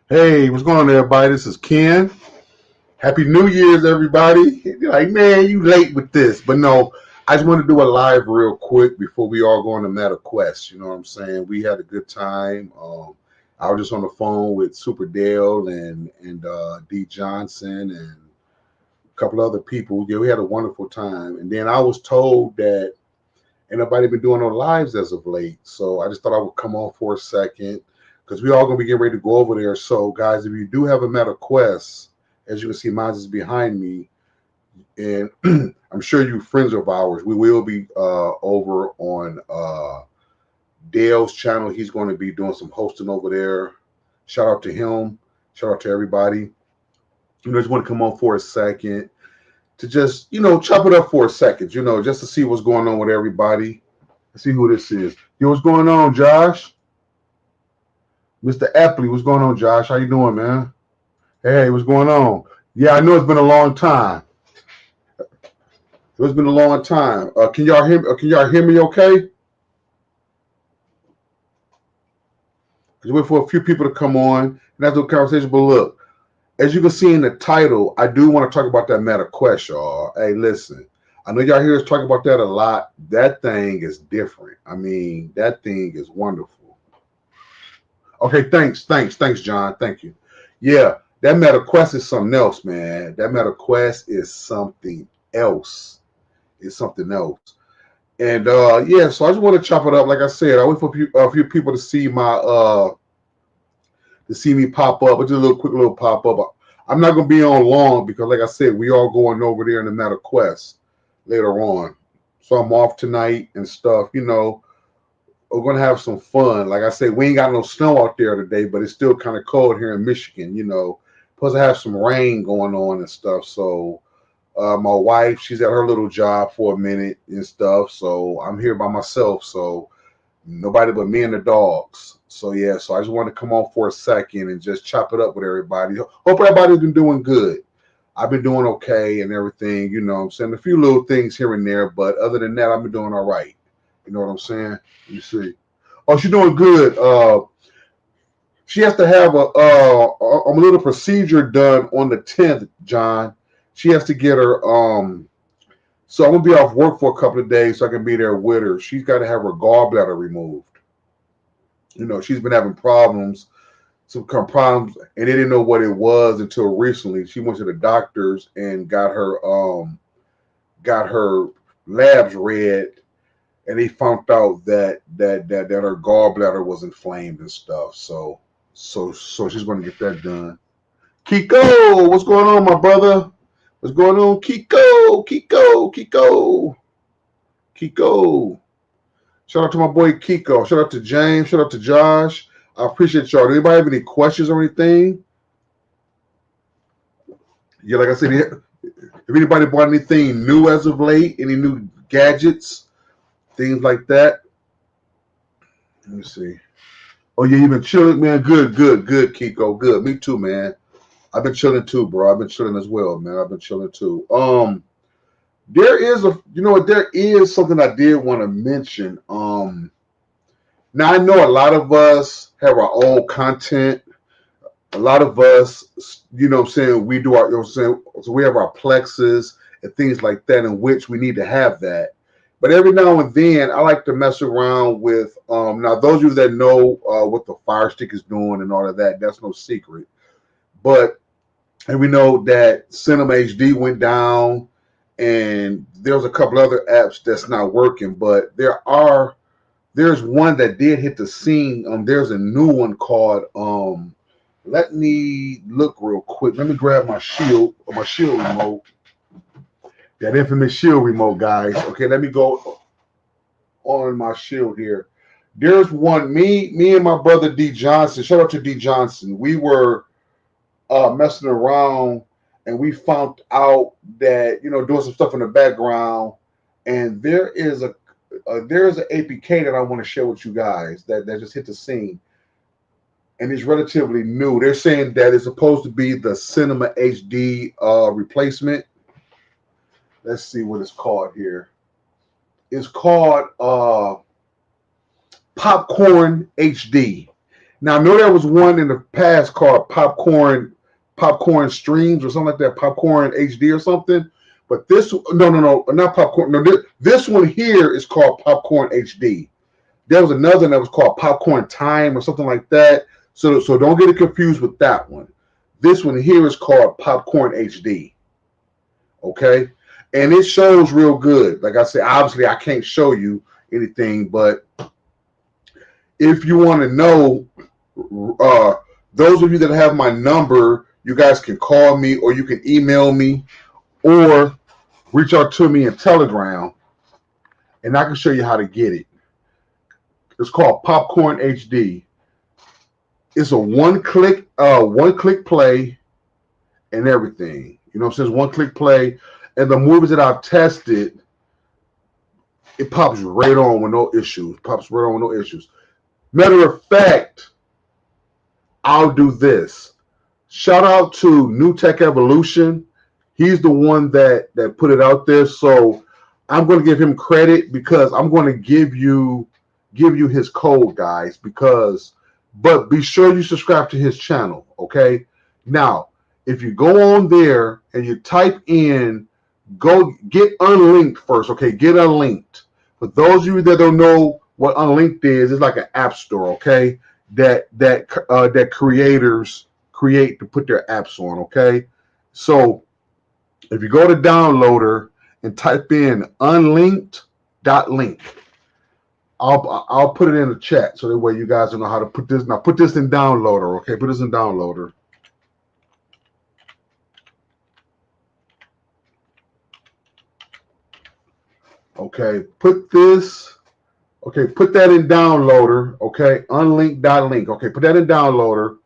Hey, what's going on, everybody? This is Ken. Happy New Year's, everybody. You're like, man, you late with this. But no, I just want to do a live real quick before we all go on the Meta Quest. You know what I'm saying? We had a good time. I was just on the phone with Super Dale and D Johnson and a couple other people. Yeah, we had a wonderful time. And then I was told that ain't nobody been doing no lives as of late. So I just thought I would come on for a second because we all gonna be getting ready to go over there. So guys, if you do have a Meta Quest, as you can see, mine is behind me, and I'm sure you friends of ours. We will be over on Dale's channel. He's going to be doing some hosting over there. Shout out to him. Shout out to everybody. Just want to come on for a second to just chop it up for a second. Just to see what's going on with everybody. Let's see who this is. Yo, what's going on, Josh? Mr. Epley, what's going on, Josh? How you doing, man? Hey, what's going on? Yeah, I know it's been a long time. It's been a long time. Can y'all hear? Can y'all hear me? Okay. Just wait for a few people to come on and have the conversation. But look, as you can see in the title, I do want to talk about that Meta Quest, y'all. Hey, listen. I know y'all hear us talk about that a lot. That thing is different. I mean, that thing is wonderful. Okay, thanks, John. Thank you. Yeah, that Meta Quest is something else, man. That Meta Quest is something else. It's something else. And yeah, so I just want to chop it up. Like I said, I wait for a few people to see me pop up. Just a little quick little pop up. I'm not gonna be on long because, like I said, we all going over there in the Meta Quest later on. So I'm off tonight and stuff. We're gonna have some fun. Like I said, we ain't got no snow out there today, but it's still kind of cold here in Michigan. Plus I have some rain going on and stuff. So my wife, she's at her little job for a minute and stuff. So I'm here by myself. So nobody but me and the dogs. So yeah, so I just wanted to come on for a second and just chop it up with everybody. Hope everybody's been doing good. I've been doing okay and everything, I'm saying? A few little things here and there, but other than that, I've been doing all right. You know what I'm saying? You see. Oh, she's doing good. She has to have a little procedure done on the 10th, John. She has to get her so I'm gonna be off work for a couple of days so I can be there with her. She's got to have her gallbladder removed. She's been having problems, some kind of problems, and they didn't know what it was until recently. She went to the doctors and got her labs read, and they found out that her gallbladder was inflamed and stuff. So she's going to get that done. Kiko, what's going on, my brother? What's going on, Kiko? Shout out to my boy Kiko. Shout out to James. Shout out to Josh. I appreciate y'all. Do anybody have any questions or anything? Yeah, like I said, if anybody bought anything new as of late, any new gadgets, things like that. Let me see. Oh yeah, you've been chilling, man. Good, Kiko. Good. Me too, man. I've been chilling too, bro. I've been chilling as well, man. I've been chilling too. There is something I did want to mention. Now I know a lot of us have our own content. A lot of us, what I'm saying, we do our, what I'm saying, so we have our plexus and things like that, in which we need to have that. But every now and then, I like to mess around with. Now, those of you that know what the Fire Stick is doing and all of that, that's no secret. But and we know that Cinema HD went down, and there's a couple other apps that's not working. But there's one that did hit the scene. There's a new one called let me look real quick. Let me grab my shield remote. That infamous shield remote, guys. Okay, let me go on my shield here. There's one, me and my brother D Johnson. Shout out to D Johnson. We were messing around and we found out that, doing some stuff in the background, and there's an APK that I want to share with you guys that just hit the scene. And it's relatively new. They're saying that it's supposed to be the Cinema HD replacement. Let's see what it's called here. It's called Popcorn HD. Now I know there was one in the past called Popcorn Streams or something like that, Popcorn HD or something. But this, no, not Popcorn. No, this one here is called Popcorn HD. There was another one that was called Popcorn Time or something like that. So don't get it confused with that one. This one here is called Popcorn HD. Okay, and it shows real good. Like I said, obviously I can't show you anything, but if you want to know, uh, those of you that have my number, you guys can call me or you can email me or reach out to me in Telegram, and I can show you how to get it. It's called Popcorn HD. It's a one click play and everything. You know what I'm saying? One click play. And the movies that I've tested, it pops right on with no issues. Pops right on with no issues. Matter of fact, I'll do this. Shout out to New Tech Evolution. He's the one that put it out there. So I'm going to give him credit because I'm going to give you his code, guys, but be sure you subscribe to his channel, okay? Now, if you go on there and you type in, go get Unlinked first, okay? Get Unlinked. For those of you that don't know what Unlinked is, it's like an app store, okay? That creators create to put their apps on, okay? So if you go to Downloader and type in unlinked.link, I'll put it in the chat so that way you guys know how to put this. Now put this in Downloader, okay? Put this in Downloader. Okay, put that in Downloader, okay? Unlinked.link, okay? Put that in Downloader.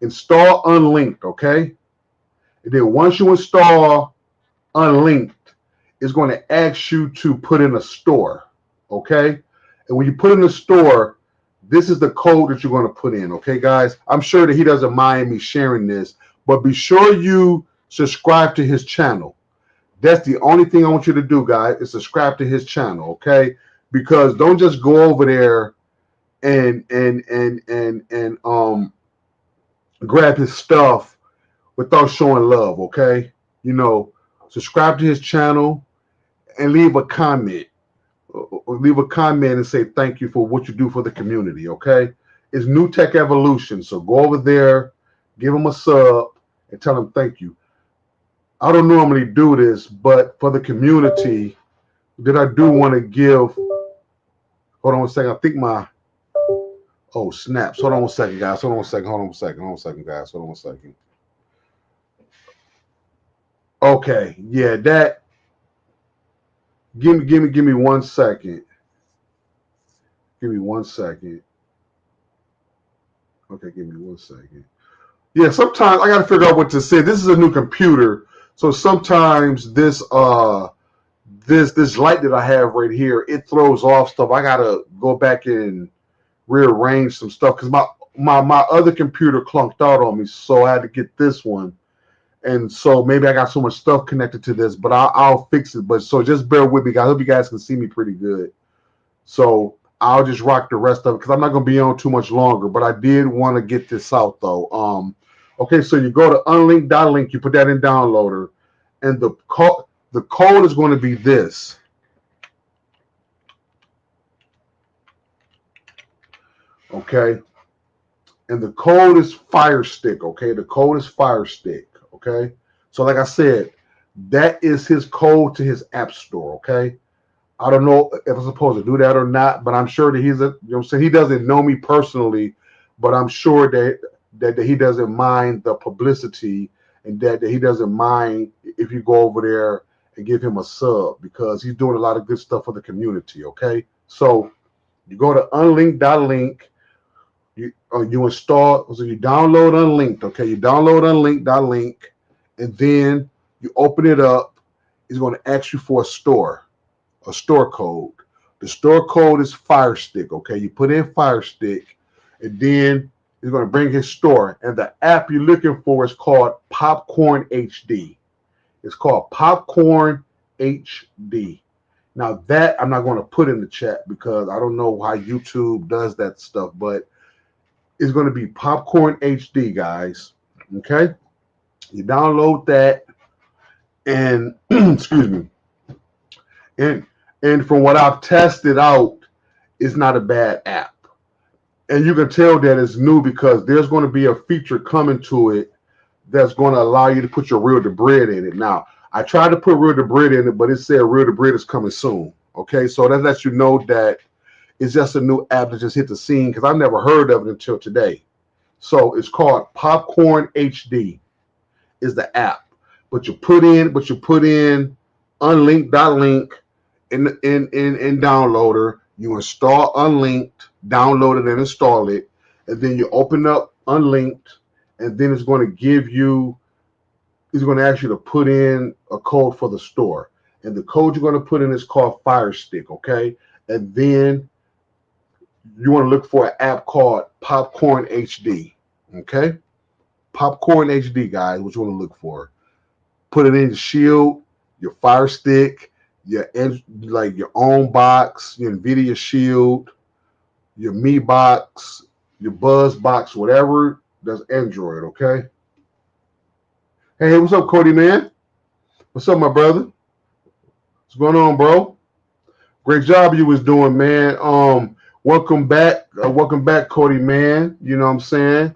Install Unlinked, okay? And then once you install Unlinked, it's going to ask you to put in a store, okay? And when you put in the store, this is the code that you're going to put in, okay, guys? I'm sure that he doesn't mind me sharing this, but be sure you subscribe to his channel. That's the only thing I want you to do, guys, is subscribe to his channel, okay? Because don't just go over there and grab his stuff without showing love, okay? You know, subscribe to his channel and leave a comment. Leave a comment and say thank you for what you do for the community, okay? It's New Tech Evolution, so go over there, give him a sub, and tell him thank you. I don't normally do this, but for the community, that I do want to give. Hold on a second. I think oh, snaps. Hold on one second, guys. Hold on one second, guys. Hold on one second. Okay, yeah, that. Give me 1 second. Give me 1 second. Okay, give me 1 second. Yeah, sometimes I gotta figure out what to say. This is a new computer, so sometimes this light that I have right here, it throws off stuff. I gotta go back and rearrange some stuff because my other computer clunked out on me, so I had to get this one. And so maybe I got so much stuff connected to this, but I'll fix it. But so just bear with me, guys. I hope you guys can see me pretty good. So I'll just rock the rest of it because I'm not going to be on too much longer. But I did want to get this out though. Okay, so you go to unlinked.link, you put that in Downloader, and the code is going to be this. Okay, and the code is Fire Stick. Okay, the code is Fire Stick. Okay, so like I said, that is his code to his app store. Okay, I don't know if I'm supposed to do that or not, but I'm sure that he's a, you know what I'm saying, he doesn't know me personally, but I'm sure that he doesn't mind the publicity and that he doesn't mind if you go over there and give him a sub because he's doing a lot of good stuff for the community. Okay, so you go to unlinked.link. You install, so you download Unlinked, okay? You download unlinked.link, and then you open it up. It's going to ask you for a store code. The store code is Fire Stick, okay? You put in Fire Stick, and then it's going to bring his store. And the app you're looking for is called Popcorn HD. It's called Popcorn HD. Now that I'm not going to put in the chat because I don't know how YouTube does that stuff, but is going to be Popcorn HD, guys. Okay, you download that, and excuse me, and from what I've tested out, it's not a bad app. And you can tell that it's new because there's going to be a feature coming to it that's going to allow you to put your Real to Bread in it. Now, I tried to put Real to Bread in it, but it said Real to Bread is coming soon. Okay, so that lets you know that it's just a new app that just hit the scene because I've never heard of it until today. So it's called Popcorn HD is the app. But you put in unlinked.link in downloader. You install unlinked, download it and install it, and then you open up unlinked, and then it's going to ask you to put in a code for the store. And the code you're going to put in is called Fire Stick, okay? And then you want to look for an app called Popcorn HD, okay? Popcorn HD, guys, what you want to look for. Put it in your Shield, your Fire Stick, your own box, your NVIDIA Shield, your Mi box, your Buzz box, whatever. That's Android, okay? Hey, what's up, Cody, man? What's up, my brother? What's going on, bro? Great job you was doing, man. Welcome back, Cody, man. You know what I'm saying?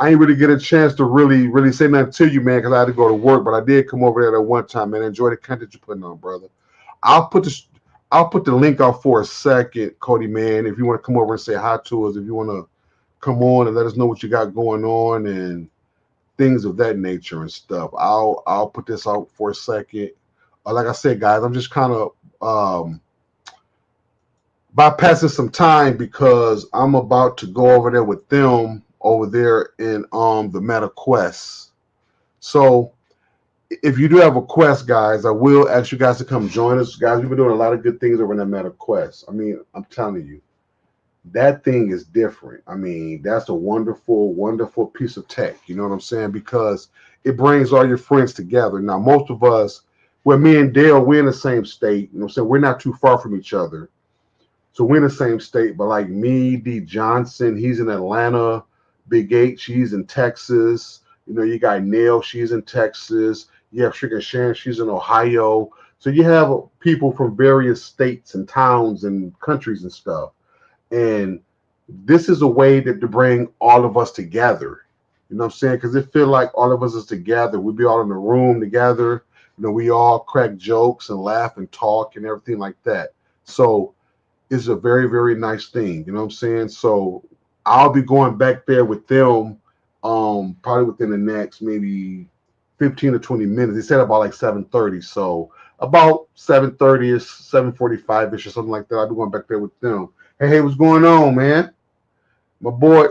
I ain't really get a chance to really say nothing to you, man, because I had to go to work, but I did come over there at one time, man. Enjoy the content you're putting on, brother. I'll put the link out for a second, Cody, man. If you want to come over and say hi to us, if you want to come on and let us know what you got going on and things of that nature and stuff. I'll put this out for a second. Like I said, guys, I'm just kind of bypassing some time because I'm about to go over there with them over there in the Meta Quest. So if you do have a Quest, guys, I will ask you guys to come join us. Guys, we've been doing a lot of good things over in that Meta Quest. I mean, I'm telling you, that thing is different. I mean, that's a wonderful, wonderful piece of tech. You know what I'm saying? Because it brings all your friends together. Now, most of us, me and Dale, we're in the same state. You know what I'm saying? We're not too far from each other. So we're in the same state. But like me, D. Johnson, he's in Atlanta. Big H, she's in Texas. You know, you got Nail, she's in Texas. You have Sugar Sharon, she's in Ohio. So you have people from various states and towns and countries and stuff. And this is a way to bring all of us together. You know what I'm saying? Because it feels like all of us is together. We'd be all in the room together. You know, we all crack jokes and laugh and talk and everything like that. So it's a very, very nice thing. You know what I'm saying? So I'll be going back there with them probably within the next maybe 15 to 20 minutes. They said about like 7:30. So about 7:30ish, 7:45ish or something like that. I'll be going back there with them. Hey, what's going on, man? My boy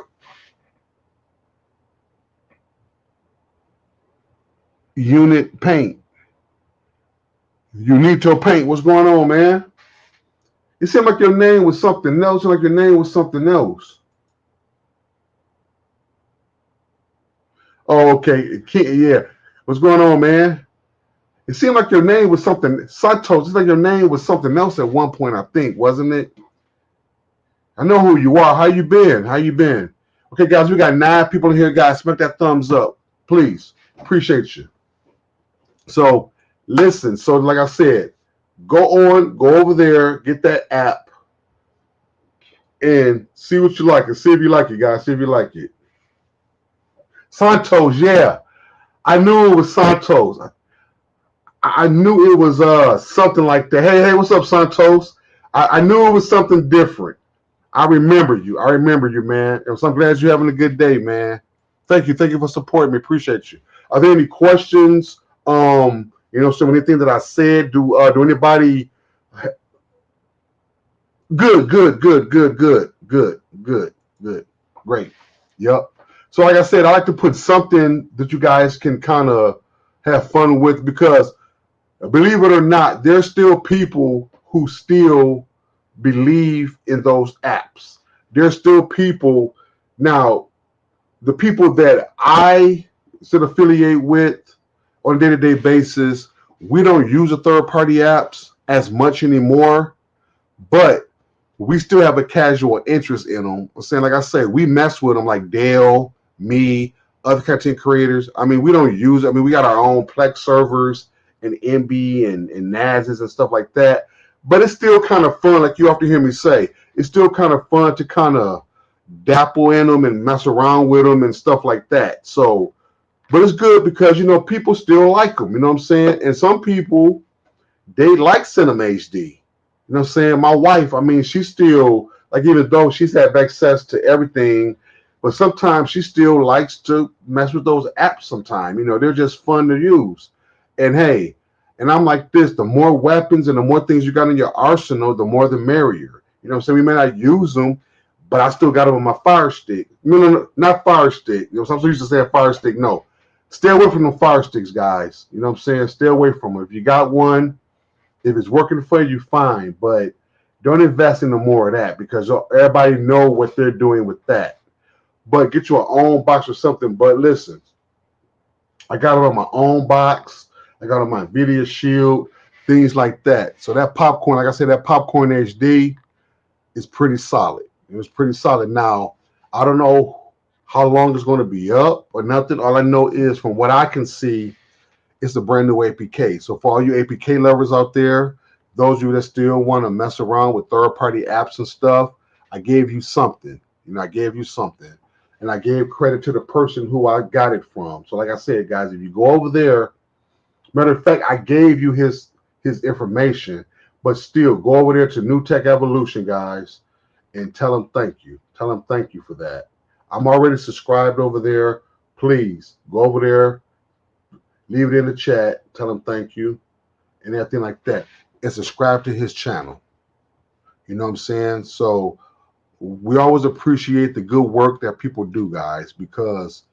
Unit Paint. Unito Paint. What's going on, man? It seemed like your name was something else. Like your name was something else. Oh, okay. Yeah. What's going on, man? It seemed like your name was something. Santos. It's like your name was something else at one point, I think, wasn't it? I know who you are. How you been? How you been? Okay, guys, we got 9 people in here. Guys, smack that thumbs up, please. Appreciate you. So, listen. So, like I said, go over there, get that app, and see what you like, and see if you like it, guys. See if you like it. Santos, yeah. I knew it was Santos. I knew it was something like that. Hey, what's up, Santos? I knew it was something different. I remember you. I remember you, man. So I'm glad you're having a good day, man. Thank you. Thank you for supporting me. Appreciate you. Are there any questions? You know, so anything that I said, do anybody? Good. Great. Yep. So like I said, I like to put something that you guys can kind of have fun with because believe it or not, there's still people who still believe in those apps. There's still people now, the people that I still affiliate with on a day-to-day basis, we don't use the third-party apps as much anymore, but we still have a casual interest in them. I'm saying, like I say, we mess with them like Dale, me, other content creators. I mean, we don't use it. I mean, we got our own Plex servers and MB and NASs and stuff like that. But it's still kind of fun, like you often hear me say. It's still kind of fun to kind of dapple in them and mess around with them and stuff like that. So, but it's good because, people still like them. You know what I'm saying? And some people, they like Cinema HD. You know what I'm saying? My wife, I mean, she still, like, even though she's had access to everything, but sometimes she still likes to mess with those apps sometimes. They're just fun to use. And hey, and I'm like this, the more weapons and the more things you got in your arsenal, the more the merrier. You know what I'm saying? We may not use them, but I still got them on my Fire Stick. No, not Fire Stick. Some people used to say Fire Stick. No. Stay away from the Fire Sticks, guys. You know what I'm saying? Stay away from them. If you got one, if it's working for you, fine, but don't invest in more of that because everybody know what they're doing with that. But get your own box or something. But listen, I got it on my own box. I got it on my Nvidia Shield, things like that. So that popcorn, like I said, that popcorn HD is pretty solid. It was pretty solid. Now, I don't know how long it's going to be up or nothing. All I know is from what I can see, it's a brand new APK. So for all you APK lovers out there, those of you that still want to mess around with third-party apps and stuff, I gave you something. I gave you something. And I gave credit to the person who I got it from. So like I said, guys, if you go over there, matter of fact, I gave you his information, but still go over there to New Tech Evolution, guys, and tell him thank you. Tell him thank you for that. I'm already subscribed over there. Please go over there, leave it in the chat, tell him thank you, and everything like that. And subscribe to his channel. You know what I'm saying? So we always appreciate the good work that people do, guys, because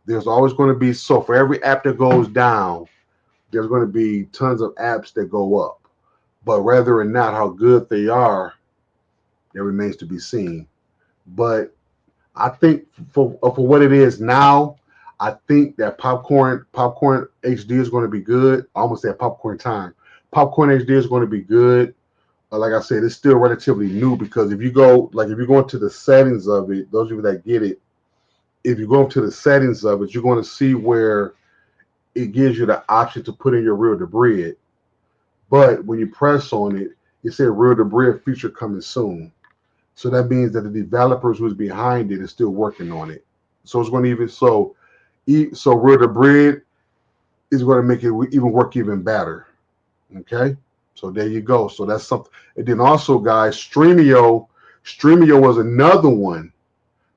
there's always going to be, so for every app that goes down, there's going to be tons of apps that go up. But whether or not how good they are, that remains to be seen. But I think for what it is now, I think that popcorn HD is going to be good. I almost said popcorn time. Popcorn HD is going to be good. Like I said, it's still relatively new because if you go into the settings of it, those of you that get it, if you go into the settings of it, you're going to see where it gives you the option to put in your real debris. But when you press on it, it said real debris feature coming soon. So that means that the developers who's behind it is still working on it. So it's going to so real debris is going to make it even work even better. Okay, so there you go. So that's something. And then also, guys, Streamio was another one,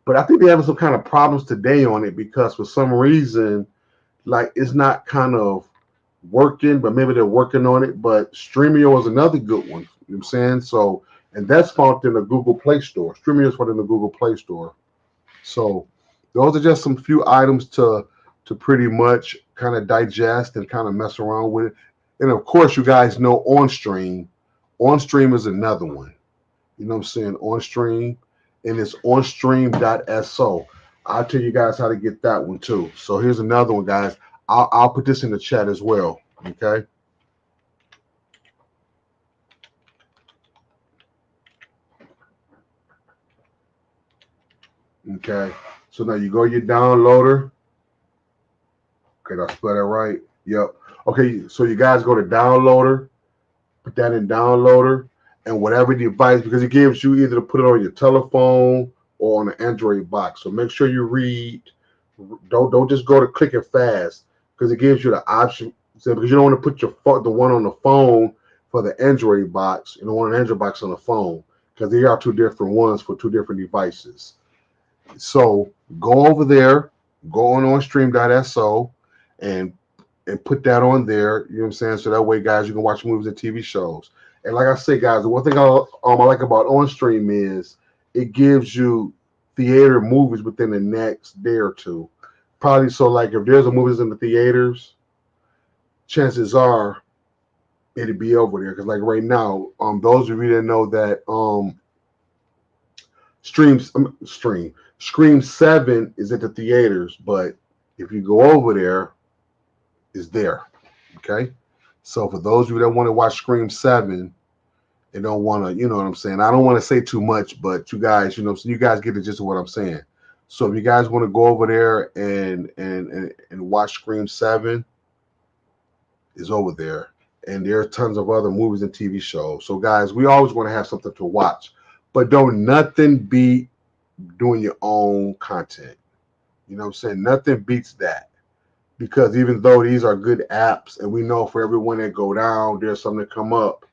but I think they're having some kind of problems today on it because for some reason, like it's not kind of working, but maybe they're working on it. But Streamio is another good one. You know what I'm saying? So, and that's found in the Google Play Store. Streamio is found in the Google Play Store. So those are just some few items to pretty much kind of digest and kind of mess around with. And of course, you guys know OnStream. OnStream is another one. You know what I'm saying? OnStream, and it's onstream.so. I'll tell you guys how to get that one too. So here's another one, guys. I'll put this in the chat as well. Okay. Okay. So now you go your downloader. Okay, did I spell that right? Yep. Okay, so you guys go to downloader, put that in downloader, and whatever device, because it gives you either to put it on your telephone or on an Android box. So make sure you read. Don't just go to click it fast because it gives you the option. So because you don't want to put the one on the phone for the Android box, you don't want an Android box on the phone because they are two different ones for two different devices. So go over there, go on stream.so and put that on there. You know what I'm saying? So that way, guys, you can watch movies and TV shows. And like I say, guys, the one thing I like about OnStream is it gives you theater movies within the next day or two. Probably so like if there's a movies in the theaters, chances are it'll be over there. Because like right now, those of you that know that Scream 7 is at the theaters, but if you go over there, it's there. Okay. So for those of you that want to watch Scream 7, and don't want to, you know what I'm saying? I don't want to say too much, but you guys, so you guys get the gist of what I'm saying. So if you guys want to go over there and watch Scream 7, is over there. And there are tons of other movies and TV shows. So guys, we always want to have something to watch. But don't nothing beat doing your own content. You know what I'm saying? Nothing beats that. Because even though these are good apps and we know for everyone that go down, there's something to come up.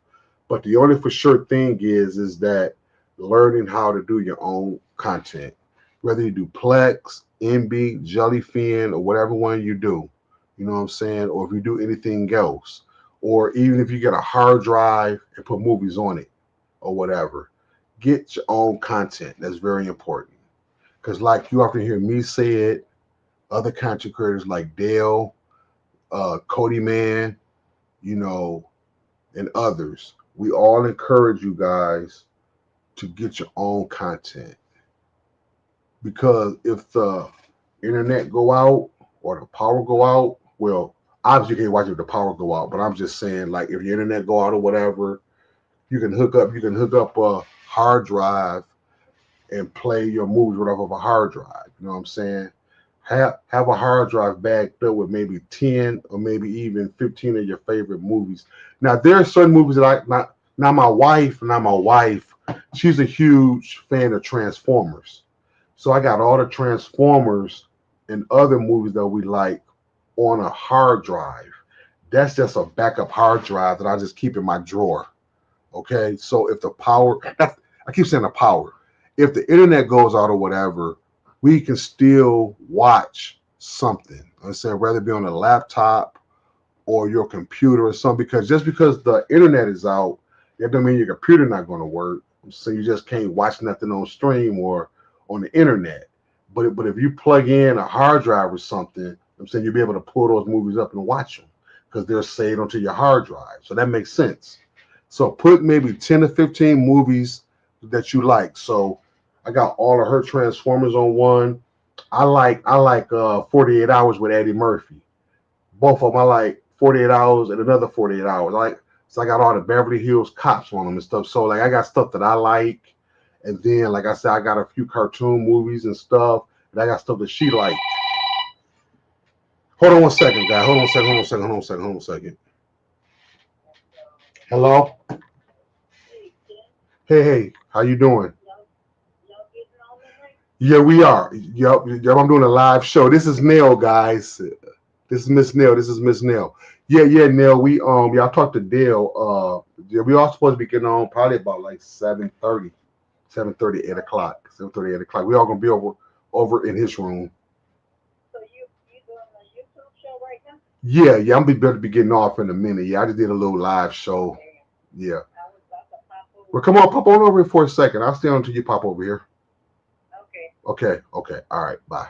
But the only for sure thing is that learning how to do your own content. Whether you do Plex, MB, Jellyfin, or whatever one you do. You know what I'm saying? Or if you do anything else. Or even if you get a hard drive and put movies on it or whatever. Get your own content. That's very important. Because like you often hear me say it, other content creators like Dale, Cody Man, and others. We all encourage you guys to get your own content. Because if the internet go out or the power go out, well, obviously you can't watch if the power go out, but I'm just saying, like, if your internet go out or whatever, you can hook up a hard drive and play your movies right off of a hard drive. You know what I'm saying? Have a hard drive backed up with maybe 10 or maybe even 15 of your favorite movies. Now there are certain movies that not my wife, she's a huge fan of Transformers. So I got all the Transformers and other movies that we like on a hard drive. That's just a backup hard drive that I just keep in my drawer. Okay, so if the power, I keep saying the power, if the internet goes out or whatever, we can still watch something. I said, whether it be on a laptop or your computer or something, because just because the internet is out, that doesn't mean your computer not going to work. So you just can't watch nothing on stream or on the internet. But if you plug in a hard drive or something, I'm saying you'll be able to pull those movies up and watch them because they're saved onto your hard drive. So that makes sense. So put maybe 10 to 15 movies that you like. So I got all of her Transformers on one. I like 48 Hours with Eddie Murphy. Both of them I like 48 Hours and another 48 Hours. So I got all the Beverly Hills Cops on them and stuff. So like I got stuff that I like. And then, like I said, I got a few cartoon movies and stuff. And I got stuff that she likes. Hold on one second, guys. Hold on a second. Hello? Hey, how you doing? Yeah, we are. Yep, I'm doing a live show. This is Nell, guys. This is Miss Nell. Yeah, Nell. I talked to Dale. Yeah, we all supposed to be getting on probably about like 7:30, 8 o'clock. 7:30, 8 o'clock. We all gonna be over in his room. So you doing a YouTube show right now? Yeah, I'm better to be getting off in a minute. Yeah, I just did a little live show. Yeah. Well, come on, pop on over here for a second. I'll stay on until you pop over here. Okay. All right. Bye.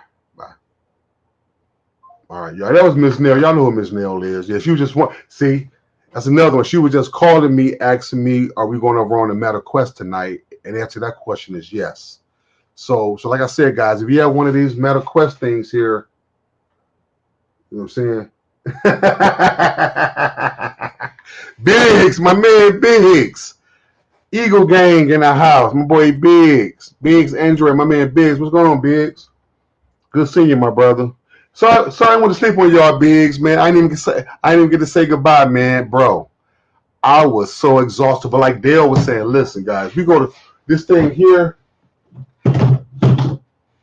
All right. Yeah, that was Miss Nell. Y'all know who Miss Nell is. Yeah, she was just see, that's another one. She was just calling me, asking me, are we going over on the Meta Quest tonight? And the answer to that question is yes. So like I said, guys, if you have one of these Meta Quest things here, you know what I'm saying? Biggs, my man Biggs. Eagle Gang in the house. My boy Biggs. Biggs Android, my man Biggs. What's going on, Biggs? Good seeing you, my brother. Sorry, I went to sleep on y'all, Biggs, man. I didn't even get to say goodbye, man, bro. I was so exhausted. But like Dale was saying, listen, guys, we go to this thing here.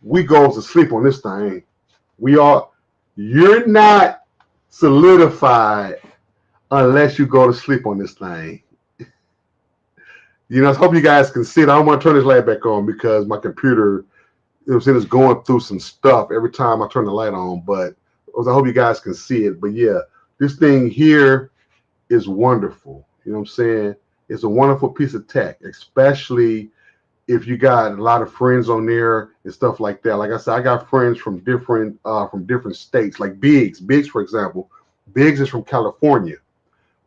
We go to sleep on this thing. You're not solidified unless you go to sleep on this thing. I hope you guys can see it. I don't want to turn this light back on because my computer, is going through some stuff every time I turn the light on. But I hope you guys can see it. But yeah, this thing here is wonderful. You know what I'm saying? It's a wonderful piece of tech, especially if you got a lot of friends on there and stuff like that. Like I said, I got friends from different states, like Biggs, for example. Biggs is from California.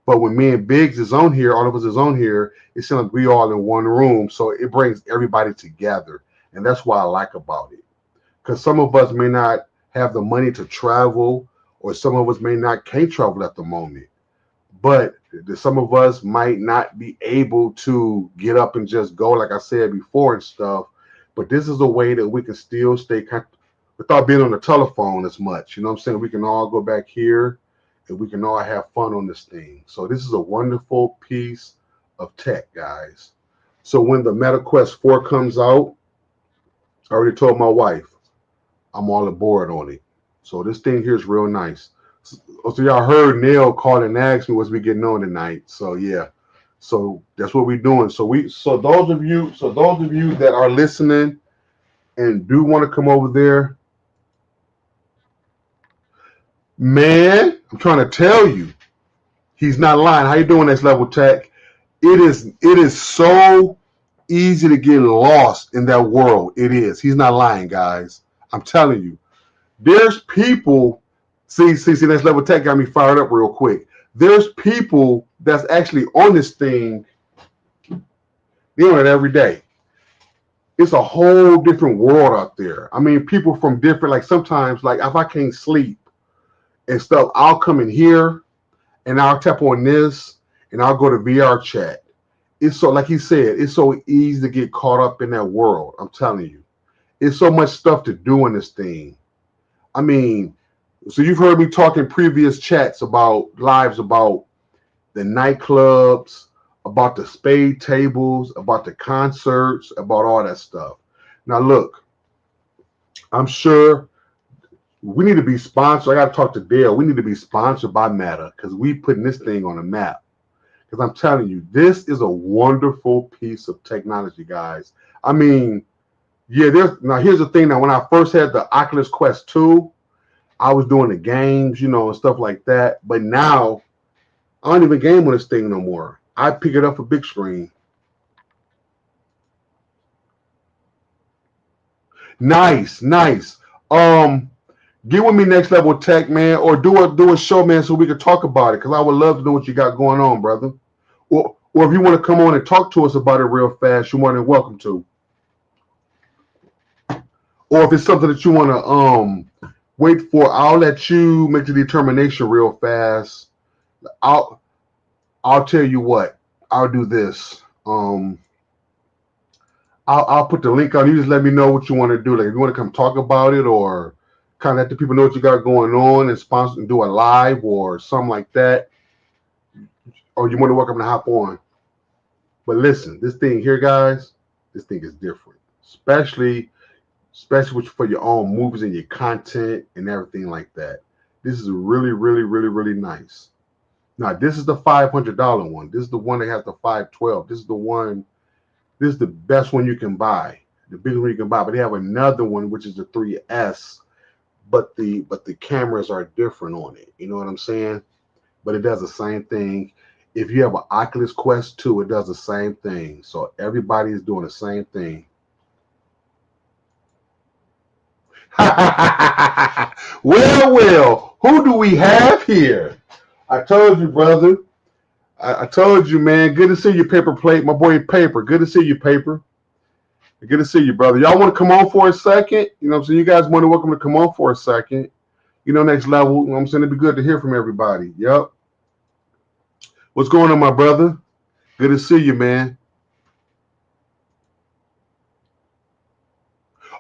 But when me and Biggs is on here, all of us is on here, it seems like we all in one room. So it brings everybody together. And that's what I like about it. Because some of us may not have the money to travel, or some of us can't travel at the moment. but some of us might not be able to get up and just go, like I said before and stuff. But this is a way that we can still stay without being on the telephone as much. You know what I'm saying? We can all go back here and we can all have fun on this thing. So this is a wonderful piece of tech, guys. So when the Meta Quest 4 comes out, I already told my wife I'm all aboard on it. So this thing here is real nice. So y'all heard Neil call and ask me what's we getting on tonight. So yeah. So that's what we're doing. So those of you that are listening and do want to come over there, man, I'm trying to tell you, he's not lying. How you doing, Next Level Tech? It is so easy to get lost in that world. It is. He's not lying, guys. I'm telling you. There's people. See, Next Level Tech got me fired up real quick. There's people that's actually on this thing. They're on it every day. It's a whole different world out there. I mean, people from different, like sometimes, like if I can't sleep and stuff, I'll come in here and I'll tap on this and I'll go to VR chat. It's so, like he said, it's so easy to get caught up in that world. I'm telling you, it's so much stuff to do in this thing. I mean, so you've heard me talk in previous chats about lives about the nightclubs, about the spade tables, about the concerts, about all that stuff. Now, look, I'm sure we need to be sponsored. I got to talk to Dale. We need to be sponsored by Meta because we putting this thing on a map. Because I'm telling you, this is a wonderful piece of technology, guys. I mean, yeah, now here's the thing. Now, when I first had the Oculus Quest 2, I was doing the games, and stuff like that. But now, I don't even game on this thing no more. I pick it up for big screen. Nice. Get with me, Next Level Tech, man, or do a show, man, so we can talk about it. Because I would love to know what you got going on, brother. Or if you want to come on and talk to us about it real fast, you're more than welcome to. Or if it's something that you want to wait for, I'll let you make the determination real fast. I'll tell you what. I'll do this. I'll put the link on. You just let me know what you want to do. Like if you want to come talk about it, or kind of let the people know what you got going on and sponsor and do a live or something like that. Or you want to welcome to hop on. But listen, this thing here, guys, this thing is different, especially for your own movies and your content and everything like that. This is really, really, really, really nice. Now, this is the $500 one. This is the one that has the 512. This is the one. This is the best one you can buy, the biggest one you can buy. But they have another one, which is the 3S, but the cameras are different on it. You know what I'm saying? But it does the same thing. If you have an Oculus Quest 2, it does the same thing. So everybody is doing the same thing. Well, who do we have here? I told you, brother. I told you, man. Good to see you, Paper Plate. My boy, Paper. Good to see you, Paper. Good to see you, brother. Y'all want to come on for a second? You know what I'm saying? You guys want to welcome to come on for a second. Next level. You know what I'm saying? It'd be good to hear from everybody. Yep. What's going on, my brother? Good to see you, man.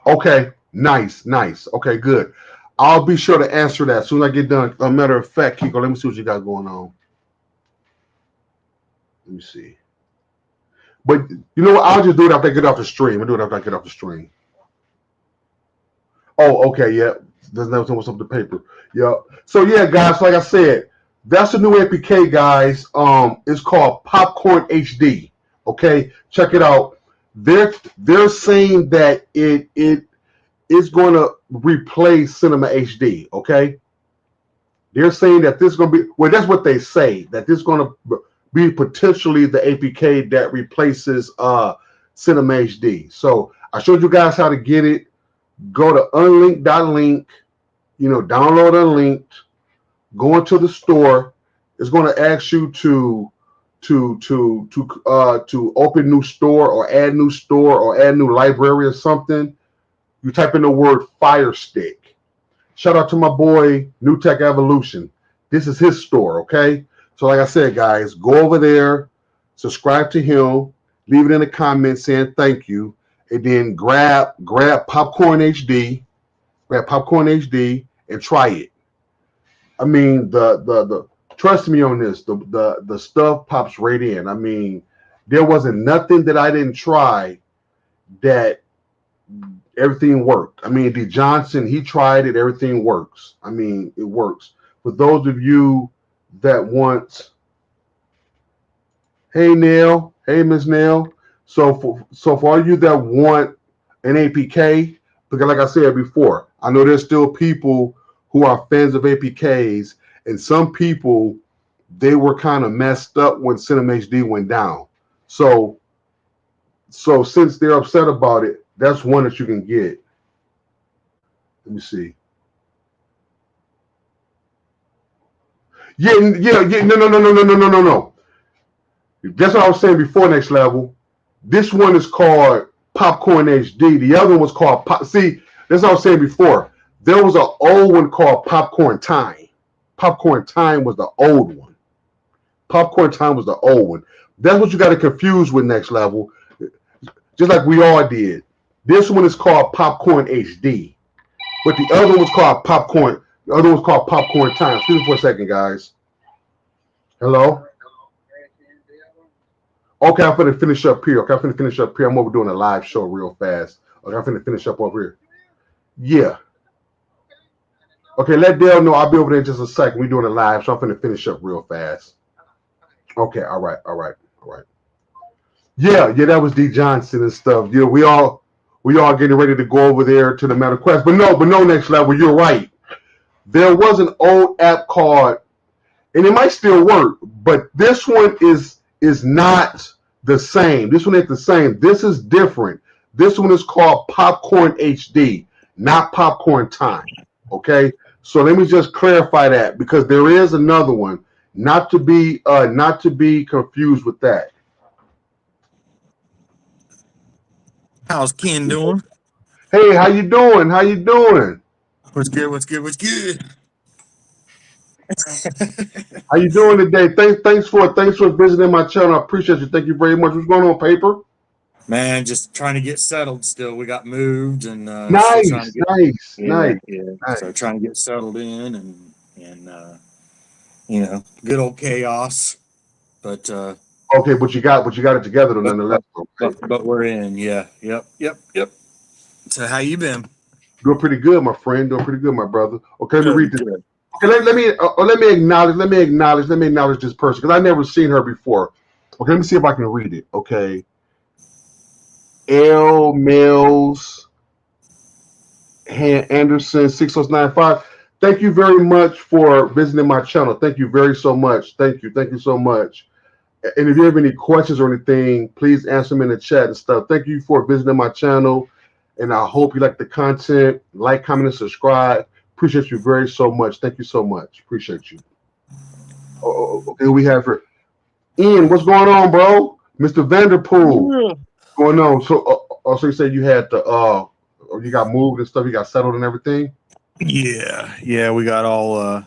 Okay. Nice. Okay, good. I'll be sure to answer that as soon as I get done. A matter of fact, Kiko, let me see what you got going on. Let me see. But you know what? I'll just do it after I get off the stream. Oh, okay, yeah. There's never so much of the paper. Yeah. So yeah, guys, like I said, that's the new APK, guys. It's called Popcorn HD. Okay, check it out. They're saying that it is going to replace Cinema HD. Okay. They're saying that this is going to be, well, that's what they say, that this is going to be potentially the APK that replaces Cinema HD. So I showed you guys how to get it. Go to unlinked.link, download Unlinked, go into the store. It's going to ask you to open new store or add new library or something. You type in the word Fire Stick. Shout out to my boy New Tech Evolution. This is his store, okay? So like I said, guys, go over there, subscribe to him, leave it in the comments saying thank you, and then grab Popcorn HD, and try it. I mean, the trust me on this, the stuff pops right in. I mean, there wasn't nothing that I didn't try that everything worked. I mean, D Johnson, he tried it, everything works. I mean, it works. For those of you that want, hey Neil, hey Miss Neil. So for all you that want an APK, because like I said before, I know there's still people who are fans of APKs, and some people they were kind of messed up when Cinema HD went down. So since they're upset about it, that's one that you can get. Let me see. Yeah. No. That's what I was saying before. Next level. This one is called Popcorn HD. The other one was called Pop. See, that's what I was saying before. There was an old one called Popcorn Time. Popcorn Time was the old one. Popcorn Time was the old one. That's what you got to confuse with Next Level, just like we all did. This one is called Popcorn HD, but the other one was called Popcorn. The other one was called Popcorn Time. Excuse me for a second, guys. Hello. Okay, I'm gonna finish up here. I'm over doing a live show real fast. Okay, I'm gonna finish up over here. Yeah. Okay, let Dale know I'll be over there in just a second. We're doing a live, so I'm gonna finish up real fast. Okay, all right. Yeah, that was D Johnson and stuff. Yeah, we all getting ready to go over there to the Meta Quest. But no, Next Level, you're right. There was an old app called, and it might still work, but this one is not the same. This one ain't the same. This is different. This one is called Popcorn HD, not Popcorn Time. Okay, so let me just clarify that because there is another one, not to be confused with that. How's Ken doing? Hey, how you doing? What's good? How you doing today? Thanks for visiting my channel. I appreciate you. Thank you very much. What's going on, Paper? Man, just trying to get settled still. We got moved and still trying to get Nice. So trying to get settled in and good old chaos. But Okay, but you got it together nonetheless. but we're in, yeah. Yep. So how you been? Doing pretty good, my friend. Doing pretty good, my brother. Okay, let me read this. Good. Okay, let me acknowledge this person because I never seen her before. Okay, let me see if I can read it. Okay, L Mills Anderson 6095. Thank you very much for visiting my channel. Thank you so much. Thank you so much. And if you have any questions or anything, please answer them in the chat and stuff. Thank you for visiting my channel, and I hope you like the content. Like, comment, and subscribe. Appreciate you very so much. Thank you so much. Appreciate you. Okay, we have her. Ian, what's going on, bro? Mr. Vanderpool. What's going on? So, so you said you had to you got moved and stuff. You got settled and everything. Yeah. We got all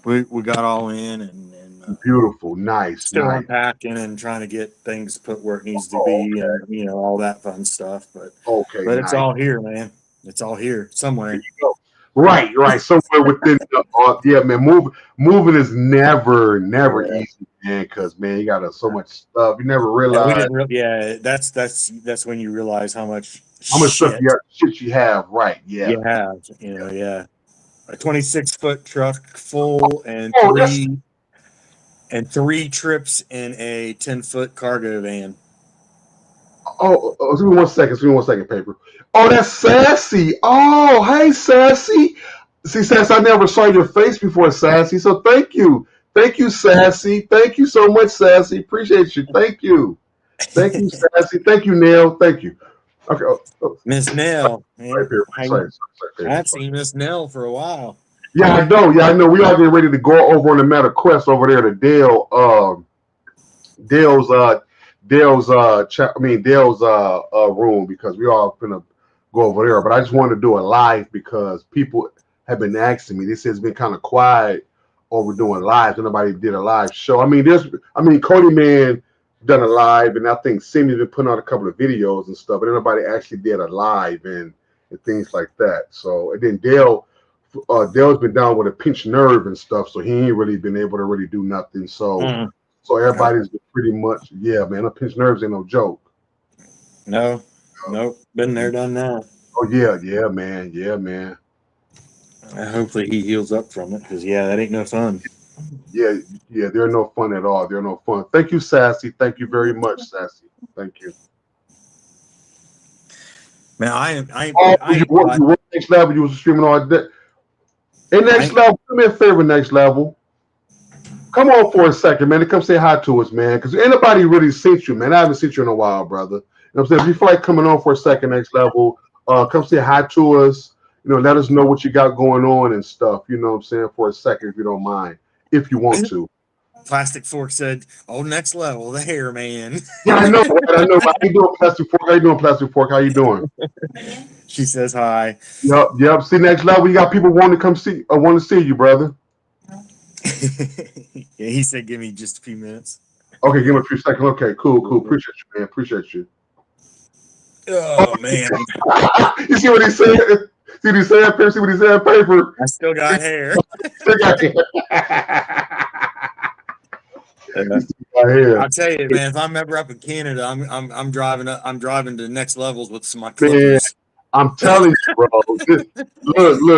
we got all in and beautiful, nice. Still unpacking and trying to get things put where it needs to be, and all that fun stuff. But it's all here, man. It's all here somewhere. Right. Somewhere within the man. Moving is never easy, man. Because man, you got so much stuff. You never realize. That's when you realize how much stuff you have. Right. Yeah. You have. Yeah. A 26-foot truck full and three trips in a 10-foot cargo van. Give me one second, Paper. Oh, that's Sassy. Oh, hey, Sassy. See, Sassy, I never saw your face before, Sassy. So thank you, Sassy. Thank you so much, Sassy. Appreciate you. Thank you, Sassy. Thank you, Neil. Thank you. Okay, Miss Nell. Right here. Sorry. I haven't seen Miss Nell for a while. Yeah, I know. We are getting ready to go over on the Meta Quest over there to Dale's room because we all gonna go over there. But I just wanted to do a live because people have been asking me. This has been kind of quiet or we're doing lives, and nobody did a live show. I mean, Cody Man done a live, and I think Simi's been putting out a couple of videos and stuff, but nobody actually did a live and things like that. So, and then Dale's been down with a pinched nerve and stuff, so he ain't really been able to really do nothing. So, so everybody's been pretty much, yeah, man. A pinched nerves ain't no joke. No, nope. Been there, done that. Oh yeah, man. Hopefully he heals up from it, because that ain't no fun. Yeah, they're no fun at all. They're no fun. Thank you, Sassy. Thank you very much, Sassy. Thank you. Man, you Next Level. You was streaming all day. Hey, Next Level, do me a favor, Next Level. Come on for a second, man. Come say hi to us, man. Because anybody really seen you, man. I haven't seen you in a while, brother. You know what I'm saying? If you feel like coming on for a second, Next Level, come say hi to us. Let us know what you got going on and stuff. You know what I'm saying? For a second, if you don't mind, if you want to. Plastic Fork said, "Oh, Next Level, the hair man." Yeah, I know. How you doing, Plastic Fork? How you doing, Plastic Fork? How you doing? She says hi. Yep. See, Next Level, you got people wanting to come see. I want to see you, brother. Yeah, he said, "Give me just a few minutes." Okay, give me a few seconds. Okay, cool. Appreciate you, man. Appreciate you. Oh man. You see what he said? See what he said? See what he said? Paper. I still got hair. I'll tell you, man. If I'm ever up in Canada, I'm driving to Next Levels with some of my clippers. Man, I'm telling you, bro.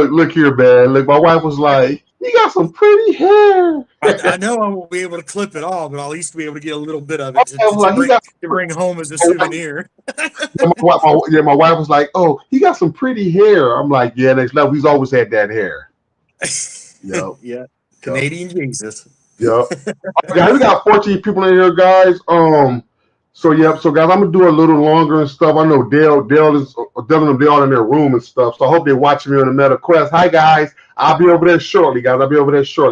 Look here, man. Look, my wife was like, "You got some pretty hair." I know I won't be able to clip it all, but I'll at least be able to get a little bit of it to bring home as a souvenir. My wife was like, "Oh, he got some pretty hair." I'm like, "Yeah, Next Level. He's always had that hair." Yep. Yeah. Canadian Jesus. Yep. Okay, we got 14 people in here, guys. So guys, I'm gonna do a little longer and stuff. I know Dale and them in their room and stuff. So I hope they're watching me on the Meta Quest. Hi guys, I'll be over there shortly, guys. I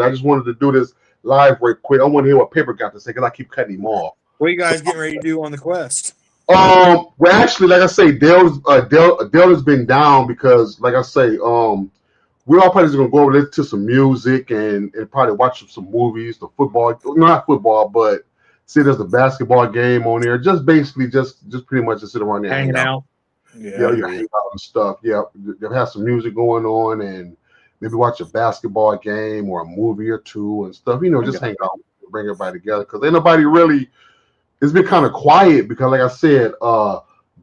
just wanted to do this live right quick. I want to hear what Paper got to say because I keep cutting him off. What are you guys getting ready to do on the quest? Well, actually, like I say, Dale has been down because, like I say, we're all probably going to go over listen to some music and probably watch some movies, the football, not football, but see there's a basketball game on there. Just basically just pretty much just sit around there hanging out. Yeah, hang out and stuff. Yeah, they'll have some music going on and maybe watch a basketball game or a movie or two and stuff. Just hang out, bring everybody together because ain't nobody really. It's been kind of quiet because, like I said,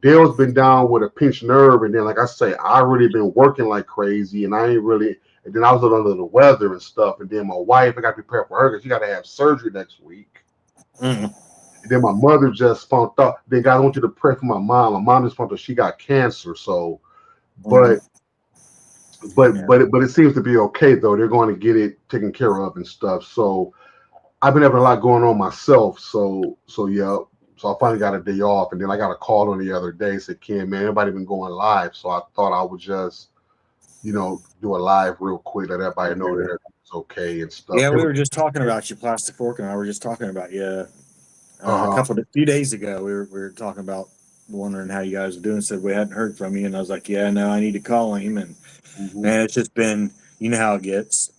Dale's been down with a pinched nerve, and then, like I say, I really been working like crazy, and I ain't really. And then I was under the weather and stuff, and then my wife, I got to prepare for her because she got to have surgery next week. Mm-hmm. And then my mother just found out. Then God, I want you to pray for my mom. My mom just found out she got cancer. So, but it seems to be okay though. They're going to get it taken care of and stuff. So, I've been having a lot going on myself. So yeah. So I finally got a day off, and then I got a call on the other day. Said, "Ken, man, everybody been going live." So I thought I would just, do a live real quick, let everybody know that it's okay and stuff. Yeah, we were just talking about you, Plastic Fork, and I were just talking about you a few days ago. We were talking about wondering how you guys were doing. Said we hadn't heard from you, and I was like, "Yeah, no, I need to call him." And man, it's just been, how it gets.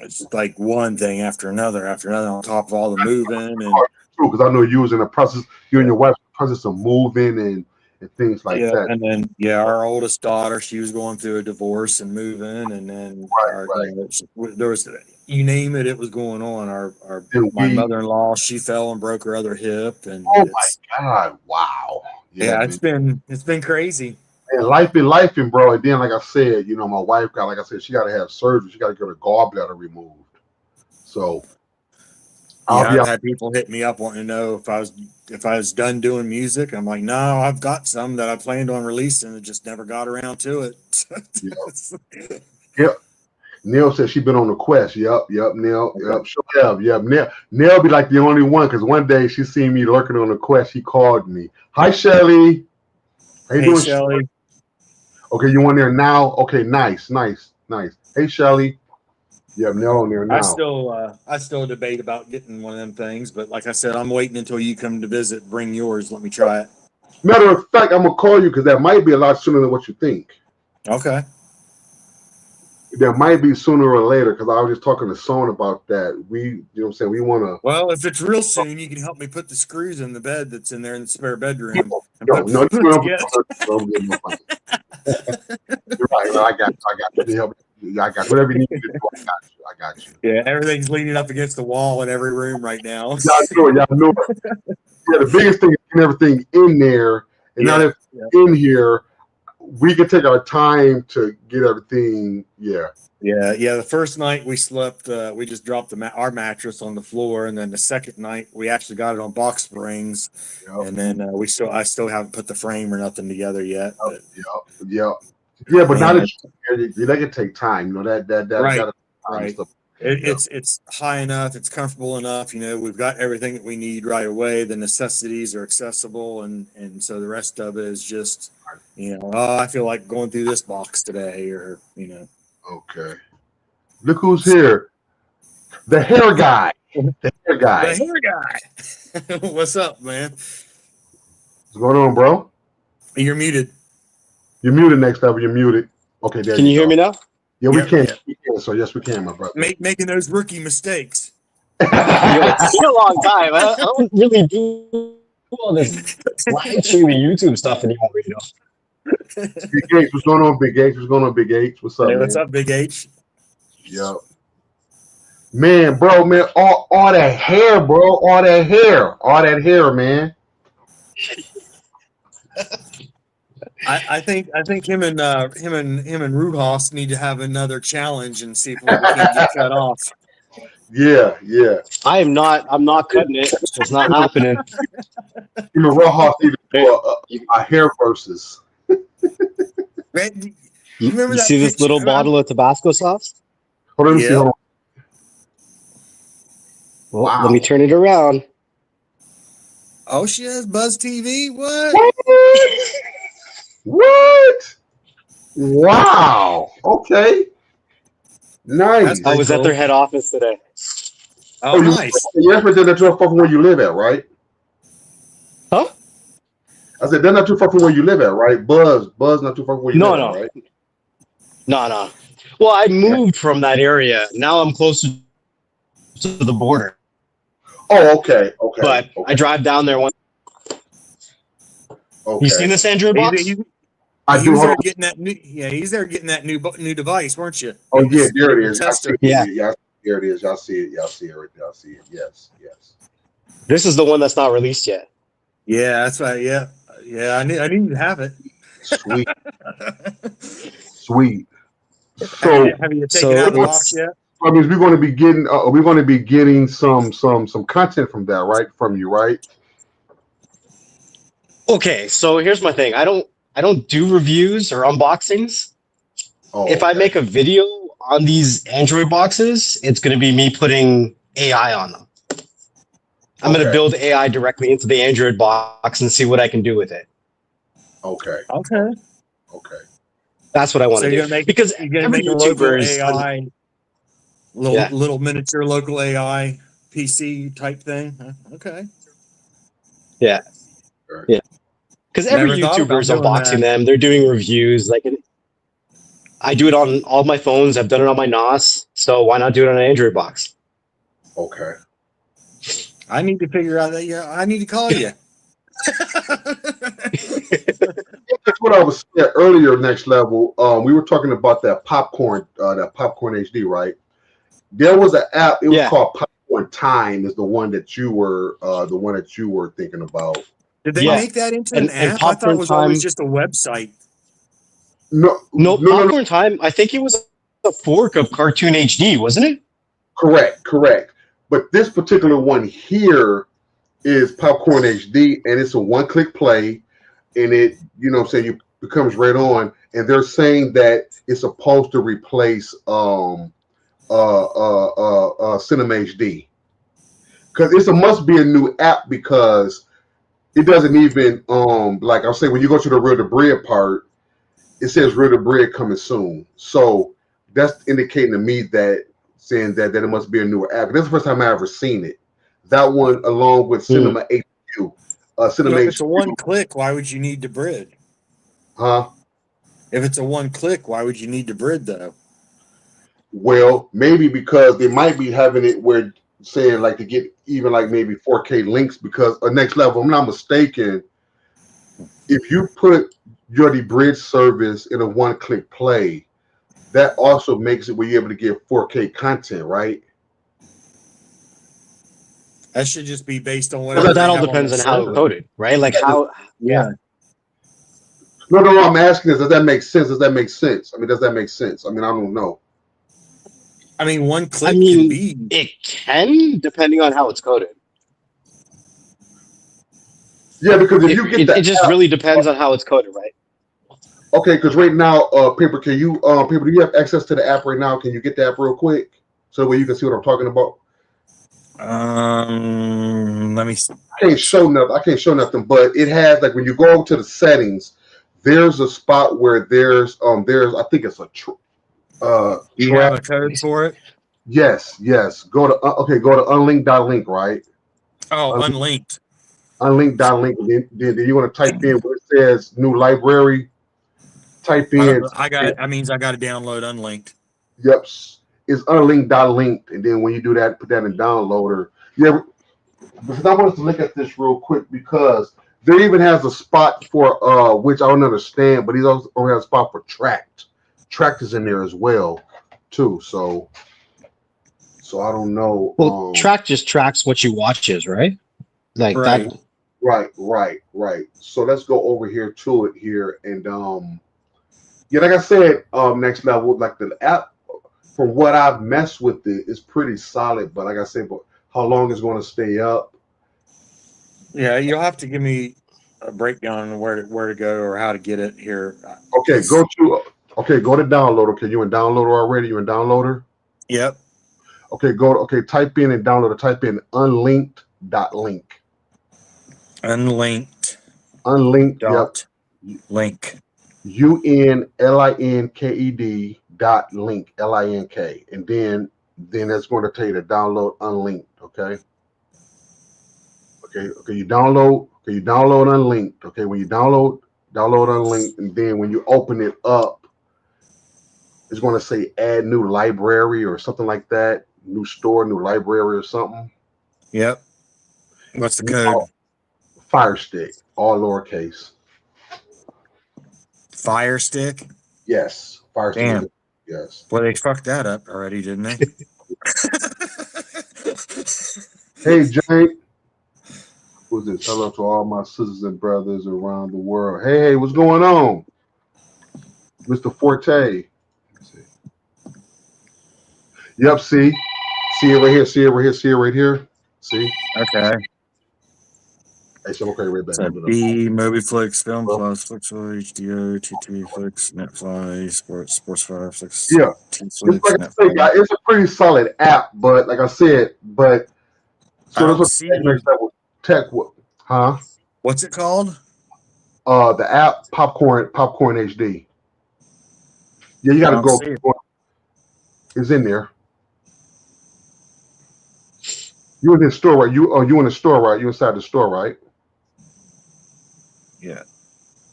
It's like one thing after another on top of all the moving and. Because I know you was in the process, you and your wife process of moving and things like that. And then our oldest daughter, she was going through a divorce and moving, and then there was, you name it, it was going on. My mother-in-law, she fell and broke her other hip, and oh my God, wow, it's been crazy. And life been bro. And then, like I said, my wife got, like I said, she got to have surgery. She got to get her gallbladder removed. So. I've had people hit me up wanting to know if I was done doing music. I'm like, no, I've got some that I planned on releasing and just never got around to it. Yep. Neil said she's been on the quest. Yep, Neil. Yep, she'll have. Yep, Neil be like the only one because one day she seen me lurking on the quest. She called me. Hi, Shelly. How you doing, Shelly? Okay, you on there now? Okay, nice. Hey, Shelly. Yeah, Neil on there now. I still debate about getting one of them things, but like I said, I'm waiting until you come to visit. Bring yours. Let me try it. Matter of fact, I'm gonna call you because that might be a lot sooner than what you think. Okay. there might be sooner or later because I was just talking to Son about that. You know what I'm saying? We want to. Well, if it's real soon, you can help me put the screws in the bed that's in there in the spare bedroom and No, put no, it together. You're right. No, I got you. Help me. I got you. Whatever you need to do, I got you. Yeah, everything's leaning up against the wall in every room right now. Y'all know it. Yeah, the biggest thing is getting everything in there, and now that it's in here, we can take our time to get everything. Yeah. The first night we slept, we just dropped our mattress on the floor, and then the second night we actually got it on box springs, and then I still haven't put the frame or nothing together yet. But. Yeah. But now that that can take time. You know that right. It's high enough. It's comfortable enough. You know, we've got everything that we need right away. The necessities are accessible, and so the rest of it is just, you know, I feel like going through this box today, or you know. Okay. Look who's here. The hair guy. The hair guy. What's up, man? What's going on, bro? You're muted. You're muted, Next Level. You're muted. Okay, there Can you hear me now? Yeah, we can. We can. So yes, we can, my brother. Making those rookie mistakes. It's been a long time. I don't really do all this live streaming YouTube stuff anymore, you know. Big H, what's going on, Big H? What's going on, Big H? What's up, hey, man? What's up, Big H? Yep. Man, all that hair, bro. All that hair, man. I think him and Ruhas need to have another challenge and see if we can get cut off. Yeah. I'm not cutting it. It's not happening. You know, Ruhas need to do a hair versus. Man, you see this little bottle of Tabasco sauce? Hold on, hold on. Well, wow. Let me turn it around. Oh, she has Buzz TV? What? What? Wow. Okay. Nice. I was at their head office today. Oh, nice. Yes, but they're not too far from where you live at, right? Huh? I said they're not too far from where you live at, right? Buzz not too far from where you live at, right? No. Well, I moved from that area. Now I'm closer to the border. Oh, okay. But I drive down there once. Okay. You seen this Android box? I do. He's there getting that new device, weren't you? Oh yeah, there it is. Yeah, there it is. Y'all see it. Y'all see it right there. Y'all see it. Yes. This is the one that's not released yet. Yeah, that's right. Yeah. I need to have it. Sweet. So have you taken out the box yet? I mean, we're going to be getting some content from that, right? From you, right? Okay, so here's my thing. I don't do reviews or unboxings. If I make a video on these Android boxes, it's going to be me putting AI on them. I'm going to build AI directly into the Android box and see what I can do with it. Okay. That's what I want to do. Because you're going to make a local AI, little miniature local AI PC type thing. Okay. Yeah. Because every YouTuber is unboxing them. They're doing reviews. Like, I do it on all my phones. I've done it on my NOS. So why not do it on an Android box? Okay. I need to figure out that. Yeah, I need to call you. That's what I was saying earlier. Next Level. We were talking about that popcorn HD, right? There was an app. It was called Popcorn Time. Is the one that you were thinking about? Did they make that into an app? I thought it was always just a website. No. Popcorn Time. I think it was a fork of Cartoon HD, wasn't it? Correct. But this particular one here is Popcorn HD, and it's a one-click play, and it, it becomes right on. And they're saying that it's supposed to replace Cinema HD, because it must be a new app, because it doesn't even like I was saying, when you go to the Real to Bread part, it says Real to Bread coming soon. So that's indicating to me that saying that it must be a newer app. This is the first time I ever seen it. That one along with Cinema HQ. Cinema if it's a one click, why would you need the bread? Huh? If it's a one click, why would you need the bread though? Well, maybe because they might be having it where saying like to get even like maybe 4K links because next level. If I'm not mistaken. If you put your debridge service in a one-click play, that also makes it where you're able to get 4K content, right? That should just be based on whatever. But that they all have depends on the how it's server. coded, right? Like how, Yeah. No. I'm asking is, does that make sense? Does that make sense? I mean, does that make sense? I mean, I don't know. I mean, one click I mean, could be. it can, depending on how it's coded. Yeah, because if you get it just really depends on how it's coded, right? Okay, because right now, Paper, can you, Paper, do you have access to the app right now? Can you get the app real quick so that way you can see what I'm talking about? Let me see. I can't show nothing, but it has like when you go to the settings, there's a spot where there's I think it's a You have a code for it? Yes. Go to unlinked.link, right? Oh, unlinked. Unlinked.link. Then you want to type in where it says new library. Type in. I got it. That means I got to download unlinked. Yep. It's unlinked.linked. And then when you do that, put that in downloader. Yeah. Because I want us to look at this real quick because there even has a spot for which I don't understand, but he's also has a spot for tracked. Tracked is in there as well, too. So I don't know. Well, track just tracks what you watches, right? Like right. that. Right. So let's go over here to it here. And yeah, like I said, next level, like the app, from what I've messed with it, is pretty solid. But like I said, but how long it's going to stay up? Yeah, you'll have to give me a breakdown on where to go or how to get it here. Okay, go to downloader. Okay, you in downloader already? You in downloader? Yep. Okay, type in and download. Type in unlinked.link. Unlinked. Yep. Link. UNLINKED.link. LINK. And then it's going to tell you to download unlinked. Okay, you download unlinked. Okay, when you download unlinked, and then when you open it up, it's going to say add new library or something like that. New store, new library or something. Yep. What's the code? Fire Stick, all lowercase. Fire Stick? Yes. Fire Stick. Damn. Yes. Well, they fucked that up already, didn't they? Hey, Jake. Who's this? Hello to all my sisters and brothers around the world. Hey, what's going on? Mr. Forte. Yep, see it right here, see it right here. See? Okay. Hey, so okay, right back. B, MobiFlix, Film Plus, Flixel, HDO, T2, Flix, Netflix, Sports 5, 6. Yeah. It's a pretty solid app, but like I said, so this was tech, huh? What's it called? The app Popcorn HD. Yeah, you gotta go. It's in there. You in the store, right? You in the store, right? You inside the store, right? Yeah.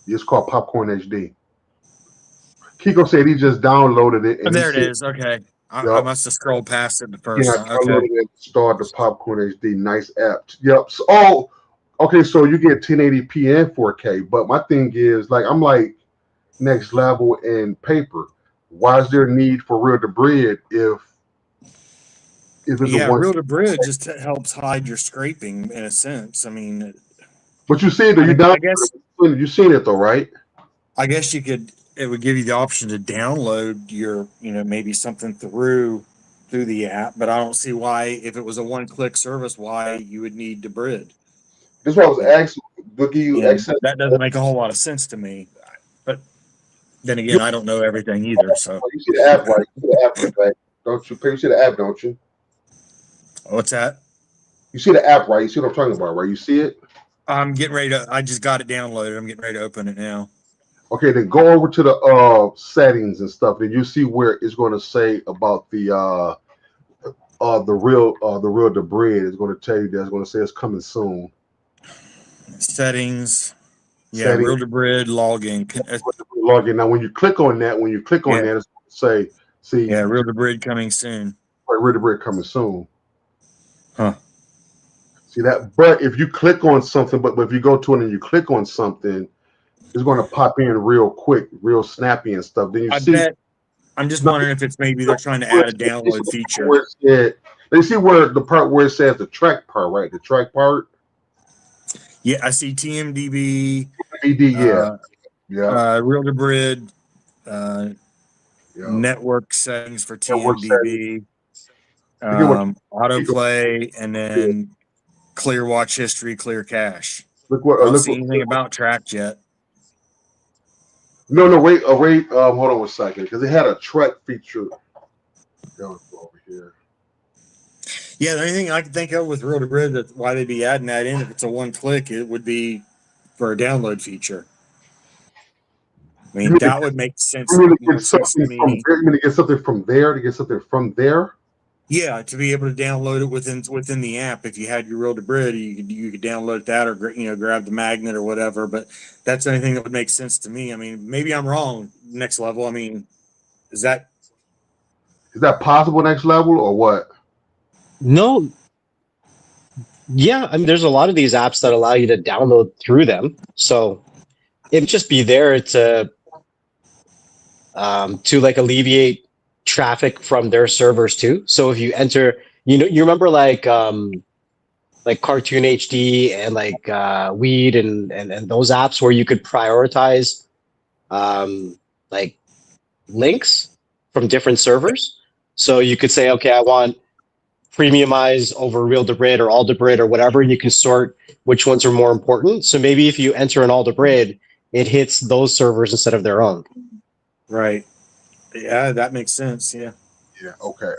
It's called Popcorn HD. Kiko said he just downloaded it. And there it is. Okay. I must have scrolled past it the first time. Okay. Start the Popcorn HD. Nice app. Yep. So, okay, so you get 1080p and 4K. But my thing is, like, I'm like next level in Paper. Why is there a need for Real to Bridge if it's Real to Bridge just helps hide your scraping in a sense. I mean, but you see it, you seen it though, right? I guess it would give you the option to download your, maybe something through the app, but I don't see why, if it was a one-click service, why you would need to bridge. That's what I was asking. That doesn't make a whole lot of sense to me. But then again, I don't know everything either. So you see the app, right? You see the app, right? Don't you? You see the app, don't you? What's that? You see the app, right? You see what I'm talking about, right? You see it? I'm getting ready to. I just got it downloaded. I'm getting ready to open it now. Okay, then go over to the settings and stuff. Then you see where it's going to say about the real debris. It's going to tell you that it's going to say it's coming soon. Settings. Yeah, Real to Bridge login. Login. Now, when you click on that, it's going to say See, Yeah, Real to Brid coming soon. Right, Real to Brid coming soon. Huh. See that? But if you click on something, but if you go to it and you click on something, it's going to pop in real quick, real snappy and stuff. Then you bet. I'm just wondering if it's maybe they're trying to add a download feature. They see where the part where it says the track part, right? The track part. Yeah, I see TMDB. Yeah. Real to Brid. Network settings for TMDB. Autoplay, and then clear watch history, clear cache. I don't see anything about tracked yet. No, wait, hold on one second, because they had a track feature. Over here. Yeah, the only thing I can think of with Real to Brid that why they'd be adding that in if it's a one click, it would be for a download feature. I mean, that would make sense. You mean to get something from there? Yeah, to be able to download it within the app. If you had your Real to Brid, you could download that or grab the magnet or whatever. But that's anything that would make sense to me. I mean, maybe I'm wrong. Next level. I mean, is that possible? Next level or what? No. Yeah, I mean, there's a lot of these apps that allow you to download through them, so it'd just be there to like alleviate traffic from their servers too. So if you enter, you remember like Cartoon HD and like Weed and those apps where you could prioritize like links from different servers. So you could say, okay, I want premiumize over Real to Brid or All to Brid or whatever, and you can sort which ones are more important. So maybe if you enter an All to Brid, it hits those servers instead of their own. Right. Yeah, that makes sense. Yeah. Yeah. Okay.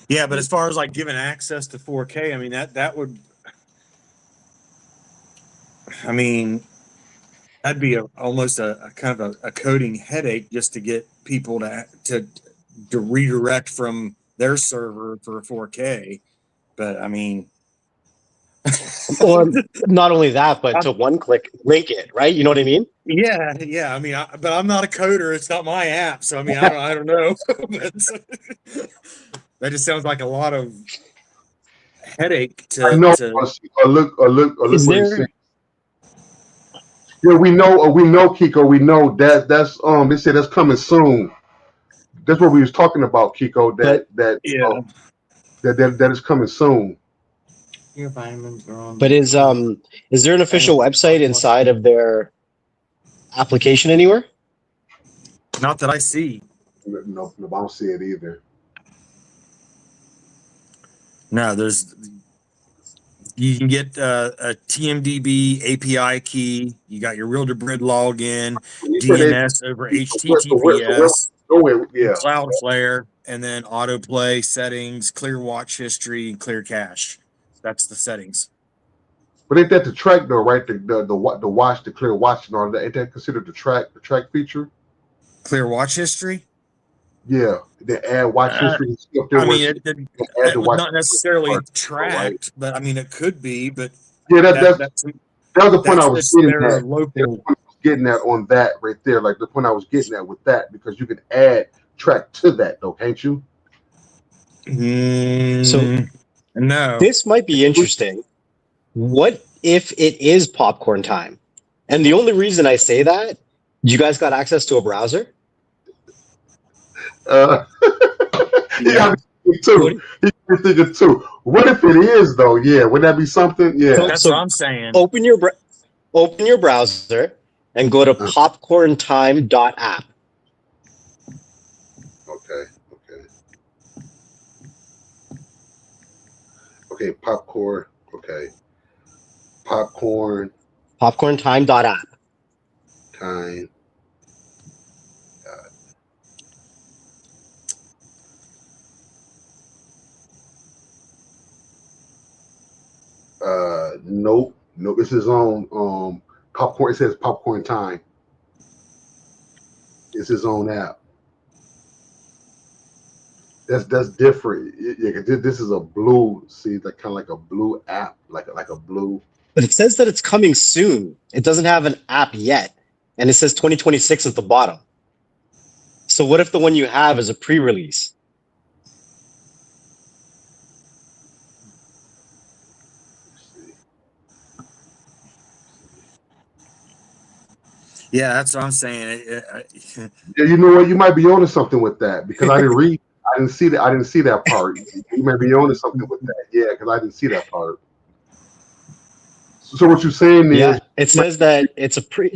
Yeah, but as far as like giving access to 4K, I mean that would, I mean, that'd be almost a kind of a coding headache just to get people to redirect from their server for 4K. But I mean, or not only that, but to one click link it, right? You know what I mean? Yeah. I mean, but I'm not a coder. It's not my app, so I mean, I don't know. That just sounds like a lot of headache to. I know. Look what he's saying. Yeah, we know, Kiko. We know that's they said that's coming soon. That's what we was talking about, Kiko. That is coming soon. Your vitamins are on. But is there an official website inside of their application anywhere? Not that I see. No, I don't see it either. No, you can get a TMDB API key. You got your Real to Brid login, DNS over HTTPS, Cloudflare, and then autoplay settings, clear watch history, and clear cache. That's the settings. But ain't that the track though, right? The watch, the clear watch and all that. Ain't that considered the track feature? Clear watch history? Yeah, they add watch history. I mean, it was not necessarily tracked, right? But I mean, it could be. But yeah, that was the point I was getting at. Local. Getting at on that right there, like the point I was getting at with that, because you can add track to that, though, can't you? So no, this might be interesting. What if it is popcorn time? And the only reason I say that, you guys got access to a browser? Yeah, too. He's thinking too. What if it is though? Yeah, would that be something? Yeah, that's what I'm saying. Open your browser and go to popcorntime.app. Okay, popcorn. Okay, popcorntime.app. Time. Nope. This is on popcorn. It says Popcorn Time. It's his own app. That's different. Yeah, this is a blue. See, like kind of like a blue app, like a blue. But it says that it's coming soon. It doesn't have an app yet, and it says 2026 at the bottom. So what if the one you have is a pre-release? Yeah, that's what I'm saying. Yeah, you know what? You might be onto something with that because I didn't see that. I didn't see that part. You might be onto something with that. Yeah, because I didn't see that part. So what you're saying is, it says that it's a pre.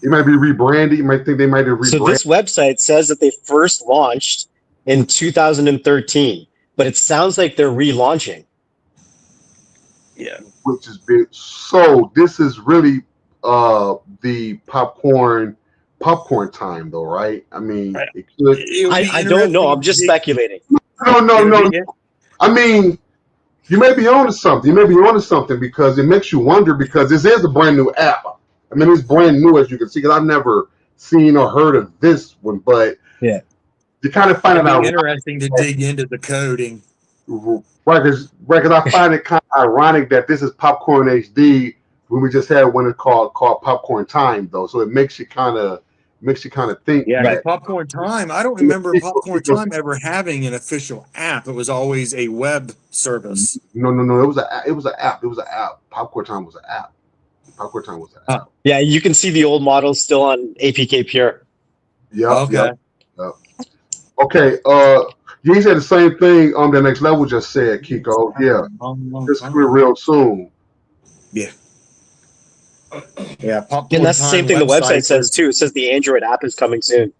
it might be rebranded. You might think they might have rebranded. So this website says that they first launched in 2013, but it sounds like they're relaunching. Yeah, which is big. So this is really the popcorn time, though, right? I mean, it could. I don't know. I'm just speculating. No. I mean, you may be onto something. You may be onto something because it makes you wonder because this is a brand new app. I mean, it's brand new, as you can see, because I've never seen or heard of this one, but yeah, you kind of find it out. Interesting to dig into the coding. Right, because I find it kind of ironic that this is Popcorn HD when we just had one called Popcorn Time, though. So it makes you kind of think. Yeah, right. Popcorn Time. I don't remember Popcorn Time ever having an official app. It was always a web service. No. It was an app. Popcorn Time was an app. Popcorn Time was an app. Yeah, you can see the old models still on APK Pure. Yep. Okay. You said the same thing on the next level just said, Kiko. Yeah. This will be real soon. Yeah. Yeah. Popcorn And that's the same thing the website says too. It says the Android app is coming soon.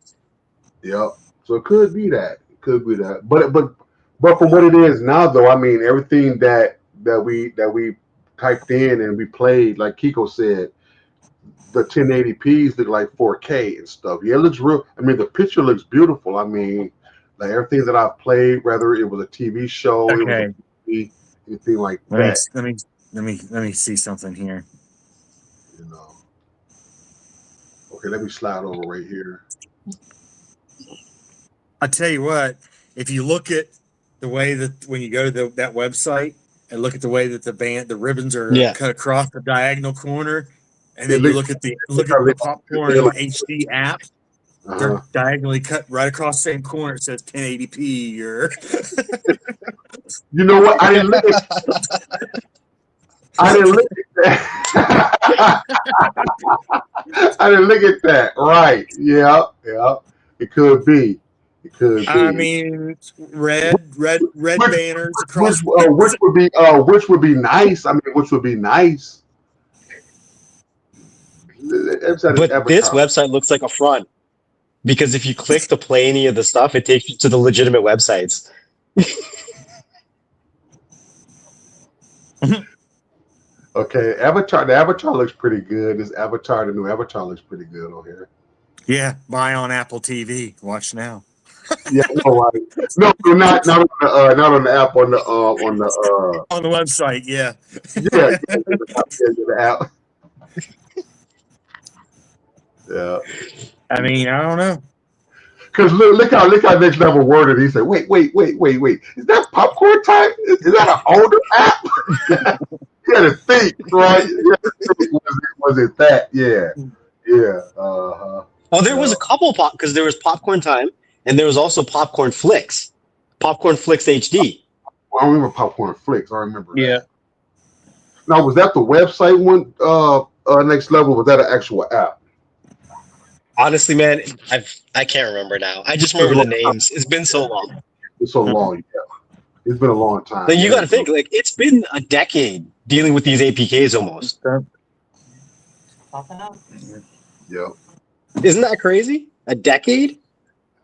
Yep. So it could be that. But from what it is now, though, I mean, everything that we typed in and we played, like Kiko said, the 1080p's look like 4K and stuff. Yeah, it looks real. I mean, the picture looks beautiful. I mean, like everything that I've played, whether it was a TV show, it was a movie, anything like that. Let me see something here. You know. Okay, let me slide over right here. I tell you what, if you look at the way that when you go to that website and look at the way that the ribbons are cut across the diagonal corner, and then you look at the Popcorn HD app, they're diagonally cut right across the same corner. It says 1080p. Or you know what? I didn't look at. I didn't look at that. I didn't look at that. Right? Yeah. It could be. I mean, red banners across. Which would be nice. I mean, which would be nice. But this website looks like a front because if you click to play any of the stuff, it takes you to the legitimate websites. Okay, the Avatar looks pretty good. The new Avatar looks pretty good on here. Yeah, buy on Apple TV. Watch now. Yeah, no, not on the app, on the website. Yeah, the app. Yeah. I mean, I don't know. Because look how next level worded. He said, "Wait! Is that Popcorn Time? Is that an older app?" You had to think, right? Was it that? Yeah. Oh, there was a couple because there was Popcorn Time and there was also Popcorn Flicks, Popcorn Flicks HD. I remember Popcorn Flicks. I remember. Yeah. That. Now, was that the website one? Next level, was that an actual app? Honestly, man, I can't remember now. I just remember the names. It's been so long. It's so long, yeah. It's been a long time. Then you got to think, like, it's been a decade dealing with these APKs almost. Yeah. Isn't that crazy? A decade?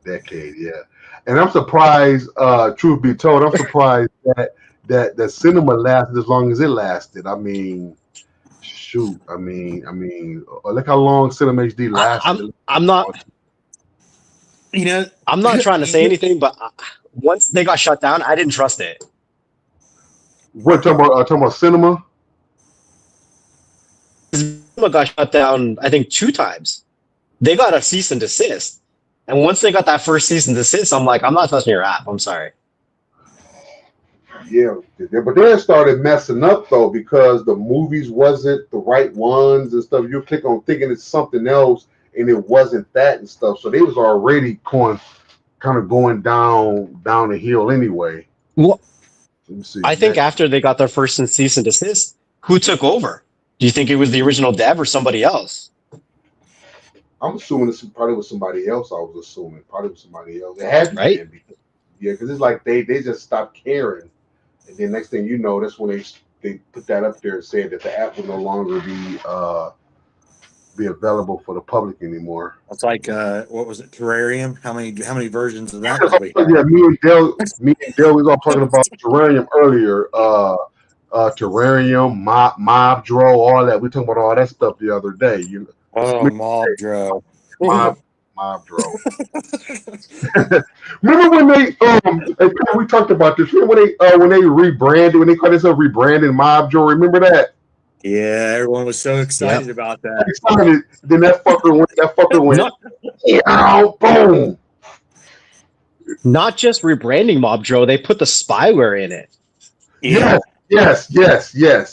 Yeah. And I'm surprised, truth be told, I'm surprised that cinema lasted as long as it lasted. I mean, shoot. I mean, look how long Cinema HD lasted. I'm not. I'm not trying to say anything, but once they got shut down, I didn't trust it. What talking about cinema? Cinema got shut down, I think 2 times. They got a cease and desist, and once they got that first cease and desist, I'm like, I'm not touching your app. I'm sorry. Yeah, but then it started messing up though because the movies wasn't the right ones and stuff. You click on thinking it's something else, and it wasn't that and stuff. So they was already kind of going down the hill anyway. Well, Let me see. I think after they got their first cease and desist, who took over? Do you think it was the original dev or somebody else? I'm assuming this probably was somebody else. I was assuming probably was somebody else. It had to Right? be, because it's like they just stopped caring, and then next thing you know, that's when they put that up there and said that the app will no longer be available for the public anymore. It's like what was it, Terrarium? How many versions of that did we have? Yeah, me and Dale, we was all talking about Terrarium earlier. Terrarium, Mobdro, all that. We talking about all that stuff the other day. Oh, Mobdro. Mobdro. Remember when they we talked about this? Remember when they rebranded, when they called themselves rebranding Mobdro? Remember that? Yeah, everyone was so excited about that. Excited. Then that fucker went. Boom. Not just rebranding Mobdro, they put the spyware in it. Yeah. Yes. Right? Yeah,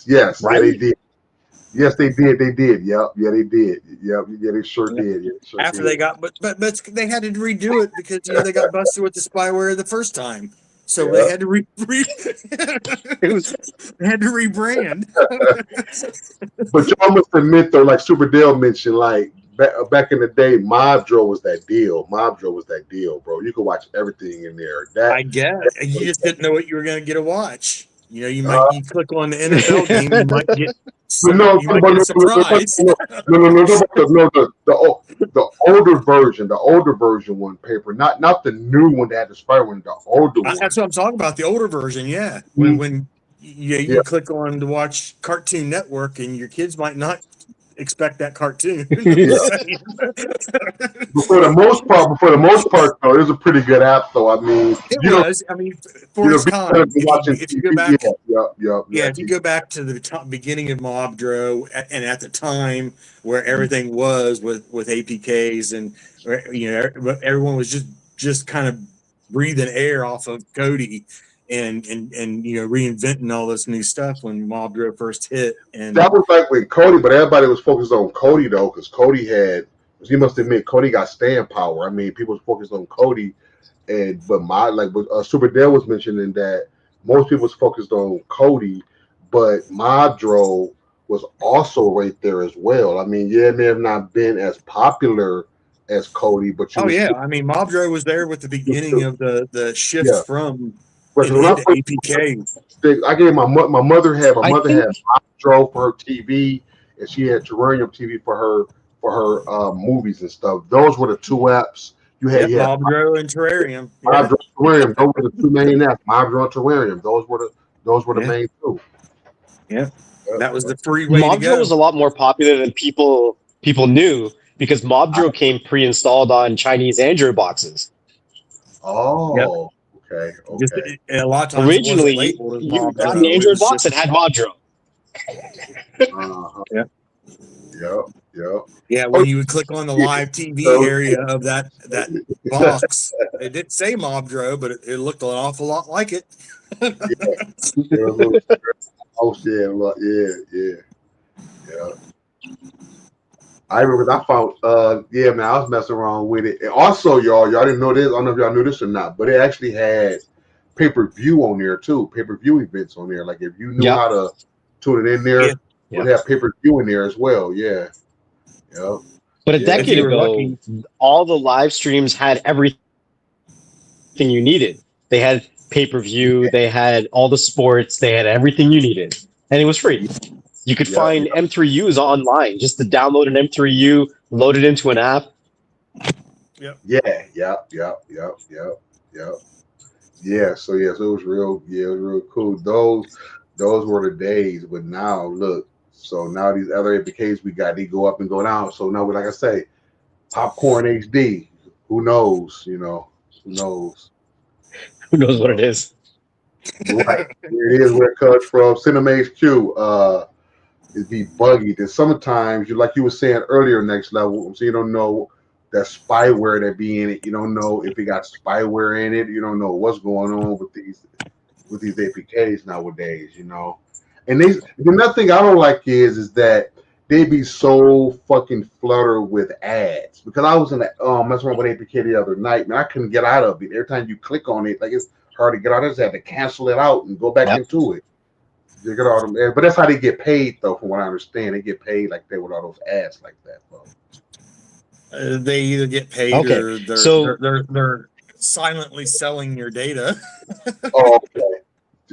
they did. Yes, they did. They did. Yep. Yeah, they did. Yep. Yeah, they sure did. Yeah, After they got, but they had to redo it because they got busted with the spyware the first time, so they had to they had to rebrand. But y'all must admit though, like Super Dale mentioned, like back in the day, Mobdro was that deal. Mobdro was that deal, bro. You could watch everything in there. I guess you just didn't know what you were going to get to watch. You click on the NFL game, you might get surprised. The older version one paper, not the new one that had the spy one, the older one. That's what I'm talking about, the older version. Yeah, when you click on to watch Cartoon Network, and your kids might not expect that cartoon. But for the most part, though, it was a pretty good app, though. I mean, for its time. If you go back, if you go back to the beginning of Mobdro, and at the time where everything was with APKs, and everyone was just kind of breathing air off of Cody. And reinventing all this new stuff when Mobdro first hit, and that was like with Cody, but everybody was focused on Cody though, because Cody you must admit, Cody got staying power. I mean, people was focused on Cody, but Super Dale was mentioning that most people was focused on Cody, but Mobdro was also right there as well. I mean, it may have not been as popular as Cody, but Mobdro was there with the beginning of the shift from. APK. I gave my mother had Mobdro for her TV, and she had Terrarium TV for her movies and stuff. Those were the two apps you had. Mobdro and Terrarium. Mobdro and Terrarium. Those were the two main apps. Mobdro and Terrarium. Those were the main two. Yeah, that was the free way. Mobdro was a lot more popular than people knew, because Mobdro came pre-installed on Chinese Android boxes. Oh. Yep. Okay. Just, a lot of times originally, you got an Android box that had Mobdro. Yeah, when you would click on the live TV area of that box, it didn't say Mobdro, but it looked an awful lot like it. Yeah. I remember I found, I was messing around with it. And also, y'all didn't know this. I don't know if y'all knew this or not, but it actually had pay-per-view on there too. Pay-per-view events on there. Like if you knew how to tune it in there, it would have pay-per-view in there as well. Yeah. Yeah. But a decade ago, all the live streams had everything you needed. They had pay-per-view, they had all the sports, they had everything you needed, and it was free. You could find M3Us online, just to download an M3U, load it into an app. Yep. Yeah. So it was real cool. Those were the days. But now look, so now these other APKs we got, they go up and go down. So now, like I say, Popcorn HD. Who knows? Who knows? Who knows what it is? Right. It is where it comes from. Cinema HQ. It'd be buggy. Then sometimes, like you were saying earlier, next level, so you don't know that spyware that be in it. You don't know if it got spyware in it. You don't know what's going on with these APKs nowadays. And another thing I don't like is that they be so fucking fluttered with ads. Because I was in the messing around with APK the other night, man, I couldn't get out of it. Every time you click on it, like it's hard to get out. I just had to cancel it out and go back into it. You get all them ads. But that's how they get paid, though, from what I understand. They get paid like they with all those ads like that, bro. They either get paid or they're silently selling your data. Oh,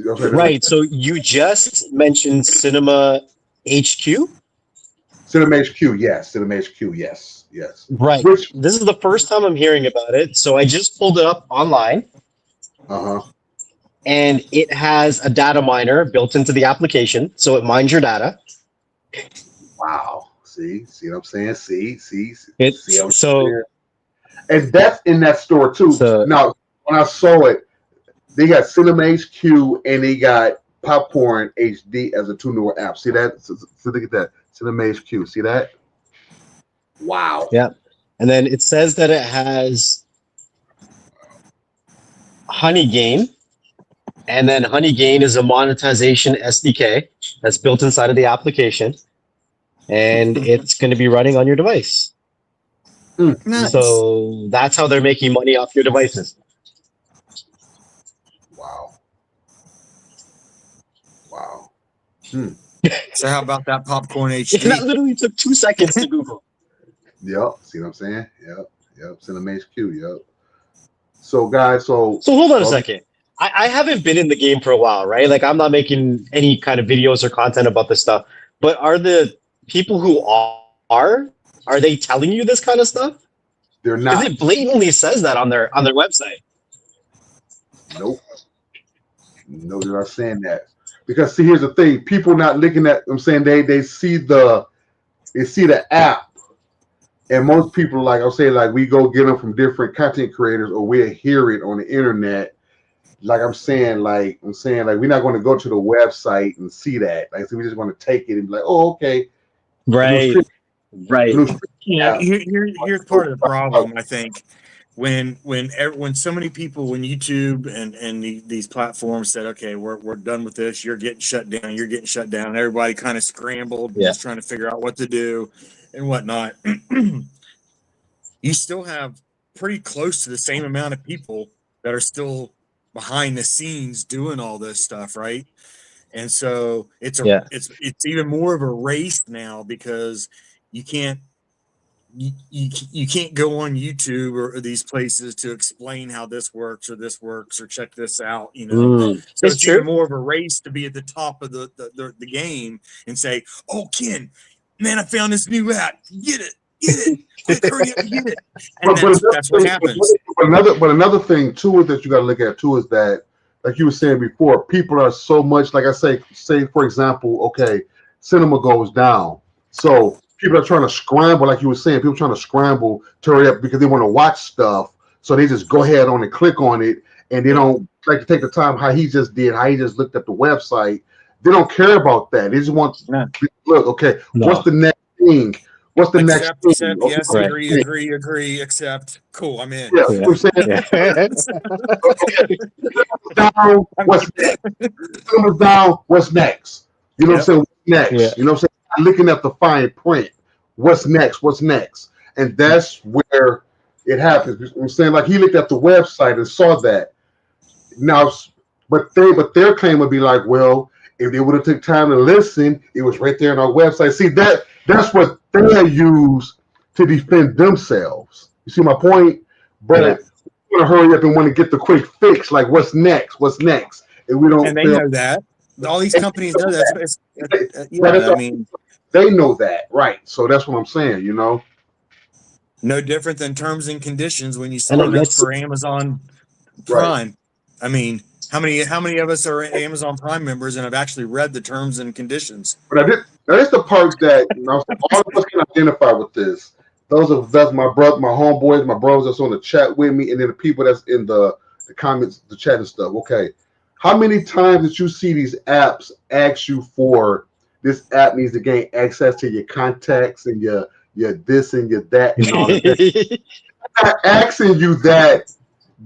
okay. Right. So you just mentioned Cinema HQ? Cinema HQ, yes. Cinema HQ, yes. Yes. Right. This is the first time I'm hearing about it. So I just pulled it up online. Uh-huh. And it has a data miner built into the application. So it mines your data. Wow. See what I'm saying? See what I'm saying? And that's in that store too. So, now, when I saw it, they got Cinema HQ and they got Popcorn HD as a 2 newer apps. See that? So look at that. Cinema HQ. See that? Wow. Yeah. And then it says that it has Honeygain. And then Honeygain is a monetization SDK that's built inside of the application. And it's going to be running on your device. Nice. So that's how they're making money off your devices. Wow. So how about that Popcorn HD? That literally took 2 seconds to Google. Yep. See what I'm saying? Yep. Cinema HQ. Yep. So guys, so hold on a second. I haven't been in the game for a while, right? Like I'm not making any kind of videos or content about this stuff. But are the people who are they telling you this kind of stuff? They're not. Because it blatantly says that on their website. Nope. No, they're not saying that. Because see, here's the thing: people not looking at. I'm saying they see the app, and most people I'll say we go get them from different content creators, or we hear it on the internet. I'm saying we're not going to go to the website and see that. So we just want to take it and be like, oh, okay, right. Yeah, here's part of the problem. I think when so many people, when YouTube and these platforms said, okay, we're done with this, you're getting shut down. Everybody kind of scrambled, just trying to figure out what to do and whatnot. You still have pretty close to the same amount of people that are still behind the scenes doing all this stuff, right? And so it's even more of a race now because you can't go on YouTube or these places to explain how this works or check this out, So it's even more of a race to be at the top of the game and say, oh, Ken, man, I found this new app. Get it. Quick, hurry up and get it. And that's what happens. But another thing too that you got to look at too is that, like you were saying before, people are so much, like I say for example, okay, cinema goes down, so people are trying to scramble, like you were saying, people trying to scramble to hurry up because they want to watch stuff, so they just go ahead on and click on it, and they don't like to take the time how he just looked at the website. They don't care about that. They just want look, okay, what's the next thing? What's the next thing? Accept, yes, agree, accept. Cool, I'm in. Yeah. I'm saying, down, what's next? Down, what's next? You know what I'm saying? What's next? Yeah. You know what I'm saying? Looking at the fine print. What's next? And that's where it happens. I'm saying, like, he looked at the website and saw that. Now, but their claim would be like, well, if they would have took time to listen, it was right there on our website. See, that's what they use to defend themselves. You see my point? But we want to hurry up and want to get the quick fix. Like, what's next? And we don't. And they know that. All these companies know that. They know that, right? So that's what I'm saying. No different than terms and conditions when you sign up for Amazon Prime. Right. I mean, how many of us are Amazon Prime members and have actually read the terms and conditions? But that's the part that all of us can identify with this. That's my brother, my homeboys, my brothers that's on the chat with me, and then the people that's in the comments, the chat and stuff. Okay, how many times did you see these apps ask you for this app needs to gain access to your contacts and your this and your that and all of that? I'm not asking you that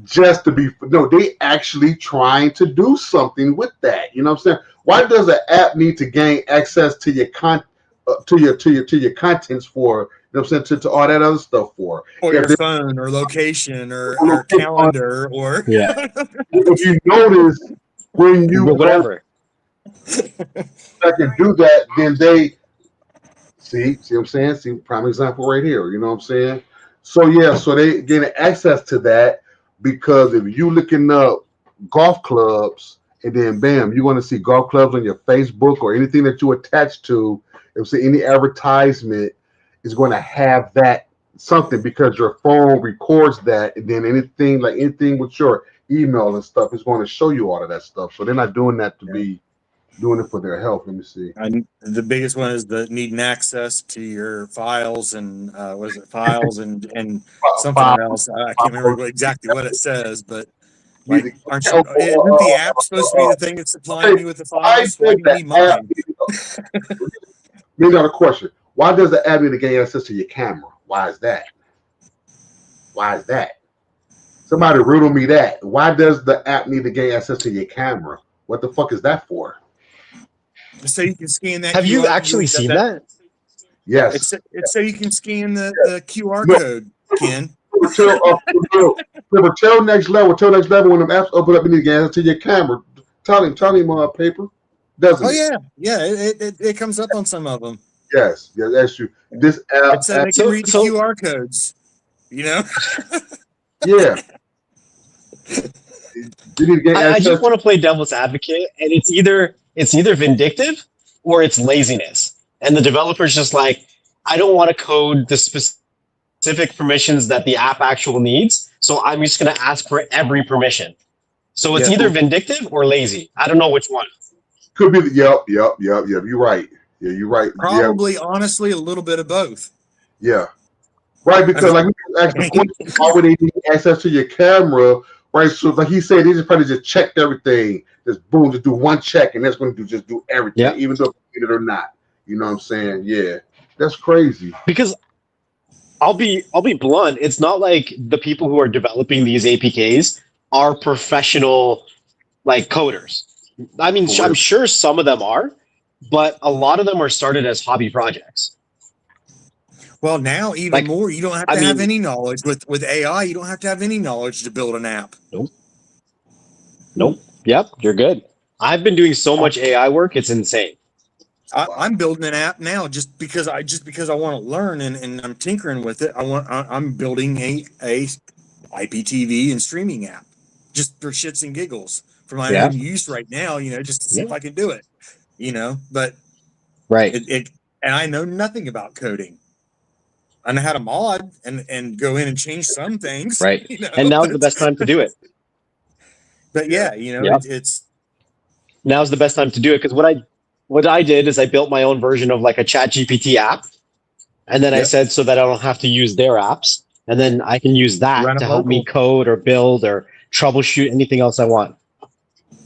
just to be they actually trying to do something with that. You know what I'm saying? Why does an app need to gain access to your to your contents for, you know what I'm saying, to all that other stuff for. Or your phone or location or calendar or if you notice when you whatever. I can do that, then they see what I'm saying? See, prime example right here, you know what I'm saying? So yeah, so they getting access to that because if you looking up golf clubs and then bam, you're going to see golf clubs on your Facebook or anything that you attach to, if say any advertisement is going to have that something because your phone records that, and then anything with your email and stuff is going to show you all of that stuff. So they're not doing that to be doing it for their health. Let me see. And the biggest one is the needing access to your files and files and something else. I can't remember exactly what it says, but like, isn't the app supposed to be the thing that's supplying you with the files? Why do you need mine? Maybe another question. Why does the app need to gain access to your camera? Why is that? Somebody riddle me that. Why does the app need to gain access to your camera? What the fuck is that for? So you can scan that. Have you actually seen that? Yes. It's so you can scan the QR code, Ken. Tell next level when the apps open up, you need to gain access to your camera. Tell him, paper. Doesn't it? Yeah. It comes up on some of them. Yes, that's true. This app, it's they can read the QR codes. You know. Yeah. I just want to play devil's advocate, and it's either vindictive or it's laziness, and the developer's just like, I don't want to code the specific permissions that the app actually needs, so I'm just going to ask for every permission. So it's either vindictive or lazy. I don't know which one. Could be. Yep. You're right. Yeah, you're right. Probably, honestly, a little bit of both. Yeah. Right, because like we asked the question, why would they need access to your camera? Right, so like he said, they just probably just checked everything. Just boom, just do one check, and that's going to just do everything, even though you did it or not. You know what I'm saying? Yeah, that's crazy. Because I'll be blunt. It's not like the people who are developing these APKs are professional like coders. I mean, I'm sure some of them are, but a lot of them are started as hobby projects. Well, now even more, you don't have to have any knowledge with AI. You don't have to have any knowledge to build an app. Nope. Yep, you're good. I've been doing so much AI work; it's insane. I'm building an app now just because I want to learn and I'm tinkering with it. I'm building a IPTV and streaming app just for shits and giggles for my own use right now. You know, just to see if I can do it. You know, but and I know nothing about coding. I know how to mod and go in and change some things. Right. You know, and now's the best time to do it. But it's now's the best time to do it because what I did is I built my own version of like a ChatGPT app, and then I said so that I don't have to use their apps, and then I can use that to help me code or build or troubleshoot anything else I want.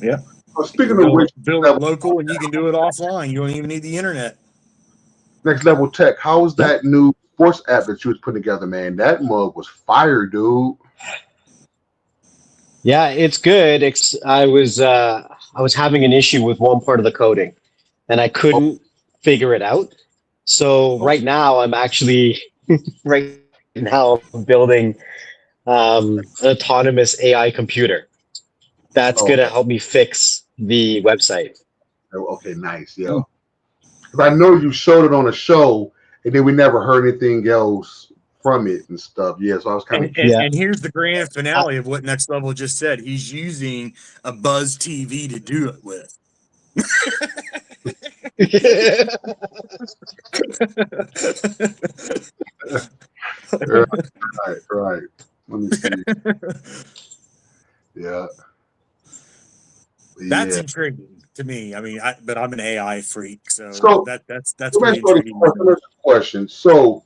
Yeah. Well, speaking of which, build it local and you can do it offline. You don't even need the internet. Next Level Tech, how was that new sports app that you was putting together, man? That mug was fire, dude. Yeah, it's good. I was having an issue with one part of the coding, and I couldn't figure it out. So right now, I'm actually building an autonomous AI computer that's going to help me fix the website. Okay, nice. Yeah, because I know you showed it on a show, and then we never heard anything else from it and stuff. Yeah, so I was kind of. And here's the grand finale of what Next Level just said. He's using a Buzz TV to do it with. Right. Let me see. Yeah. That's intriguing to me. I mean, but I'm an AI freak, so that's pretty intriguing. Question. So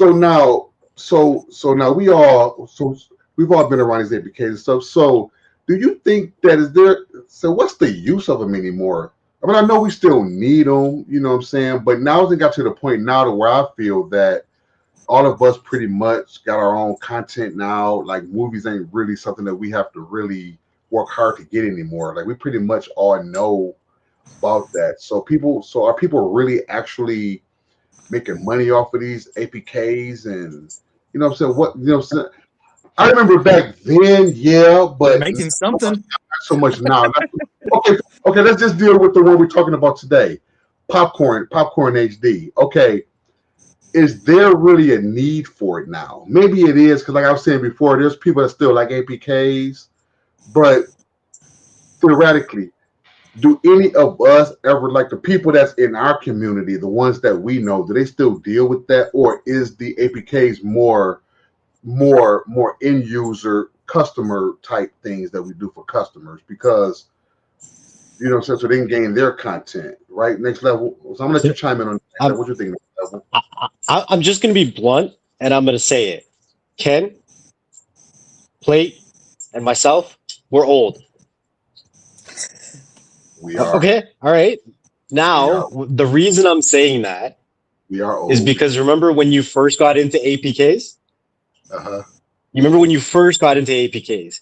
now we've all been around these APKs and stuff. So do you think that what's the use of them anymore? I mean, I know we still need them, you know what I'm saying? But now it got to the point now to where I feel that all of us pretty much got our own content now. Like movies ain't really something that we have to really work hard to get anymore. Like we pretty much all know about that. So are people really actually making money off of these APKs and you know what I'm saying? What you know what I'm saying? I remember back then, yeah, but Making something. not so much now. Okay, let's just deal with the one we're talking about today. Popcorn HD. Okay, is there really a need for it now? Maybe it is, because like I was saying before, there's people that still like APKs, but theoretically, do any of us ever, like the people that's in our community, the ones that we know, do they still deal with that, or is the APKs more end user customer type things that we do for customers? Because you know, so they can gain their content, right? Next level. So I'm gonna let you chime in on that. What you think? Next level? I'm just going to be blunt, and I'm going to say it. Ken, Plate, and myself, we're old. We are. Okay, all right. Now, the reason I'm saying that we are old. is because remember when you first got into APKs? Uh-huh. You remember when you first got into APKs?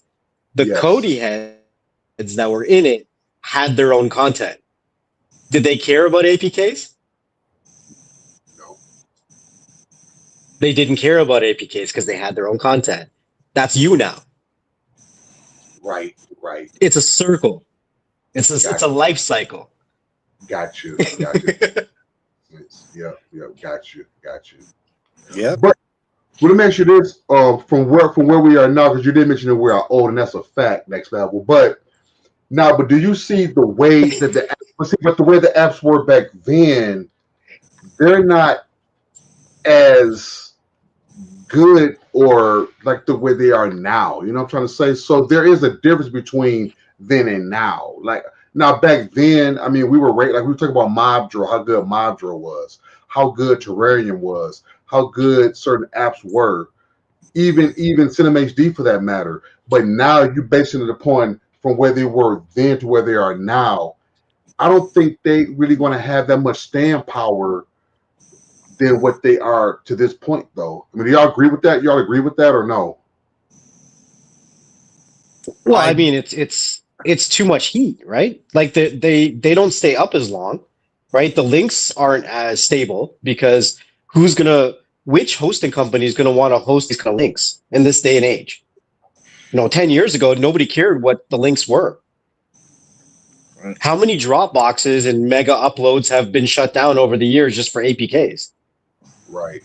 The Yes. Kodi heads that were in it had their own content. Did they care about APKs? No. They didn't care about APKs because they had their own content. That's you now. Right. It's a circle. It's a life cycle. Got you. Yep. Got you. Yeah. But let me ask you this: from where we are now, because you did mention that we are old, and that's a fact. Next level, but do you see the way that the way the apps were back then? They're not as good or like the way they are now. You know what I'm trying to say? So there is a difference between then and now. Like now, back then, I mean, we were talking about Mobdro, how good Mobdro was, how good Terrarium was, how good certain apps were, even Cinema HD for that matter. But now you're basing it upon from where they were then to where they are now. I don't think they really going to have that much stand power than what they are to this point, though. I mean, do y'all agree with that? Y'all agree with that or no? Well, I mean, it's too much heat, right? Like they don't stay up as long, right? The links aren't as stable because which hosting company is going to want to host these kind of links in this day and age? 10 years ago, nobody cared what the links were. Right. How many drop boxes and mega uploads have been shut down over the years just for APKs? Right.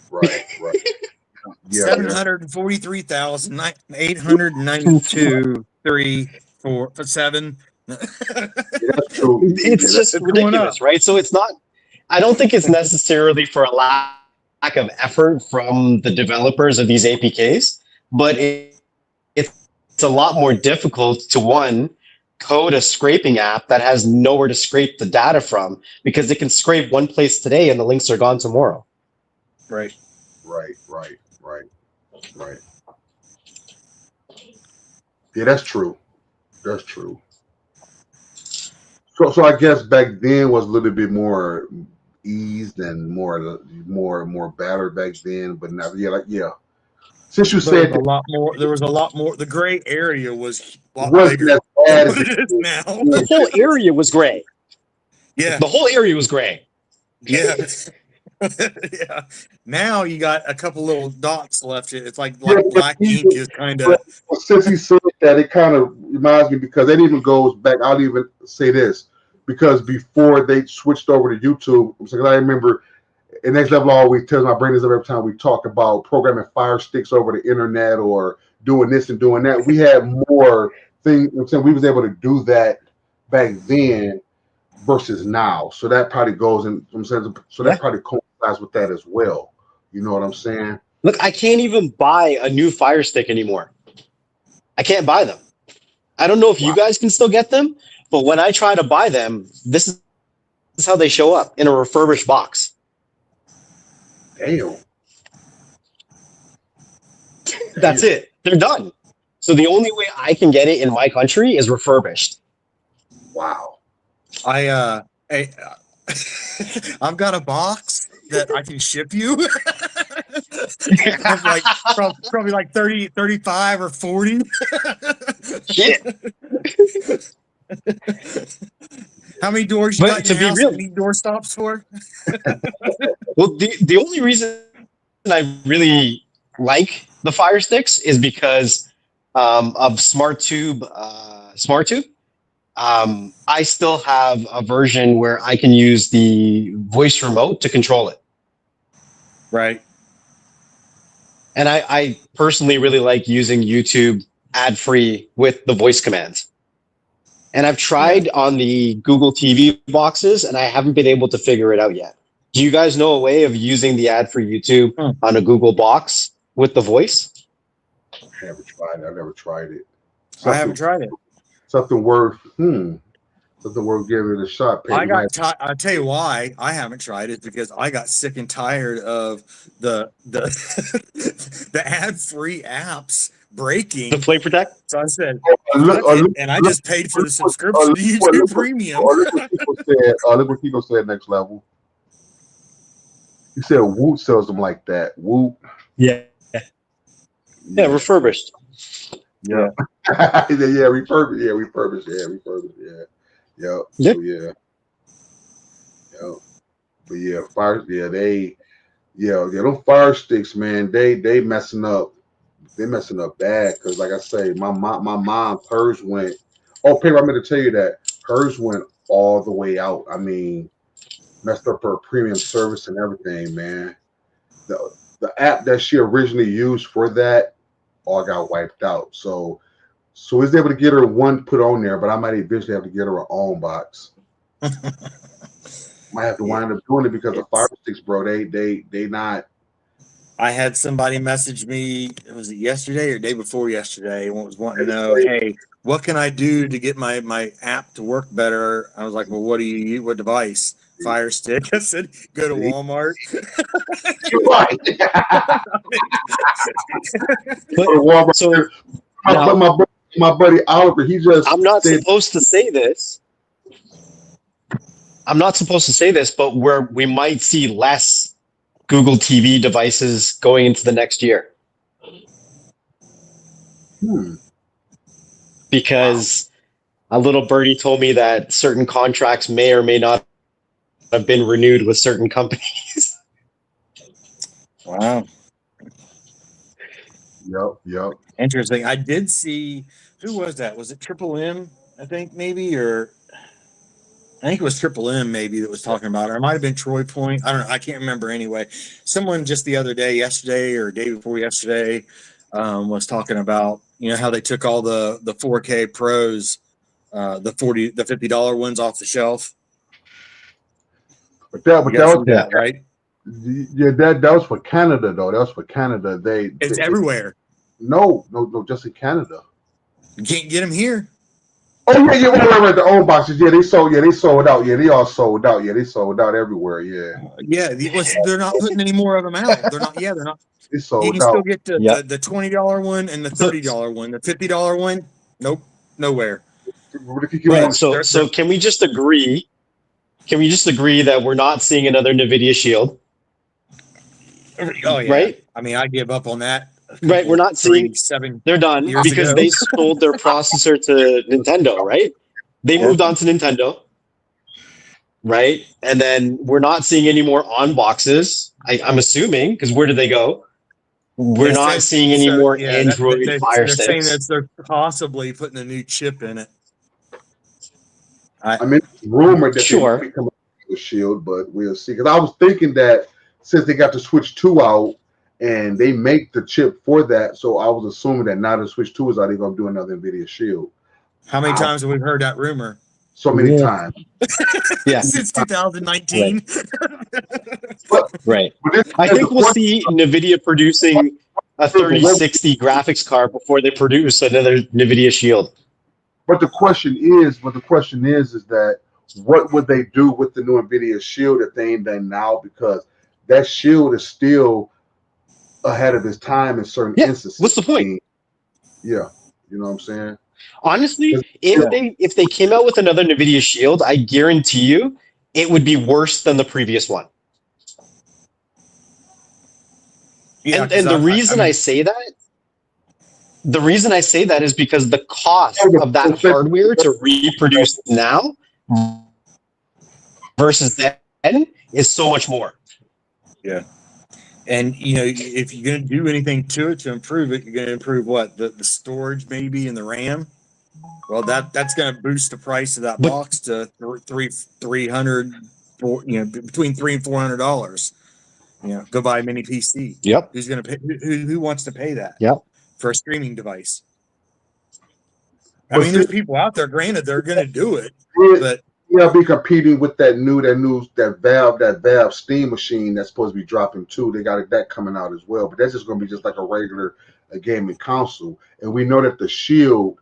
743,892 3 4 7. It's just ridiculous, right? So it's not. I don't think it's necessarily for a lack of effort from the developers of these APKs, but it's a lot more difficult to code a scraping app that has nowhere to scrape the data from, because it can scrape one place today and the links are gone tomorrow. Right. Yeah, that's true. So I guess back then was a little bit more eased and more better back then, but now, yeah. Since you said there was a lot more. The gray area was a lot bigger than it is now. The whole area was gray. Yeah, the whole area was gray. Yeah. Yeah. Now you got a couple little dots left. It's like black ink is kind of. Since he said that, it kind of reminds me, because it even goes back. I'll even say this, because before they switched over to YouTube, because I remember Next Level always tells my brain this every time we talk about programming Fire Sticks over the internet or doing this and doing that. We had more things. We was able to do that back then versus now. So that probably goes in. That probably coincides with that as well. You know what I'm saying? Look, I can't even buy a new Fire Stick anymore. I can't buy them. I don't know if you guys can still get them, but when I try to buy them, this is how they show up, in a refurbished box. Damn. That's it. They're done. So the only way I can get it in my country is refurbished. Wow. I've got a box that I can ship you. Of like probably like 30, 35 or 40. Shit. How many doors you got in your house? How many door stops for? Well, the only reason I really like the Fire Sticks is because of SmartTube. SmartTube. I still have a version where I can use the voice remote to control it. Right. And I personally really like using YouTube ad-free with the voice commands. And I've tried on the Google TV boxes, and I haven't been able to figure it out yet. Do you guys know a way of using the ad-free YouTube on a Google box with the voice? I never tried it. I never tried it. I haven't tried it. Something worth giving it a shot. I'll tell you why I haven't tried it, because I got sick and tired of the the ad-free apps breaking. The Play Protect? So I said, and I just paid for the subscription to YouTube Premium. Look what Kiko said next level. He said Woot sells them like that. Woot. Yeah, refurbished. Yeah. Yeah, refurbished. Yeah. Yep. Yep. So, yeah. Yep. But yeah, them Fire Sticks, man, they messing up. They're messing up bad, because like I say, my mom, hers went. Oh, Pedro, I meant to tell you that hers went all the way out. I mean, messed up her premium service and everything, man. The app that she originally used for that all got wiped out. So I was able to get her one put on there, but I might eventually have to get her her own box. Might have to wind up doing it, because the Fire Sticks, bro, they not. I had somebody message me, was it yesterday or day before yesterday, and was wanting to know, hey, what can I do to get my app to work better? I was like, well, what device? Fire Stick. I said, go to Walmart. You're right. So my buddy Oliver, he just. I'm not supposed to say this. But where we might see less Google TV devices going into the next year. Because a little birdie told me that certain contracts may or may not have been renewed with certain companies. Wow. Yep. Interesting. I did see, who was that? Was it Triple M, I think, maybe? Or I think it was Triple M maybe that was talking about it. Or it might have been Troy Point. I don't know. I can't remember anyway. Someone just the other day, yesterday or day before yesterday, was talking about, how they took all the 4K Pros, the $50 ones off the shelf. But that was right. Yeah, that was for Canada though. That was for Canada. It's everywhere. No, just in Canada. You can't get them here. Oh yeah, right. The old boxes, they sold out. Yeah, they all sold out. Yeah, they sold out everywhere. Yeah. They're not putting any more of them out. They're not. They sold out. You can still get the $20 one and the $30 one. The $50 one, nope, nowhere. Right. So can we just agree? Can we just agree that we're not seeing another NVIDIA Shield? Oh yeah. Right. I mean, I give up on that. Right, we're not seeing 7. They're done because they sold their processor to Nintendo, right? They moved on to Nintendo, right? And then we're not seeing any more on boxes. I'm assuming, because where did they go? We're not seeing any more Android Fire Sticks. They're saying that they're possibly putting a new chip in it. I mean, it's rumored that they might come up with a Shield, but we'll see. Because I was thinking that since they got the Switch 2 out, and they make the chip for that, so I was assuming that now the Switch 2 is out, they're going to do another NVIDIA Shield. How many times have we heard that rumor? So many times. Since 2019. Right. I think we'll see NVIDIA producing a 3060 graphics card before they produce another NVIDIA Shield. But the question is that what would they do with the new NVIDIA Shield that they ain't done now? Because that Shield is still ahead of his time in certain instances. What's the point? Yeah, you know what I'm saying? Honestly, if they came out with another NVIDIA Shield, I guarantee you it would be worse than the previous one. Yeah, and the reason I say that is because the cost of that hardware to reproduce now versus then is so much more. Yeah. And if you're going to do anything to it to improve it, you're going to improve what the storage maybe and the RAM. Well, that's going to boost the price of that But box to $300, between $300 and $400. Go buy a mini PC. yep, Who's going to pay? Who wants to pay that yep. for a streaming device? I But mean, see, there's people out there. Granted, they're going to do it, yeah, but be competing with that Valve Steam machine that's supposed to be dropping too. They got that coming out as well, but that's just going to be just like a regular gaming console. And we know that the Shield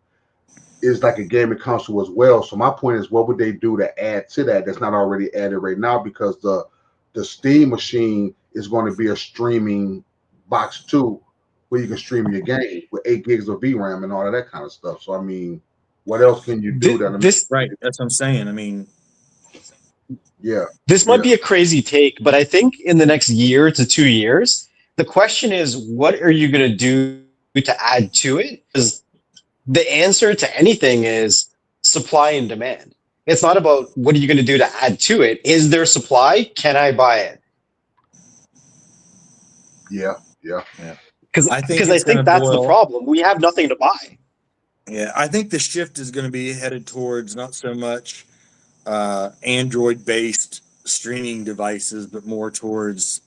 is like a gaming console as well. So my point is, what would they do to add to that that's not already added right now? Because the Steam machine is going to be a streaming box too, where you can stream your game with 8 gigs of VRAM and all of that kind of stuff. So I mean, what else can you do? Right, that's what I'm saying. I mean, yeah, this might be a crazy take, but I think in the next year to 2 years, the question is, what are you going to do to add to it? Because the answer to anything is supply and demand. It's not about what are you going to do to add to it. Is there supply? Can I buy it? Yeah. Because I think that's the problem. We have nothing to buy. Yeah, I think the shift is going to be headed towards not so much Android-based streaming devices, but more towards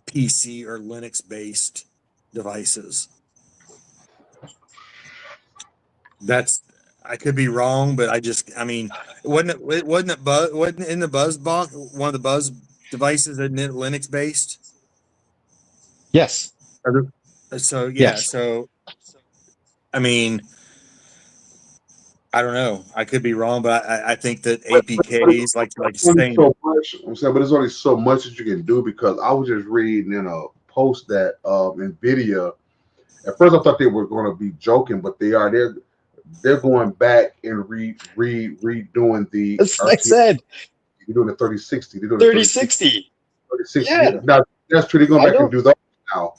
PC or Linux-based devices. I could be wrong, but wasn't in the Buzz box, one of the Buzz devices, isn't it Linux-based? Yes. So yeah, yes. So I mean, I don't know. I could be wrong, but I think that APKs like saying so much. I'm saying, but there's only so much that you can do, because I was just reading in a post that NVIDIA. At first, I thought they were going to be joking, but they're going back and redoing the. That's what I said. They're doing the 3060. They're doing 3060. 3060. Yeah. Now that's true. They're going back and do that now,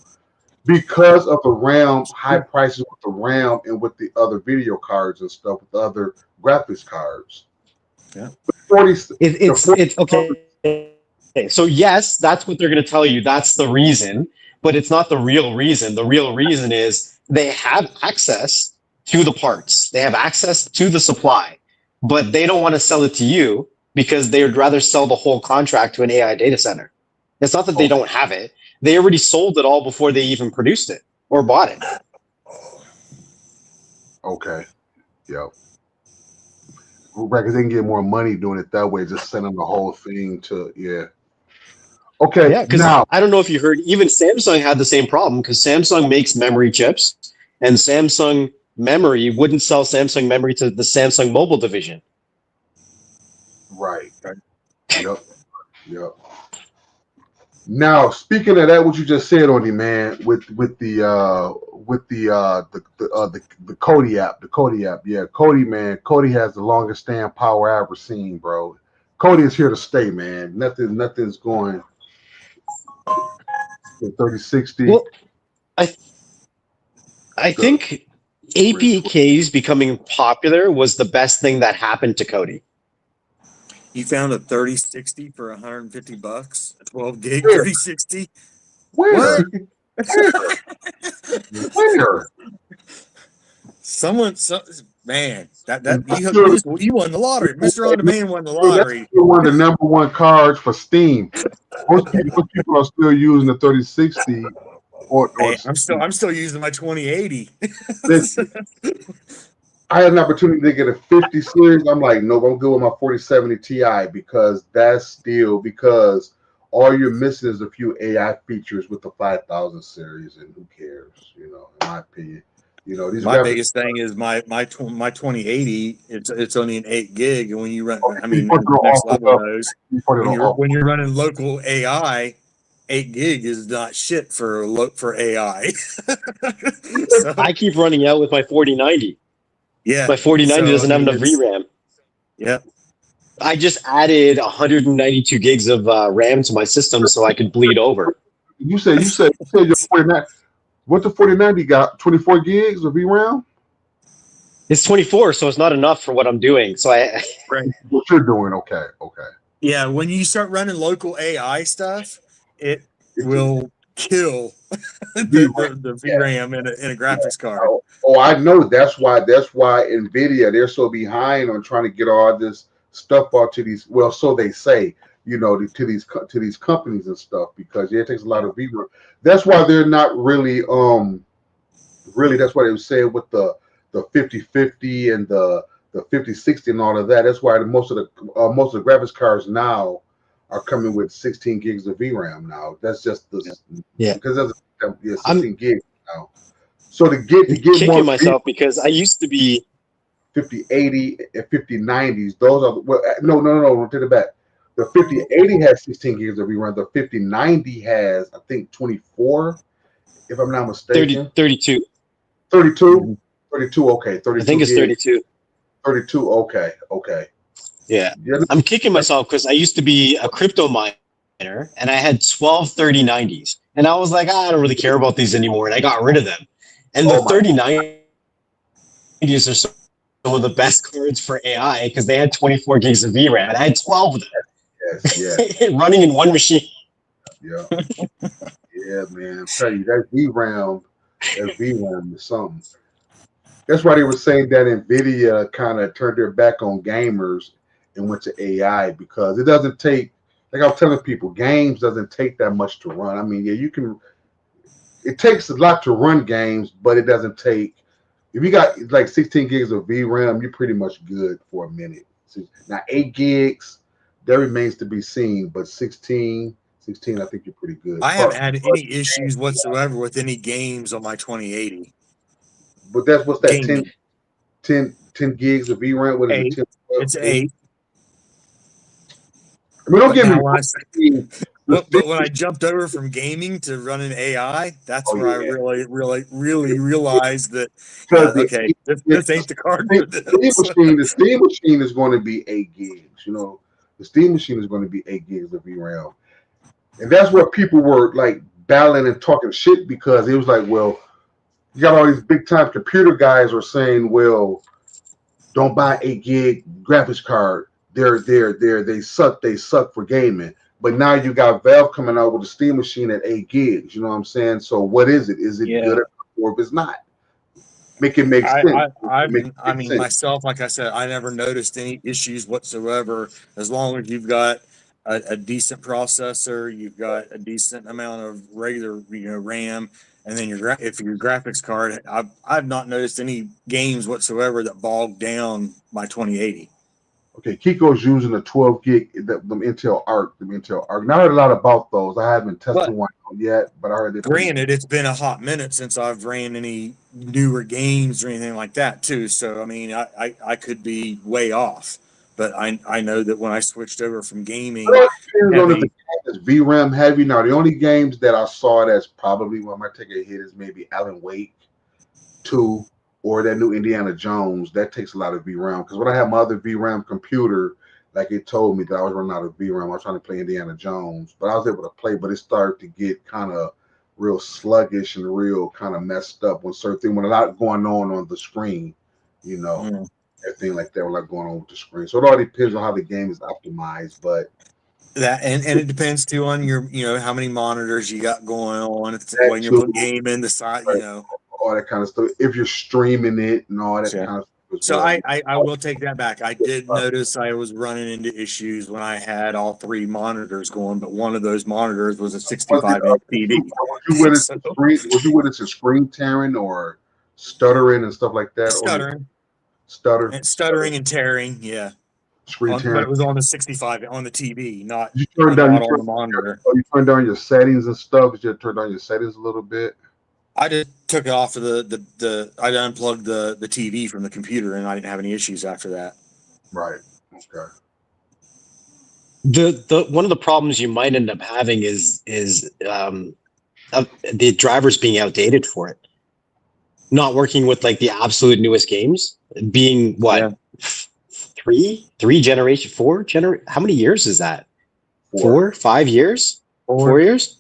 because of the RAM, high prices with the RAM and with the other video cards and stuff, with the other graphics cards. Yeah. It's okay. So yes, that's what they're going to tell you. That's the reason, but it's not the real reason. The real reason is they have access to the parts. They have access to the supply, but they don't want to sell it to you because they would rather sell the whole contract to an AI data center. It's not that they don't have it. They already sold it all before they even produced it or bought it. Okay. Yep. Right, because they can get more money doing it that way, just sending the whole thing to, yeah. Okay. Yeah, because I don't know if you heard, even Samsung had the same problem, because Samsung makes memory chips, and Samsung memory wouldn't sell Samsung memory to the Samsung mobile division. Right. Yep. Now, speaking of that, what you just said, on man, with the Kodi app, yeah, Kodi, man, Kodi has the longest staying power I ever seen, bro. Kodi is here to stay, man. Nothing's going. 3060. Well, I think APKs becoming popular was the best thing that happened to Kodi. You found a 3060 for $150, a 12 gig 3060. Where? Where? Man, you won the lottery. Mr. On Demand won the lottery. That's one of the number one cards for Steam. Most people are still using the 3060. I'm still using my 2080. I had an opportunity to get a 50 series. I'm like, nope, I'm good with my 4070 Ti, because all you're missing is a few AI features with the 5000 series, and who cares? In my opinion. My biggest thing is my 2080. It's only an 8 gig, and when you run, next level knows when you're running local AI, 8 gig is not shit for AI. So, I keep running out with my 4090. Yeah, my 4090 doesn't have enough VRAM. Yeah, I just added 192 gigs of RAM to my system so I could bleed over. You said your 4090. What the 4090 got? 24 gigs of VRAM? It's 24, so it's not enough for what I'm doing. So right. What you're doing, okay. Yeah, when you start running local AI stuff, will kill the VRAM in a graphics card. Oh, I know. That's why NVIDIA, they're so behind on trying to get all this stuff out to these. Well, so they say, to these companies and stuff, because it takes a lot of VRAM. That's why they're not really that's what they were saying with the 5050 and the 5060 and all of that. That's why most of the graphics cards now are coming with 16 gigs of VRAM now. That's just because that's 16 gigs now. So to get kicking more myself because I used to be 5080 and 5090s. Those are no, take it back. The 5080 has 16 gigs of VRAM. The 5090 has, I think, 24, if I'm not mistaken. 32. 32? Mm-hmm. 32, okay. 32 I think it's 32. 32, okay. Yeah. I'm kicking myself because I used to be a crypto miner and I had 12 3090s. And I was like, I don't really care about these anymore. And I got rid of them. And the 3090s are some of the best cards for AI because they had 24 gigs of VRAM. And I had 12 of them. Yes. Running in one machine. Yeah. Yeah, man. I'm telling you, that VRAM is something. That's why they were saying that NVIDIA kind of turned their back on gamers and went to AI, because it doesn't take, like I was telling people, games doesn't take that much to run. I mean, it takes a lot to run games, but it doesn't take, if you got like 16 gigs of VRAM, you're pretty much good for a minute. Now 8 gigs, that remains to be seen, but 16, I think you're pretty good. I haven't had any issues whatsoever with any games on my 2080. But what's that, 10 gigs of VRAM? What is it? 10, it's 8. I mean, don't get me. But when I jumped over from gaming to running AI, that's where I really realized that this ain't the card for this. The Steam machine is going to be 8 gigs. The Steam machine is going to be 8 gigs of VRAM, and that's where people were like battling and talking shit, because it was like, well, you got all these big time computer guys are saying, well, don't buy 8 gig graphics card. They suck for gaming. But now you got Valve coming out with a Steam machine at 8 gigs. You know what I'm saying? So what is it? Is it good or if it's not? Make it make sense. Myself, like I said, I never noticed any issues whatsoever. As long as you've got a decent processor, you've got a decent amount of regular, RAM, and then if your graphics card, I've not noticed any games whatsoever that bogged down my 2080. Okay, Kiko's using the 12 gig, the Intel Arc. Now, I heard a lot about those. I haven't tested one yet, but I heard it. Granted, it's been a hot minute since I've ran any newer games or anything like that, too. So, I mean, I could be way off. But I know that when I switched over from gaming, it's VRAM heavy. Now, the only games that I saw that's probably what might take a hit is maybe Alan Wake 2 or that new Indiana Jones. That takes a lot of VRAM, because when I had my other VRAM computer, like it told me that I was running out of VRAM. I was trying to play Indiana Jones, but I was able to play, but it started to get kind of real sluggish and real kind of messed up when a lot going on the screen, everything like that, a lot going on with the screen. So it all depends on how the game is optimized, but that and it depends too on your how many monitors you got going on. It's when you're putting game in the side, all that kind of stuff. If you're streaming it and all that kind of stuff. So I will take that back. I did notice I was running into issues when I had all 3 monitors going, but one of those monitors was a 65-inch TV. Was you witnessing screen tearing or stuttering and stuff like that? Stuttering and tearing, yeah. Screen tearing. But it was on the 65 on the TV, not on the monitor. You turned down your settings and stuff. Did you turn down your settings a little bit? I just took it off of I unplugged the TV from the computer, and I didn't have any issues after that. Right. Okay. The one of the problems you might end up having is the drivers being outdated for it, not working with like the absolute newest games. Being what 4 generation? How many years is that? 4, 5 years? 4 years?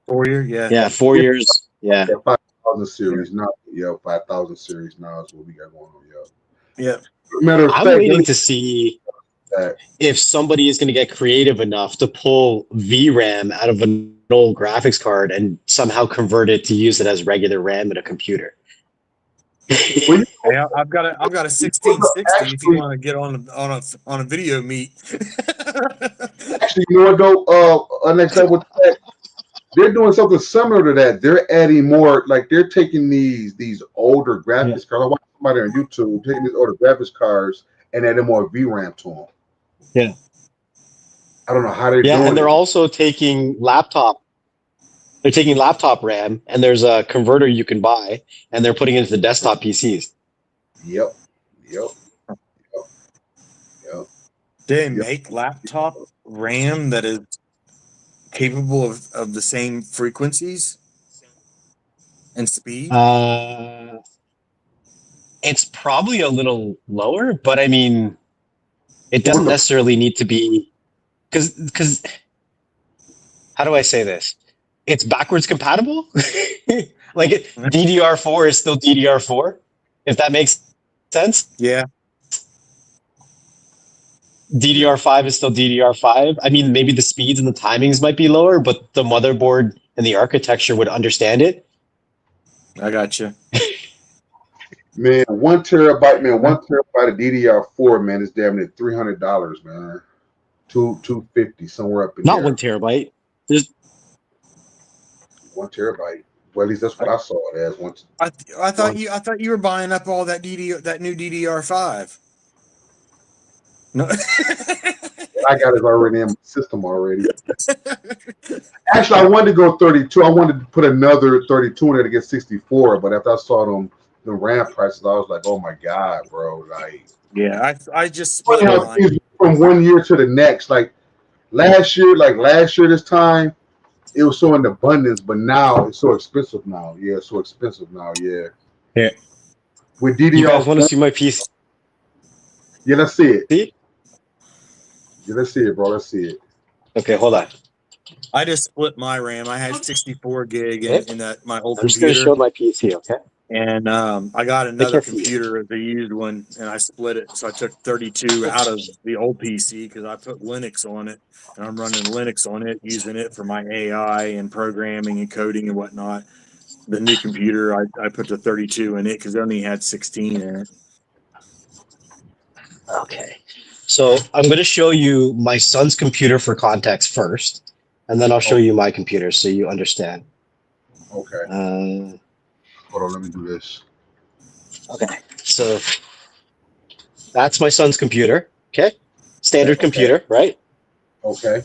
4 years, yeah. Yeah, 4 years. Yeah. 5,000 series now. Yeah, 5,000 series now is what we got going on. Yeah. Matter of fact, I'm waiting to see if somebody is going to get creative enough to pull VRAM out of an old graphics card and somehow convert it to use it as regular RAM in a computer. Hey, I've got a 1660 if you want to get on a video meet. Actually, you know what though? Next level, they're doing something similar to that. They're adding more, like they're taking these older graphics cards. I watched somebody on YouTube taking these older graphics cards and adding more VRAM to them. Yeah. I don't know how they're doing. Yeah, and they're also taking laptop. They're taking laptop RAM, and there's a converter you can buy, and they're putting it into the desktop PCs. Yep. They make laptop RAM that is capable of the same frequencies and speed. It's probably a little lower, but I mean, it doesn't necessarily need to be because how do I say this? It's backwards compatible. Like DDR4 is still DDR4, if that makes sense. Yeah. DDR5 is still DDR5. I mean, maybe the speeds and the timings might be lower, but the motherboard and the architecture would understand it. I got you. Man, 1 terabyte of DDR4, man, is damn near $300, man. $250 somewhere up in Not there. 1 terabyte. There's 1 terabyte. Well, at least that's what I saw it as. I thought you were buying up all that that new DDR5. No. I got it already in my system already. Actually, I wanted to go 32. I wanted to put another 32 in there to get 64, but after I saw the RAM prices, I was like, oh my God, bro. Like, yeah, I just from 1 year to the next. Like last year this time, it was so in abundance, but now it's so expensive now. Yeah, it's so expensive now. Yeah. Yeah. With DDR, you guys want to see my PC? Yeah, let's see it. See? Yeah, let's see it, bro. Let's see it. Okay, hold on. I just split my RAM. I had 64 gig in my old I'm just going to show my PC, okay? And I got another computer, the used one, and I split it. So I took 32 out of the old PC because I put Linux on it, and I'm running Linux on it, using it for my AI and programming and coding and whatnot. The new computer, I put the 32 in it because it only had 16 in it. Okay. So I'm going to show you my son's computer for context first, and then I'll show you my computer so you understand. Okay. Hold on, let me do this. Okay. So that's my son's computer. Okay. Standard computer, right? Okay.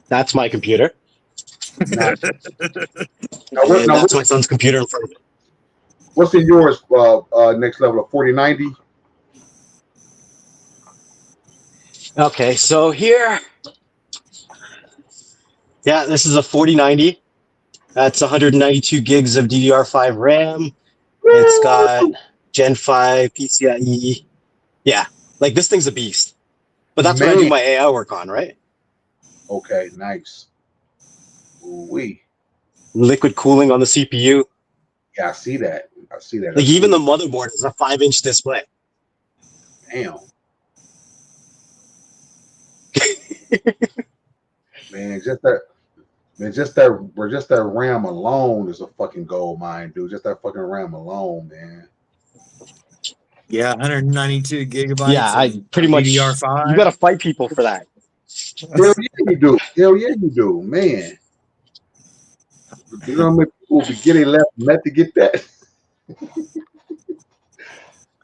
That's my computer. Nice. That's my son's computer in front of it. What's in yours? Next level of 4090. Okay, so here, yeah, this is a 4090. That's 192 gigs of DDR5 RAM. It's got Gen 5 PCIe. Yeah, like this thing's a beast. But that's what I do my AI work on, right? Okay, nice. Ooh-wee. Liquid cooling on the CPU. Yeah, I see that. Like even the motherboard is a 5-inch display. Damn. Man, just that RAM alone is a fucking gold mine, dude. Just that fucking RAM alone, man. Yeah, 192 gigabytes. Yeah, I pretty much. DDR5. You got to fight people for that. Hell yeah, you do, man. You know how many people will be getting left met to get that?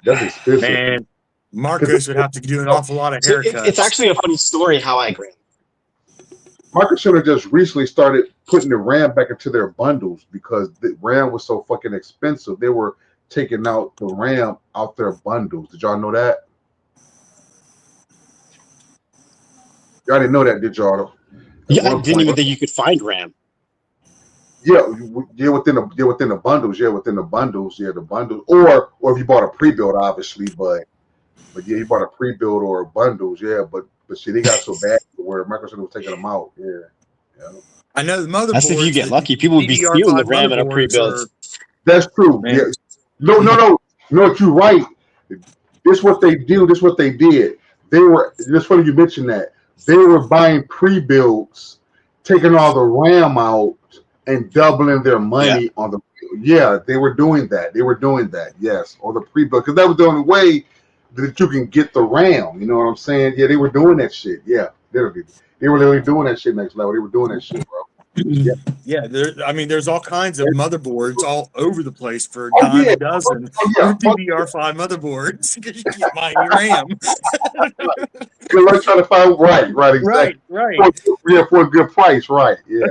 That's expensive. Man, Marcos would have to do an awful lot of haircuts. It's actually a funny story how I grade. Marcus should have just recently started putting the RAM back into their bundles because the RAM was so fucking expensive. They were taking out the RAM out their bundles. Did y'all know that? Y'all didn't know that, did y'all? Yeah, I didn't even think you could find RAM. Yeah, within the bundles. Yeah, within the bundles. Yeah, the bundles. Or if you bought a pre-build, obviously, but yeah, you bought a pre-build or bundles. Yeah, but see, they got so bad where Microsoft was taking them out. Yeah. I know the motherboard. That's if you get lucky. People would be stealing the RAM in a pre-build. That's true. Man. Yeah. No. You're right. This what they do. This what they did. They were. It's funny you mentioned that. They were buying pre-builds taking all the RAM out and doubling their money on the. Yeah, they were doing that. Yes, or the pre-built, because that was the only way that you can get the RAM. You know what I'm saying? Yeah, they were doing that shit. Yeah, literally, they were literally doing that shit. Next level, they were doing that shit, bro. Yeah, yeah. I mean, there's all kinds of motherboards all over the place for a Oh, dime yeah. a dozen. DDR5 motherboards because you can't buy any RAM. Good luck trying to find right, exactly. Right. For a good price, right? Yeah,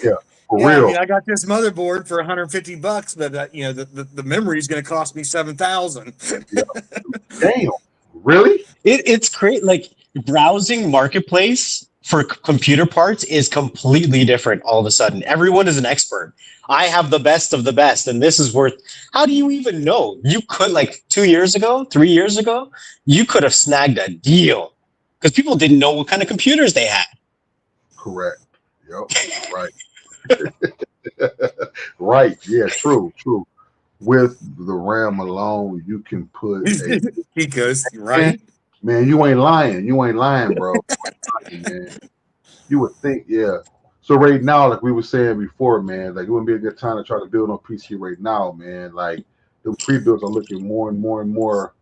yeah, for Yeah, real. I mean, I got this motherboard for $150, but you know, the memory is going to cost me $7,000. Damn, really? It's great. Like browsing marketplace for computer parts is completely different all of a sudden. Everyone is an expert. I have the best of the best, and this is worth. How do you even know? You could, like 2 years ago, 3 years ago, you could have snagged a deal because people didn't know what kind of computers they had. Correct. Yep. Right. Right. Yeah. True. With the RAM alone, you can put. He goes right. Man, you ain't lying, bro. Man. You would think, yeah. So right now, like we were saying before, man, like it wouldn't be a good time to try to build on PC right now, man. Like the pre-builds are looking more and more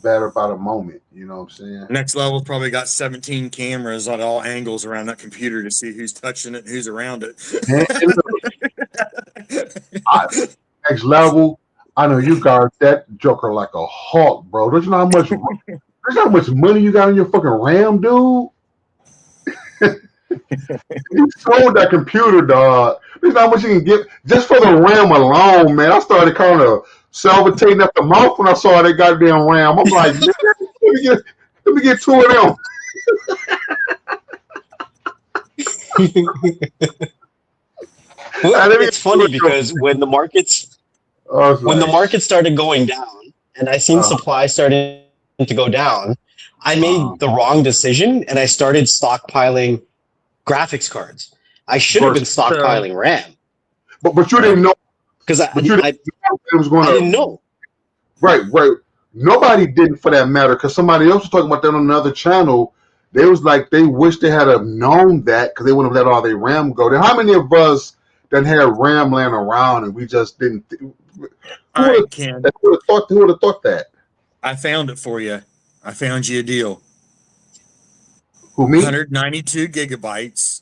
better by the moment. You know what I'm saying? Next level probably got 17 cameras at all angles around that computer to see who's touching it, and who's around it. Next level, I know you guard that joker like a hawk, bro. Don't you know how much? There's how much money you got in your fucking RAM, dude. You sold that computer, dog. There's how much you can get just for the RAM alone, man. I started kind of salvatating at the mouth when I saw that goddamn RAM. I'm like, man, let me get 2 of them. Well, it's funny because when the markets started going down, and I seen supply starting to go down, I made the wrong decision and I started stockpiling graphics cards. I should have been stockpiling RAM. But you didn't know because I didn't know. Right. Nobody didn't, for that matter, because somebody else was talking about that on another channel. They was like, they wish they had have known that because they wouldn't have let all their RAM go. How many of us that had RAM laying around and we just didn't? Who would have thought that? I found it for you. I found you a deal. Who, me? 192 gigabytes,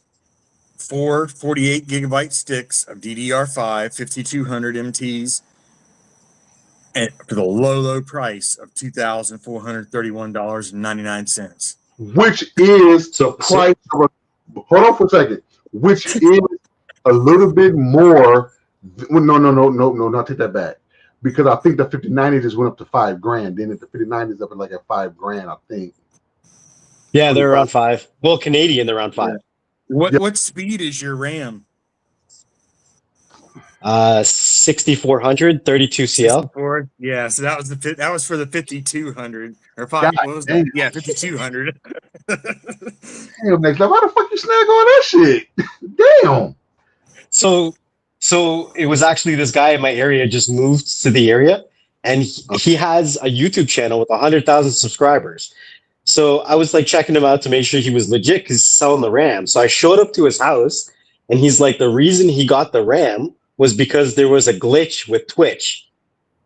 4 48 gigabyte sticks of DDR5 5200 MTs, and for the low price of $2,431.99. Which is the price of a. Hold on for a second. Which is a little bit more. No, not take that back. Because I think the 5090 just went up to $5,000. Then the 5090 is up at like at $5,000, I think. Yeah, they're around 5. Well, Canadian, they're around 5. Yeah. What speed is your RAM? 6400, 32 CL. 64? Yeah, so that was for the 5200 or 5. What was that? Yeah, 5200. Damn, next level. How the fuck you snag all that shit? Damn. So it was actually this guy in my area just moved to the area, and he has a YouTube channel with 100,000 subscribers. So I was like checking him out to make sure he was legit because he's selling the RAM. So I showed up to his house, and he's like, the reason he got the RAM was because there was a glitch with Twitch.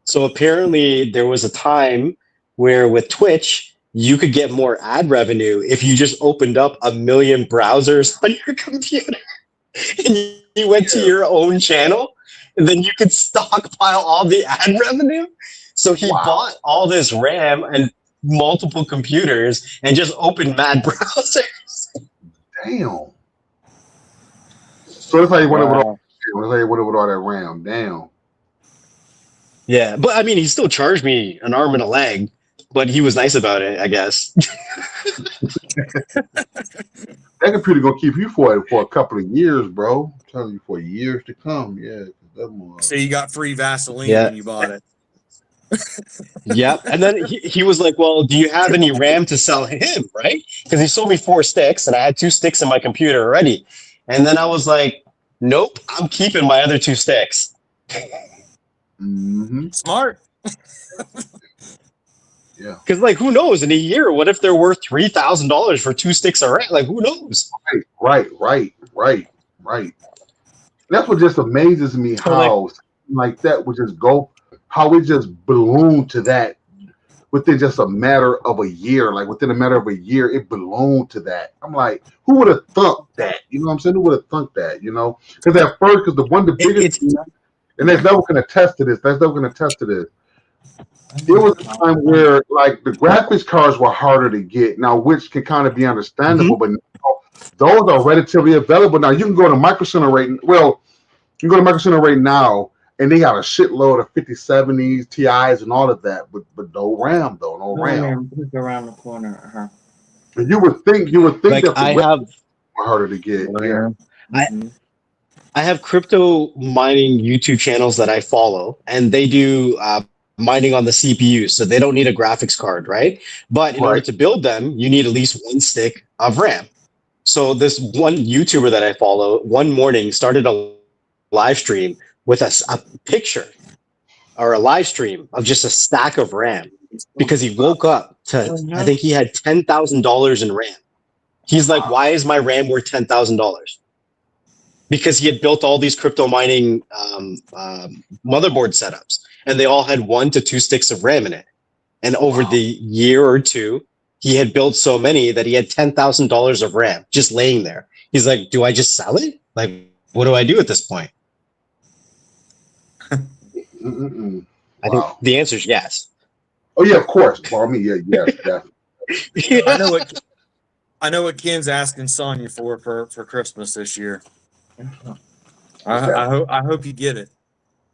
So apparently there was a time where with Twitch, you could get more ad revenue if you just opened up 1 million browsers on your computer and you went to your own channel, and then you could stockpile all the ad revenue. So he bought all this RAM and multiple computers and just opened mad browsers. Damn. So that's how you went with all that RAM. Damn. Yeah, but I mean, he still charged me an arm and a leg, but he was nice about it, I guess. That computer gonna keep you for a couple of years, bro. I'm telling you, for years to come. Yeah. So you got free Vaseline when you bought it. Yeah, and then he was like, well, do you have any RAM to sell him, right? Because he sold me 4 sticks, and I had 2 sticks in my computer already. And then I was like, nope, I'm keeping my other 2 sticks. Mm-hmm. Smart. Yeah. Because like, who knows? In a year, what if they're worth $3,000 for 2 sticks of RAM? Like, who knows? Right. That's what just amazes me, So like, how like that would just go, how it just ballooned to that within just a matter of a year. Like within a matter of a year, it ballooned to that. I'm like, who would have thunk that? You know what I'm saying? Who would have thunk that? You know, because at first, because the biggest, and there's never going to attest to this. There was a time where like the graphics cards were harder to get now, which can kind of be understandable, but now, those are relatively available now. You can go to Micro Center you can go to Micro Center right now, and they got a shitload of 5070s, TIs, and all of that, but no RAM though, no RAM. Look around the corner. And you would think like that I have were harder to get. Yeah. I have crypto mining YouTube channels that I follow, and they do mining on the CPU, so they don't need a graphics card, right? But in order to build them, you need at least 1 stick of RAM. So this one YouTuber that I follow, one morning started a live stream with a picture or a live stream of just a stack of RAM because he woke up to, I think he had $10,000 in RAM. He's like, why is my RAM worth $10,000? Because he had built all these crypto mining motherboard setups, and they all had 1 to 2 sticks of RAM in it. And over the year or two, he had built so many that he had $10,000 of RAM just laying there. He's like, do I just sell it? Like, what do I do at this point? I think the answer is yes. Oh yeah, of course. Well, I mean, yes, definitely. I know what Ken's asking Sonya for Christmas this year. I hope you get it.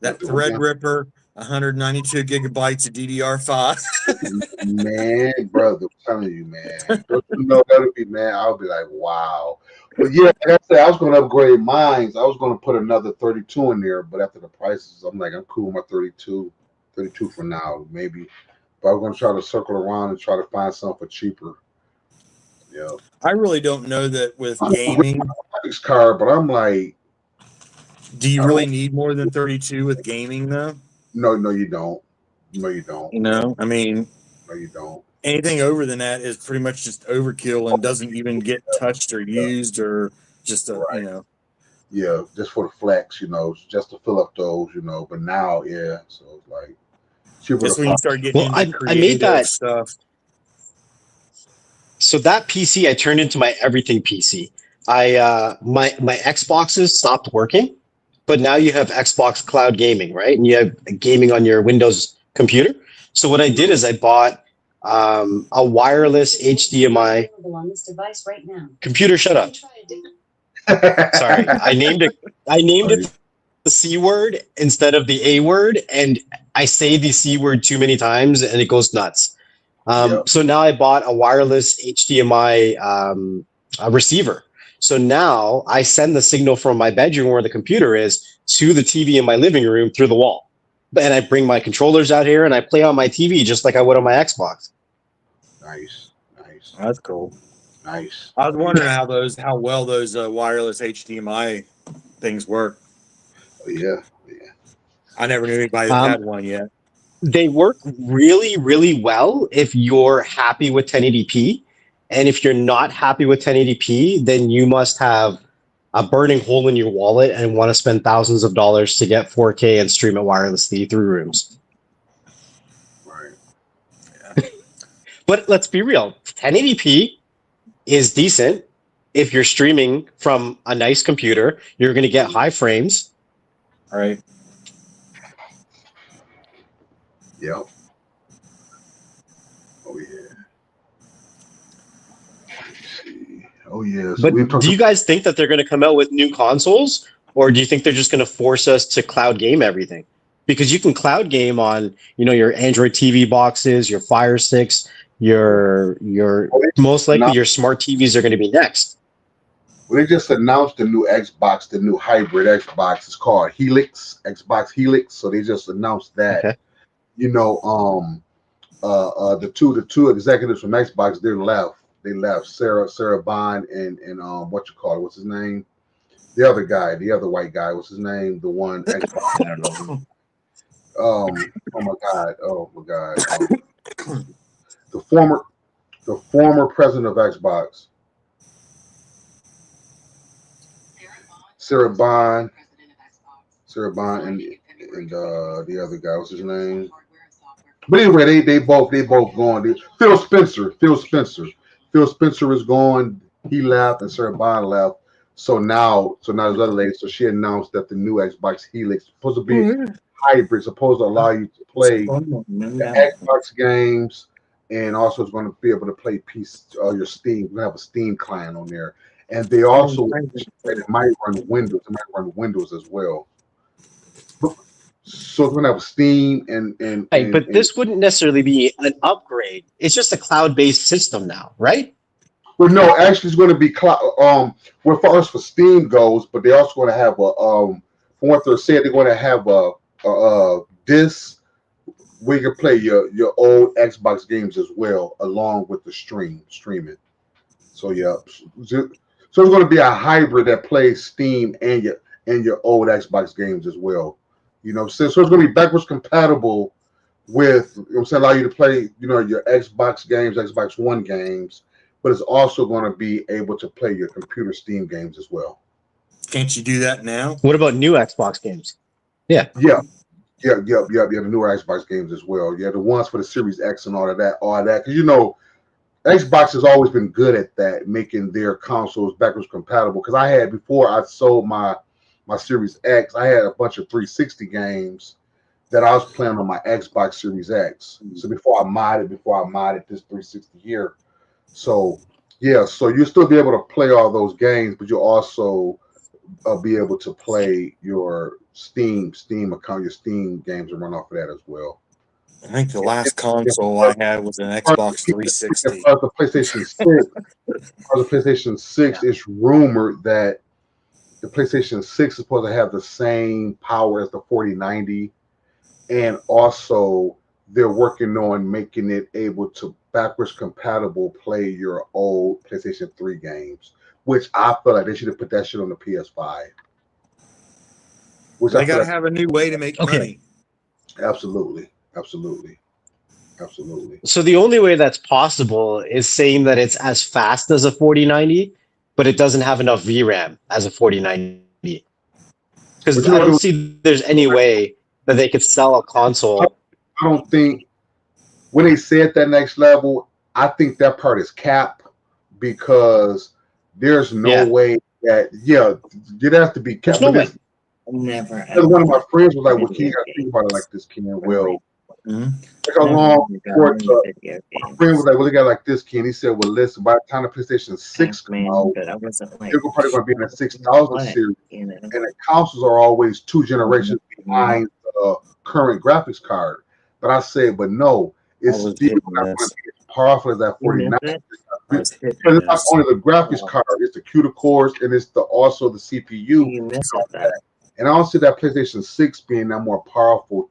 That Threadripper, 192 gigabytes of DDR5. Man, brother, I'm telling you, man. Don't you know that'll be, man? I'll be like, wow. But yeah, like I said, I was going to upgrade mine. I was going to put another 32 in there, but after the prices, I'm like, I'm cool with my 32 for now, maybe. But I'm going to try to circle around and try to find something for cheaper. Yeah. I really don't know that with gaming. Graphics card, but I'm like, do you really need more than 32 with gaming though? No, you don't. No, you don't. No, I mean, no, you don't. Anything over than that is pretty much just overkill and doesn't even get touched or used or just you know. Yeah, just for the flex, just to fill up those, But now, yeah, so it's like just when you start getting into I made that stuff. So that PC I turned into my everything PC. My Xboxes stopped working, but now you have Xbox Cloud Gaming, right? And you have gaming on your Windows computer. So what I did is I bought a wireless HDMI computer. Shut up. Sorry, I named it the C word instead of the A word, and I say the C word too many times, and it goes nuts. So now I bought a wireless HDMI receiver. So now I send the signal from my bedroom where the computer is to the TV in my living room through the wall. And I bring my controllers out here and I play on my TV just like I would on my Xbox. Nice. That's cool. Nice. I was wondering how well those wireless HDMI things work. Oh, yeah. I never knew anybody that had one yet. They work really, really well if you're happy with 1080p. And if you're not happy with 1080p, then you must have a burning hole in your wallet and want to spend thousands of dollars to get 4K and stream it wirelessly through rooms. Right. Yeah. But let's be real. 1080p is decent. If you're streaming from a nice computer, you're going to get high frames. All right. Yep. Oh, yeah. Oh, yeah. So but do you guys think that they're going to come out with new consoles, or do you think they're just going to force us to cloud game everything? Because you can cloud game on, your Android TV boxes, your Fire Sticks, your most likely your smart TVs are going to be next. Well, they just announced the new Xbox, the new hybrid Xbox. It's called Helix, Xbox Helix. So they just announced that. Okay. The two executives from Xbox, they left. Sarah Bond and what's his name? The other guy, the other white guy, what's his name? The one Xbox. I don't know. Oh my god. the former president of Xbox, Sarah Bond, and the other guy, what's his name? But anyway, they both gone. Phil Spencer is gone. He left, and Sarah Bond left. So now there's other lady. So she announced that the new Xbox Helix supposed to be hybrid, supposed to allow you to play the Xbox games, and also it's going to be able to play your Steam. We're going to have a Steam client on there, and they also it might run Windows. It might run Windows as well. So it's going to have Steam but this wouldn't necessarily be an upgrade. It's just a cloud-based system now, right? Well, no, actually, it's going to be cloud. Well, far as for Steam goes, but they're also going to have a from what they're saying, they're going to have a disc where you can play your old Xbox games as well, along with the streaming. So yeah, so it's going to be a hybrid that plays Steam and your old Xbox games as well. You know, so it's going to be backwards compatible with, you know, allow you to play, you know, your Xbox games, Xbox One games, but it's also going to be able to play your computer Steam games as well. Can't you do that now? What about new Xbox games? Yeah. The newer Xbox games as well. Yeah, the ones for the Series X and all that. Because, you know, Xbox has always been good at that, making their consoles backwards compatible. Because before I sold my Series X, I had a bunch of 360 games that I was playing on my Xbox Series X. So before I modded this 360 here. So yeah, so you'll still be able to play all those games, but you'll also be able to play your Steam account, your Steam games, and run off of that as well. I think the last console I had was an Xbox 360. The PlayStation 6 is rumored that the PlayStation 6 is supposed to have the same power as the 4090, and also they're working on making it able to backwards compatible play your old PlayStation 3 games, which I feel like they should have put that shit on the PS5. They got to have a new way to make money. Absolutely. So the only way that's possible is saying that it's as fast as a 4090, but it doesn't have enough VRAM as a 4090. Because I don't see there's any way that they could sell a console. I don't think when they said that next level, I think that part is cap, because there's no way that you'd have to be cap. There's no way. Never. One of my friends was like, "Well, Ken, you gotta think about it like this, Ken." Well, like a long short. My friend was like, "Well, they got like this, Ken." He said, "Well, listen, by the time the PlayStation 6 comes out, they're probably going to be in the 6000 series, and the consoles are always 2 generations behind the current graphics card." But I said, "But no, it's still not going to be as powerful as that 4090. It's not only the graphics card; it's the CUDA cores, and it's also the CPU." And I don't see that PlayStation 6 being that more powerful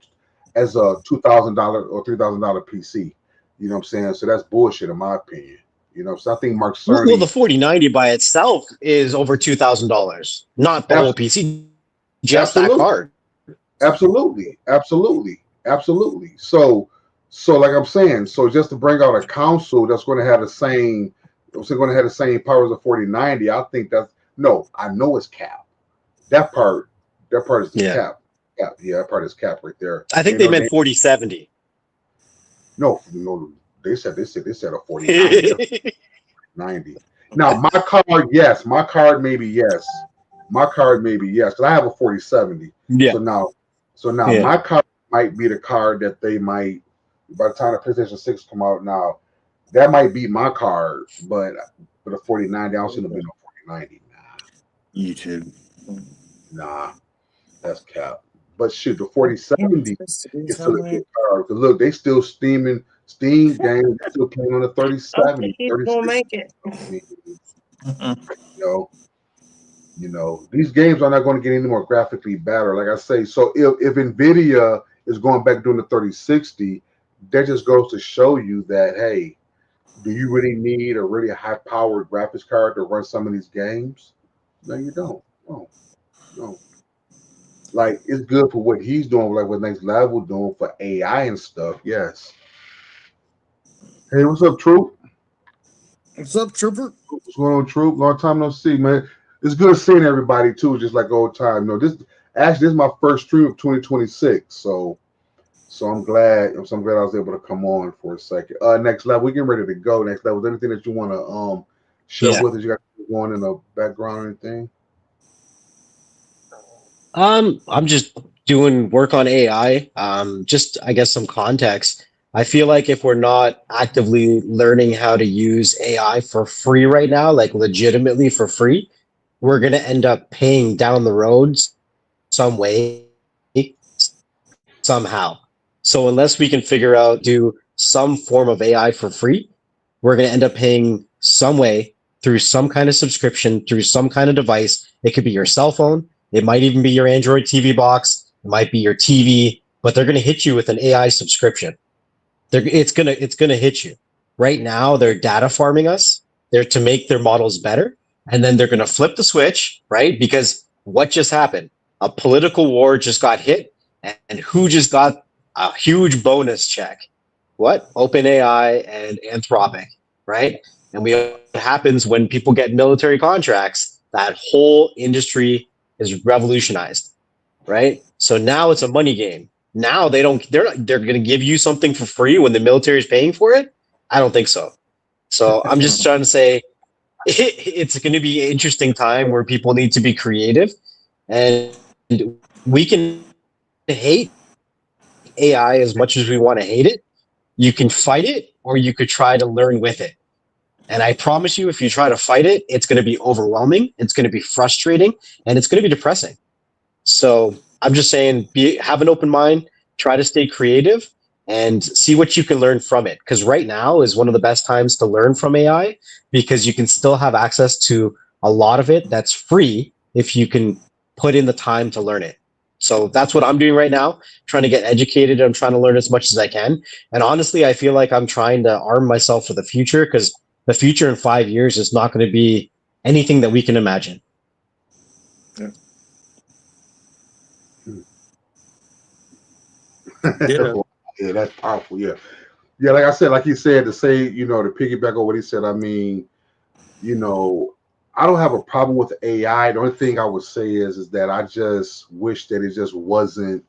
as a $2,000 or $3,000 PC. You know what I'm saying? So that's bullshit in my opinion. You know, so I think Mark Cerny. Well, the 4090 by itself is over $2,000, not the whole PC, just that card. Absolutely. So like I'm saying, so just to bring out a console that's going to have the same, power as a 4090, I think I know it's cap. That part is the cap. Yeah, that part is cap right there. I think they meant 4070. No, they said a 4090. 90. Now my card, yes. My card maybe yes. Because I have a 4070. Yeah. So now my card might be the card that they might, by the time the PlayStation 6 come out now, that might be my card, but for the 4090, I don't see them being a 4090. YouTube. Nah, that's cap. But shoot, the 4070 is still a good card. Because look, they still streaming Steam games, they're still playing on the 3070. Gonna make it. You know, these games are not going to get any more graphically better. Like I say, so if Nvidia is going back doing the 3060, that just goes to show you that, hey, do you really need a really high-powered graphics card to run some of these games? No, you don't. No. Like, it's good for what he's doing, like what Next Level doing for AI and stuff, yes. Hey, what's up, Troop? What's up, Trooper? What's going on, Troop? Long time no see, man. It's good seeing everybody too, just like old time. No, this is my first stream of 2026, so I'm glad. So I'm glad I was able to come on for a second. Next level, we getting ready to go. Next level, is there anything that you want to share Yeah. with us? You got going in the background or anything? I'm just doing work on AI. Just I guess some context. I feel like if we're not actively learning how to use AI for free right now, like legitimately for free, we're gonna end up paying down the road some way, somehow. So unless we can figure out do some form of AI for free, we're gonna end up paying some way through some kind of subscription, through some kind of device. It could be your cell phone. It might even be your Android TV box. It might be your TV, but they're going to hit you with an AI subscription. It's gonna hit you. Right now, they're data farming us. They're to make their models better, and then they're going to flip the switch, right? Because what just happened? A political war just got hit, and who just got a huge bonus check? What? OpenAI and Anthropic, right? And what happens when people get military contracts? That whole industry is revolutionized, right? So now it's a money game. Now they're going to give you something for free when the military is paying for it. I don't think so. So I'm just trying to say it's going to be an interesting time where people need to be creative, and we can hate AI as much as we want to hate it. You can fight it, or you could try to learn with it. And I promise you, if you try to fight it, it's going to be overwhelming, it's going to be frustrating, and it's going to be depressing. So I'm just saying, have an open mind, try to stay creative, and see what you can learn from it. Because right now is one of the best times to learn from AI because you can still have access to a lot of it that's free if you can put in the time to learn it. So that's what I'm doing right now, trying to get educated. I'm trying to learn as much as I can. And honestly, I feel like I'm trying to arm myself for the future because the future in 5 years is not going to be anything that we can imagine. Yeah. Yeah, that's powerful. Yeah, yeah. Like I said, like he said, to say, to piggyback on what he said. I mean, I don't have a problem with AI. The only thing I would say is that I just wish that it just wasn't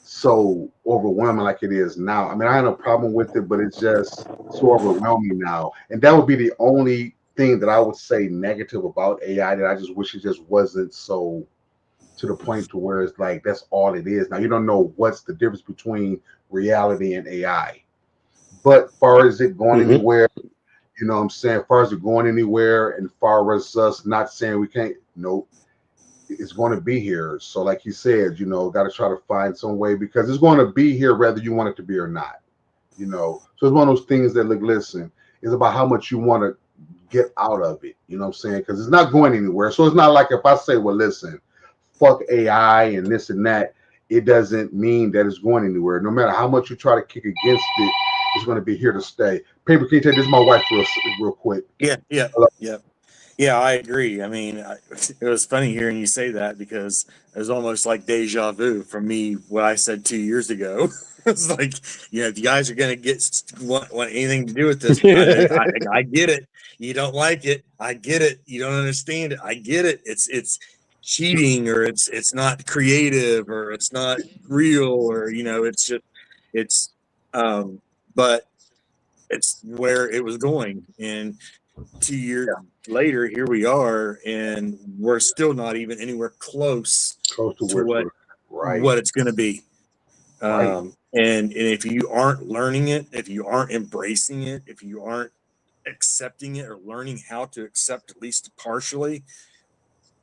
so overwhelming like it is now. I mean, I had no problem with it, but it's just so overwhelming now. And that would be the only thing that I would say negative about AI, that I just wish it just wasn't so to the point to where it's like that's all it is. Now you don't know what's the difference between reality and AI. But far as it going anywhere, what I'm saying, far as it going anywhere, and far as us not saying we can't, it's going to be here. So like he said, got to try to find some way, because it's going to be here whether you want it to be or not. So it's one of those things that, look, listen, it's about how much you want to get out of it. You know what I'm saying? Because it's not going anywhere. So it's not like if I say, well, listen, fuck AI and this and that, it doesn't mean that it's going anywhere. No matter how much you try to kick against it, it's going to be here to stay. Paper, can you take this? My wife, real quick. Yeah. Yeah, I agree. I mean, it was funny hearing you say that, because it was almost like deja vu for me what I said 2 years ago. It's like, if you guys are going to want anything to do with this, I get it. You don't like it. I get it. You don't understand it. I get it. It's cheating, or it's not creative, or it's not real, or it's just it's but it's where it was going. And 2 years later, here we are, and we're still not even anywhere close to what it's going to be. And if you aren't learning it, if you aren't embracing it, if you aren't accepting it, or learning how to accept at least partially,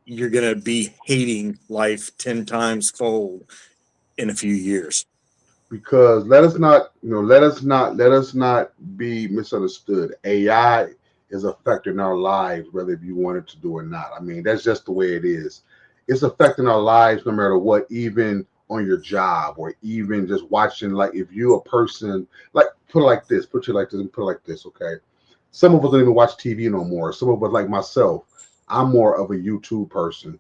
you're going to be hating life 10 times fold in a few years. Because let us not be misunderstood. AI is affecting our lives, whether you want it to do or not. I mean, that's just the way it is. It's affecting our lives no matter what, even on your job, or even just watching. Like, if you a person, like, put it like this, and put it like this, okay? Some of us don't even watch TV no more. Some of us, like myself, I'm more of a YouTube person.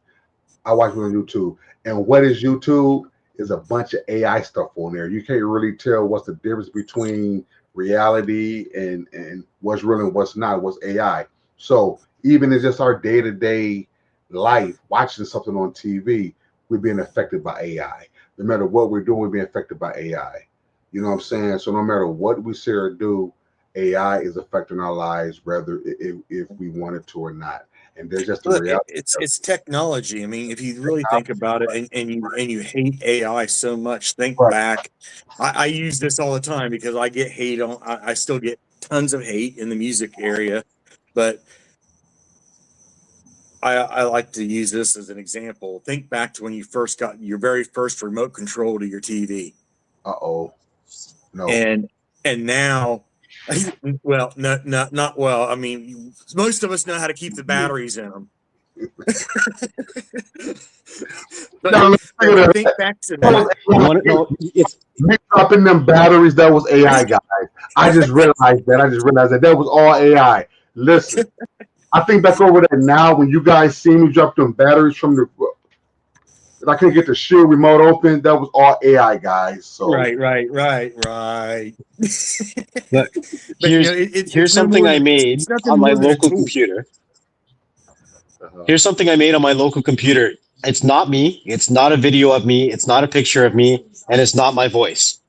I watch it on YouTube. And what is YouTube? Is a bunch of AI stuff on there. You can't really tell what's the difference between reality and what's real and what's not, what's AI. So even in just our day-to-day life, watching something on TV, we're being affected by AI. No matter what we're doing, we're being affected by AI. You know what I'm saying? So no matter what we say or do, AI is affecting our lives, whether if we want it to or not. And there's just a reality. It's technology. I mean, if you really think about it, and you hate AI so much, think back. I use this all the time because I get hate on. I still get tons of hate in the music area, but I like to use this as an example. Think back to when you first got your very first remote control to your TV. No. And now, well, not well. I mean, most of us know how to keep the batteries in them. But No, I think back to that. Me dropping them batteries, that was AI, guys. I just realized that. That was all AI. Listen, I think back over that now when you guys see me drop them batteries from the, I couldn't get the Shield remote open. That was all AI, guys. So Right. Look, here's something I made on my local computer. Here's something I made on my local computer. It's not me. It's not a video of me. It's not a picture of me. And it's not my voice.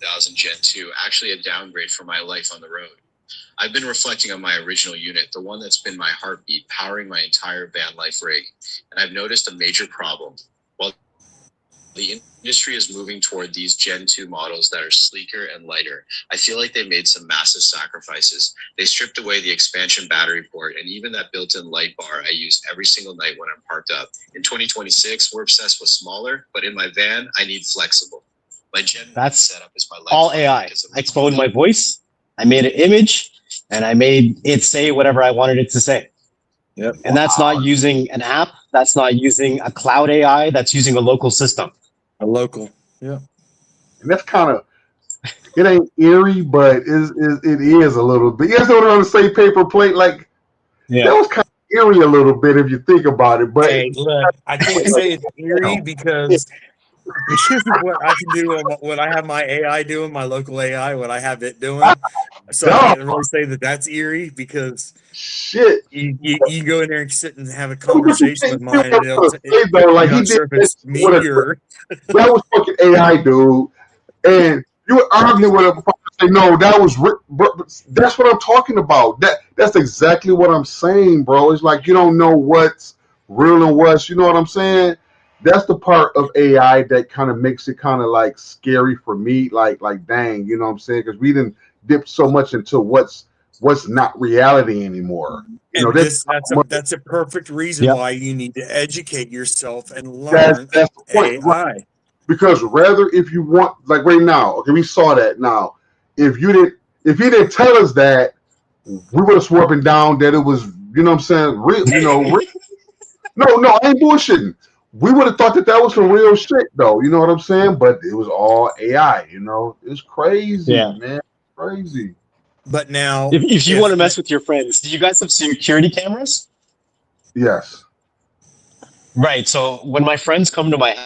1000 Gen 2, actually a downgrade for my life on the road. I've been reflecting on my original unit, the one that's been my heartbeat, powering my entire van life rig. And I've noticed a major problem. While the industry is moving toward these Gen 2 models that are sleeker and lighter, I feel like they made some massive sacrifices. They stripped away the expansion battery port and even that built-in light bar I use every single night when I'm parked up. In 2026, we're obsessed with smaller, but in my van, I need flexible. My Gen 1 setup is my life. All AI. I cloned my voice, I made an image, and I made it say whatever I wanted it to say. Yep. And that's not using an app. That's not using a cloud AI. That's using a local system. A local. Yeah. And that's kind of, it ain't eerie, but it is a little bit. You guys know what I'm saying? Paper plate, like, that was kind of eerie a little bit if you think about it. But hey, look, I can't say it's eerie because what I can do, what I have my AI doing, my local AI, what I have it doing. So I can't really say that that's eerie because shit, you go in there and sit and have a conversation with mine. And like he did it's me or that was fucking AI, dude. And you were arguing with him. Say no, that was that's what I'm talking about. That's exactly what I'm saying, bro. It's like you don't know what's real and what's, you know what I'm saying? That's the part of AI that kind of makes it kind of like scary for me. Like dang, you know what I'm saying? Because we didn't dip so much into what's not reality anymore. You know, that's a perfect reason why you need to educate yourself and learn that's the point. AI. Because rather, if you want, like right now, okay, we saw that now. If you didn't tell us that, we would have swore up and down that it was, you know what I'm saying, real, you know. No, I ain't bullshitting. We would have thought that was some real shit, though. You know what I'm saying? But it was all AI. You know, it's crazy, man. Crazy. But now, if you want to mess with your friends, do you guys have security cameras? Yes. Right. So when my friends come to my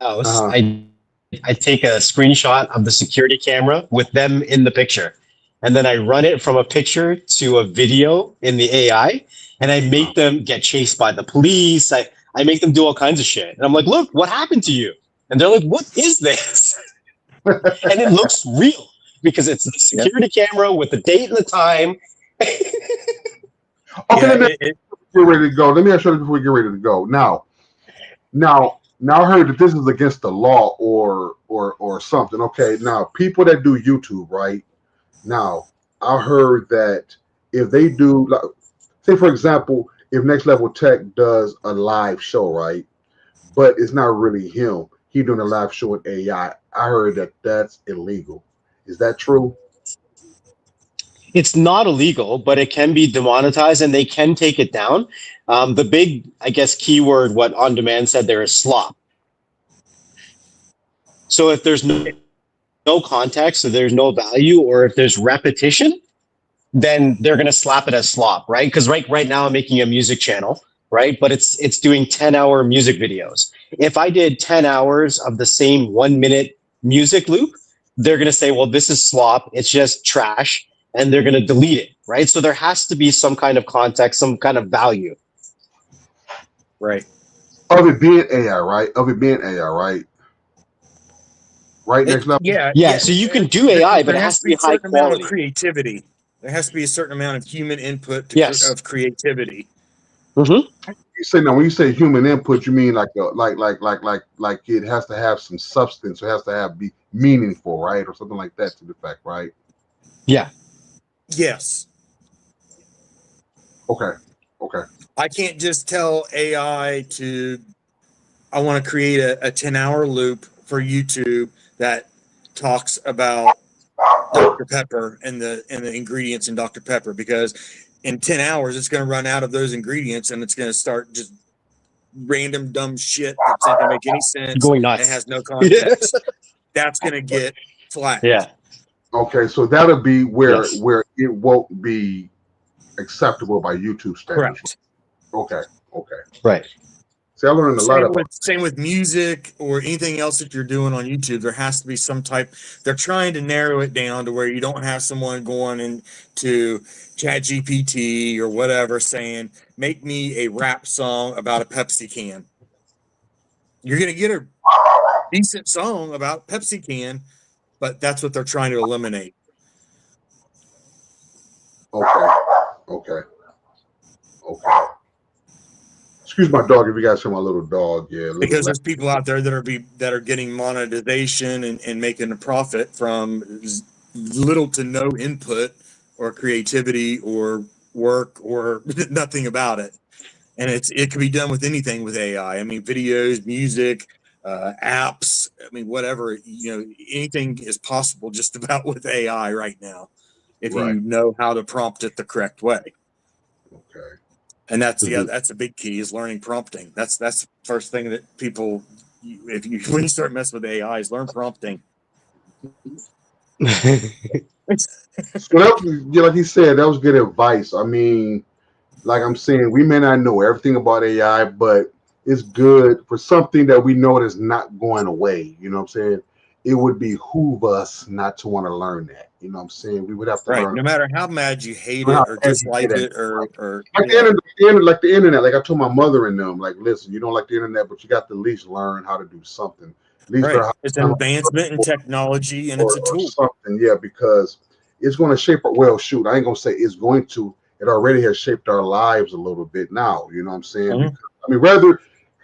house, I take a screenshot of the security camera with them in the picture, and then I run it from a picture to a video in the AI, and I make them get chased by the police. I make them do all kinds of shit, and I'm like, "Look, what happened to you?" And they're like, "What is this?" And it looks real because it's the security camera with the date and the time. Okay, let me get ready to go. Let me ask you before we get ready to go. Now, I heard that this is against the law or something. Okay, now people that do YouTube, right? Now, I heard that if they do, like, say for example, if Next Level Tech does a live show, right? But it's not really him. He doing a live show with AI. I heard that that's illegal. Is that true? It's not illegal, but it can be demonetized and they can take it down. The big, I guess, keyword, what On Demand said there is slop. So if there's no context, or there's no value, or if there's repetition, then they're going to slap it as slop, right? Because right now I'm making a music channel, right? But it's doing 10-hour music videos. If I did 10 hours of the same 1 minute music loop, they're going to say, well, this is slop. It's just trash. And they're going to delete it, right? So there has to be some kind of context, some kind of value. Right. Of it being AI, right? Right, next level. Yeah, so you can do AI, but it has to be high a certain amount quality. of creativity. There has to be a certain amount of human input of creativity. Mm-hmm. You say now when you say human input, you mean like it has to have some substance, it has to be meaningful, right, or something like that to the fact, right? Yeah. Yes. Okay. I can't just tell AI I want to create a 10-hour loop for YouTube that talks about Dr. Pepper and the ingredients in Dr. Pepper, because in 10 hours it's going to run out of those ingredients and it's going to start just random dumb shit that's not going to make any sense. Going nuts. And has no context. That's going to get flagged. Yeah. Okay, so that'll be where it won't be acceptable by YouTube standards. Correct. Okay. Right. See, I learned a lot Same with music or anything else that you're doing on YouTube. There has to be some type. They're trying to narrow it down to where you don't have someone going into ChatGPT or whatever saying, "Make me a rap song about a Pepsi can." You're gonna get a decent song about Pepsi can, but that's what they're trying to eliminate. Okay. Excuse my dog if you guys hear my little dog. Yeah. Because there's people out there that are getting monetization and making a profit from little to no input or creativity or work or nothing about it. And it can be done with anything with AI. I mean, videos, music, apps. I mean, whatever, anything is possible just about with AI right now, if you know how to prompt it the correct way. Okay. And that's that's a big key, is learning prompting. That's the first thing that people, when you start messing with AI, is learn prompting. So that was, like he said, that was good advice. I mean, like I'm saying, we may not know everything about AI, but it's good for something that we know is not going away. You know what I'm saying? It would behoove us not to want to learn that. You know what I'm saying? We would have to learn. No matter how mad you hate it or dislike it or like the internet. Like I told my mother and them, like, listen, you don't like the internet, but you got to at least learn how to do something. At least it's an advancement in technology and it's a tool. Something, because it's going to shape. Well, shoot, I ain't gonna say it's going to. It already has shaped our lives a little bit now. You know what I'm saying? Mm-hmm. Because,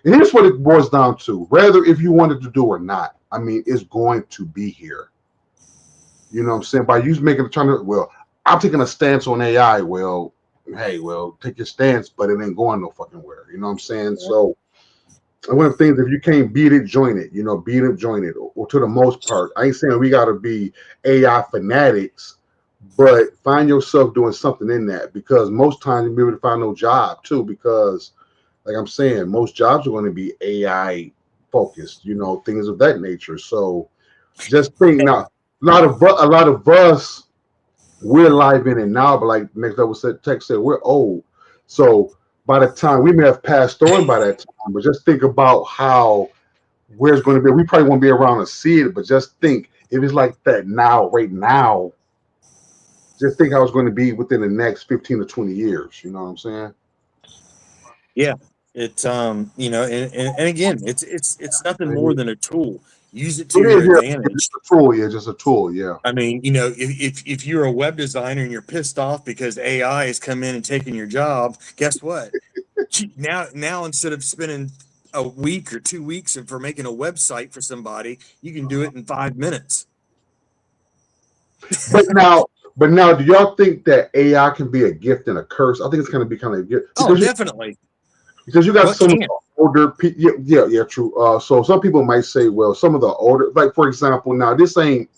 I mean, here's what it boils down to. Whether if you wanted to do or not, I mean, it's going to be here. You know what I'm saying? By you I'm taking a stance on AI. Well, hey, take your stance, but it ain't going no fucking where. You know what I'm saying? Yeah. So one of the things, if you can't beat it, join it. Beat it, join it. Or to the most part, I ain't saying we got to be AI fanatics, but find yourself doing something in that, because most times you'll be able to find no job too, because like I'm saying, most jobs are going to be AI focused, things of that nature. So just think now, a lot of us, we're live in it now, but like next level tech said, we're old. So by the time we may have passed on by that time, but just think about where it's going to be. We probably won't be around to see it, but just think if it's like that now, right now, just think how it's going to be within the next 15 to 20 years. You know what I'm saying? Yeah. It's and again, it's nothing more than a tool. Use it to your advantage. Just a tool, just a tool, yeah. I mean, if you're a web designer and you're pissed off because AI has come in and taken your job, guess what? now instead of spending a week or 2 weeks for making a website for somebody, you can do it in 5 minutes. But now, do y'all think that AI can be a gift and a curse? I think it's going to be kind of a gift. Oh, definitely. Because you got some older people. Yeah, true. So some people might say, well, some of the older, like for example, now this ain't,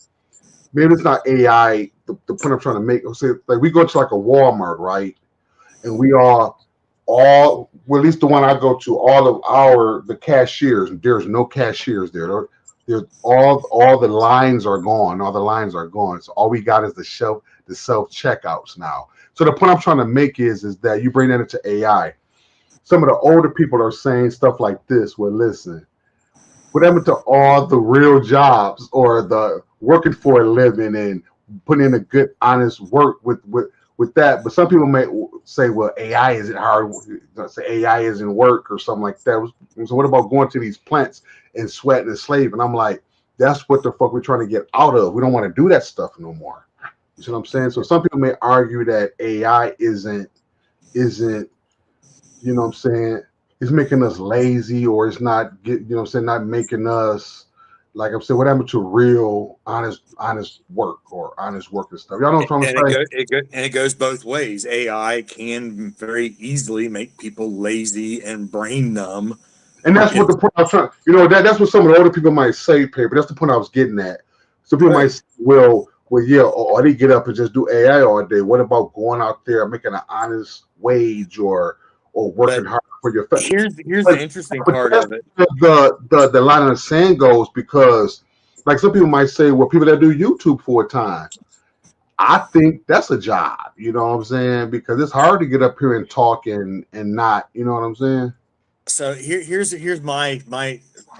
maybe it's not AI. The point I'm trying to make, say, like we go to like a Walmart, right? And we are well, at least the one I go to, all of the cashiers, there's no cashiers there. There's all the lines are gone. All the lines are gone. So all we got is the self checkouts now. So the point I'm trying to make is that you bring that into AI. Some of the older people are saying stuff like this. Well, listen, what happened to all the real jobs or the working for a living and putting in a good, honest work with that. But some people may say, well, AI isn't hard. Say AI isn't work or something like that. So what about going to these plants and sweating and slave? And I'm like, that's what the fuck we're trying to get out of. We don't want to do that stuff no more. You see what I'm saying? So some people may argue that AI isn't, you know what I'm saying, it's making us lazy, or it's not you know what I'm saying, not making us, like I'm saying, what happened to real honest work or honest work and stuff. Y'all know what I'm trying to say? And it goes both ways. AI can very easily make people lazy and brain numb. And that's what the point I was trying, you know, that's what some of the older people might say, paper. That's the point I was getting at. Some people might say, well, yeah, or they get up and just do AI all day. What about going out there making an honest wage or working hard for your family? Here's the interesting part of it. The line in the sand goes, because like some people might say, well, people that do YouTube for a time, I think that's a job, you know what I'm saying? Because it's hard to get up here and talk and not, you know what I'm saying? So here's my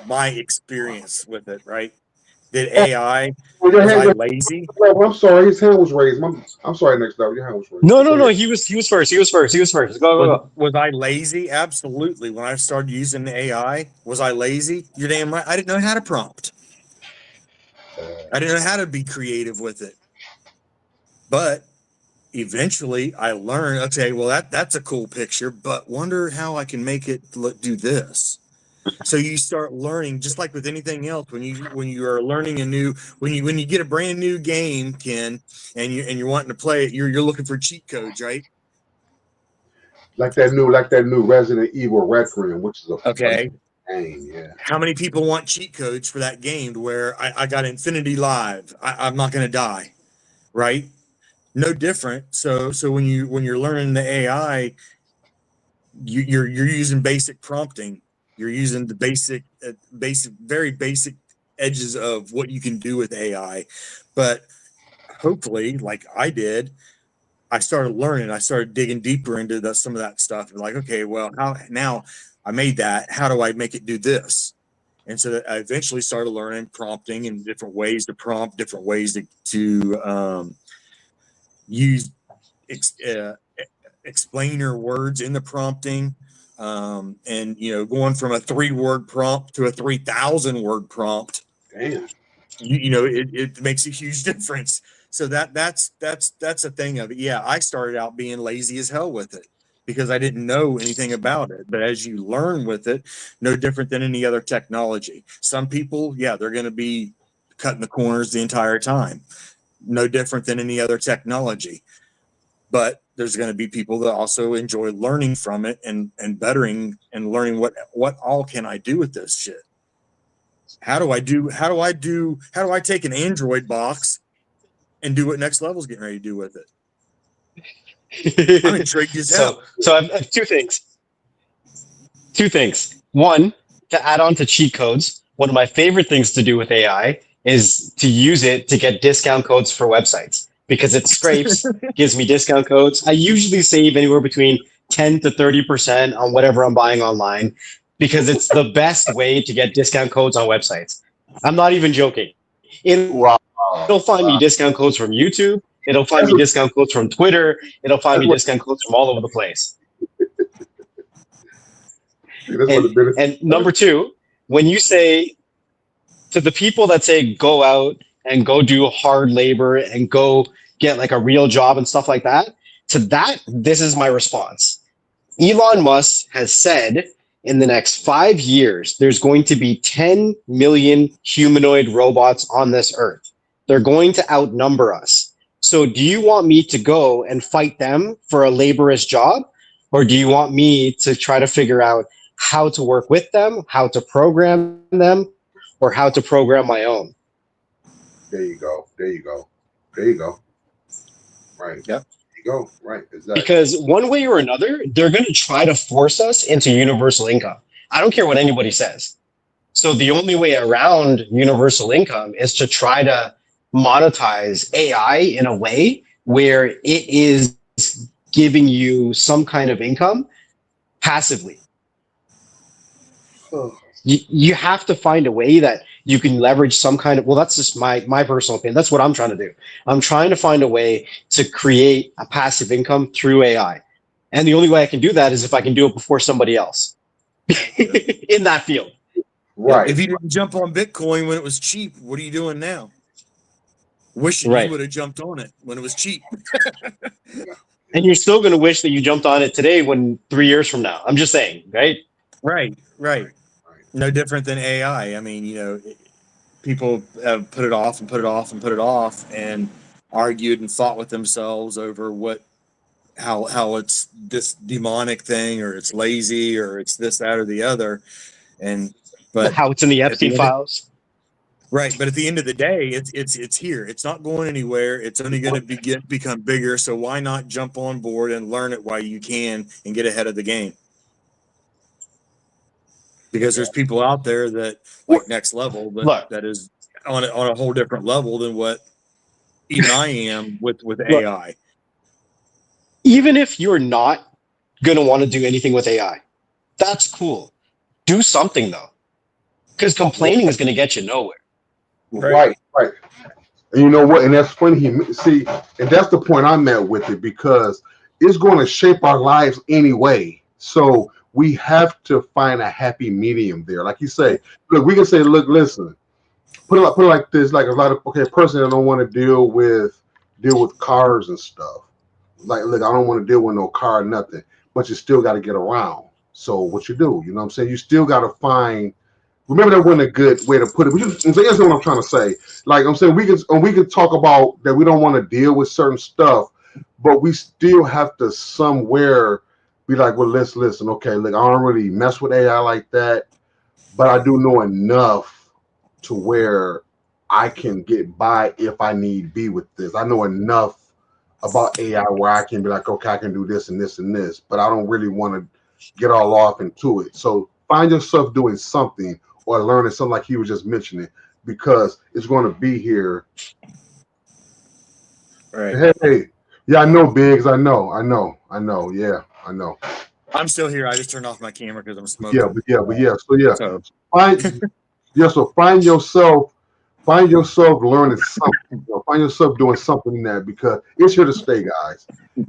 experience with it, right? Did AI was I lazy? Oh, I'm sorry, his hand was raised. I'm sorry, next up, your hand was raised. No, he was first. Go. Was I lazy? Absolutely. When I started using the AI, was I lazy? You're damn right. I didn't know how to prompt. I didn't know how to be creative with it. But eventually I learned, okay, well that's a cool picture, but wonder how I can make it do this. So you start learning, just like with anything else, when you are learning when you get a brand new game, Ken, and you're wanting to play it, you're looking for cheat codes, right? Like that new Resident Evil Requiem, which is a okay. Game, yeah. How many people want cheat codes for that game to where I got Infinity Live? I'm not gonna die, right? No different. So when you're learning the AI, you're using basic prompting. You're using the basic, very basic edges of what you can do with AI. But hopefully, like I did, I started learning. I started digging deeper into some of that stuff. And like, okay, well, how now I made that. How do I make it do this? And so I eventually started learning prompting and different ways to prompt, different ways to use explainer words in the prompting. And going from a 3-word prompt to a 3,000 word prompt. Damn. It makes a huge difference. So that's a thing of it. Yeah, I started out being lazy as hell with it because I didn't know anything about it. But as you learn with it, no different than any other technology. Some people, yeah, they're going to be cutting the corners the entire time. No different than any other technology. But there's going to be people that also enjoy learning from it and bettering and learning what all can I do with this shit? How do I take an Android box and do what Next Level's getting ready to do with it? I'm intrigued as hell. So I have two things. One, to add on to cheat codes, one of my favorite things to do with AI is to use it to get discount codes for websites. Because it scrapes, gives me discount codes. I usually save anywhere between 10 to 30% on whatever I'm buying online because it's the best way to get discount codes on websites. I'm not even joking. It'll find me discount codes from YouTube. It'll find me discount codes from Twitter. It'll find me discount codes from all over the place. And number two, when you say to the people that say go out and go do hard labor and go get like a real job and stuff like that, to that, this is my response. Elon Musk has said in the next 5 years, there's going to be 10 million humanoid robots on this earth. They're going to outnumber us. So do you want me to go and fight them for a laborious job? Or do you want me to try to figure out how to work with them, how to program them, or how to program my own? There you go. Right. Yep. There you go. Right. Exactly. Because one way or another, they're going to try to force us into universal income. I don't care what anybody says. So the only way around universal income is to try to monetize AI in a way where it is giving you some kind of income passively. You have to find a way that you can leverage some kind of, well, that's just my personal opinion. That's what I'm trying to do. I'm trying to find a way to create a passive income through AI. And the only way I can do that is if I can do it before somebody else in that field. Right. If you didn't jump on Bitcoin when it was cheap, what are you doing now? Wishing Right. you would have jumped on it when it was cheap. And you're still going to wish that you jumped on it today when 3 years from now. I'm just saying, right? Right. No different than AI. I mean, you know, people have put it off and put it off and put it off and argued and fought with themselves over how it's this demonic thing, or it's lazy, or it's this, that, or the other. But how it's in the Epstein files. Right, but at the end of the day, it's here. It's not going anywhere. It's only going to become bigger. So why not jump on board and learn it while you can and get ahead of the game? Because there's people out there that like Next Level that is on a whole different level than what even I am with AI. Even if you're not going to want to do anything with AI, that's cool. Do something though, because complaining is going to get you nowhere. Right. And you know what? And that's funny. And that's the point I'm at with it, because it's going to shape our lives anyway. So we have to find a happy medium there. Like you say, look, we can say, look, listen, put it like this, like a lot of, a person that don't want to deal with cars and stuff. Like, look, I don't want to deal with no car, nothing, but you still got to get around. So what you do, you know what I'm saying? You still got to find, remember that wasn't a good way to put it, but that's what I'm trying to say. Like I'm saying, we can talk about that we don't want to deal with certain stuff, but we still have to somewhere be like, well, let's listen. Okay, look, I don't really mess with AI like that, but I do know enough to where I can get by if I need be with this. I know enough about AI where I can be like, okay, I can do this and this and this, but I don't really want to get all off into it. So find yourself doing something or learning something like he was just mentioning, because it's going to be here. Right. Hey, yeah, I know, Biggs. I know. Yeah, I know. I'm still here. I just turned off my camera because I'm smoking. So find yourself learning something. Find yourself doing something in that, because it's here to stay, guys.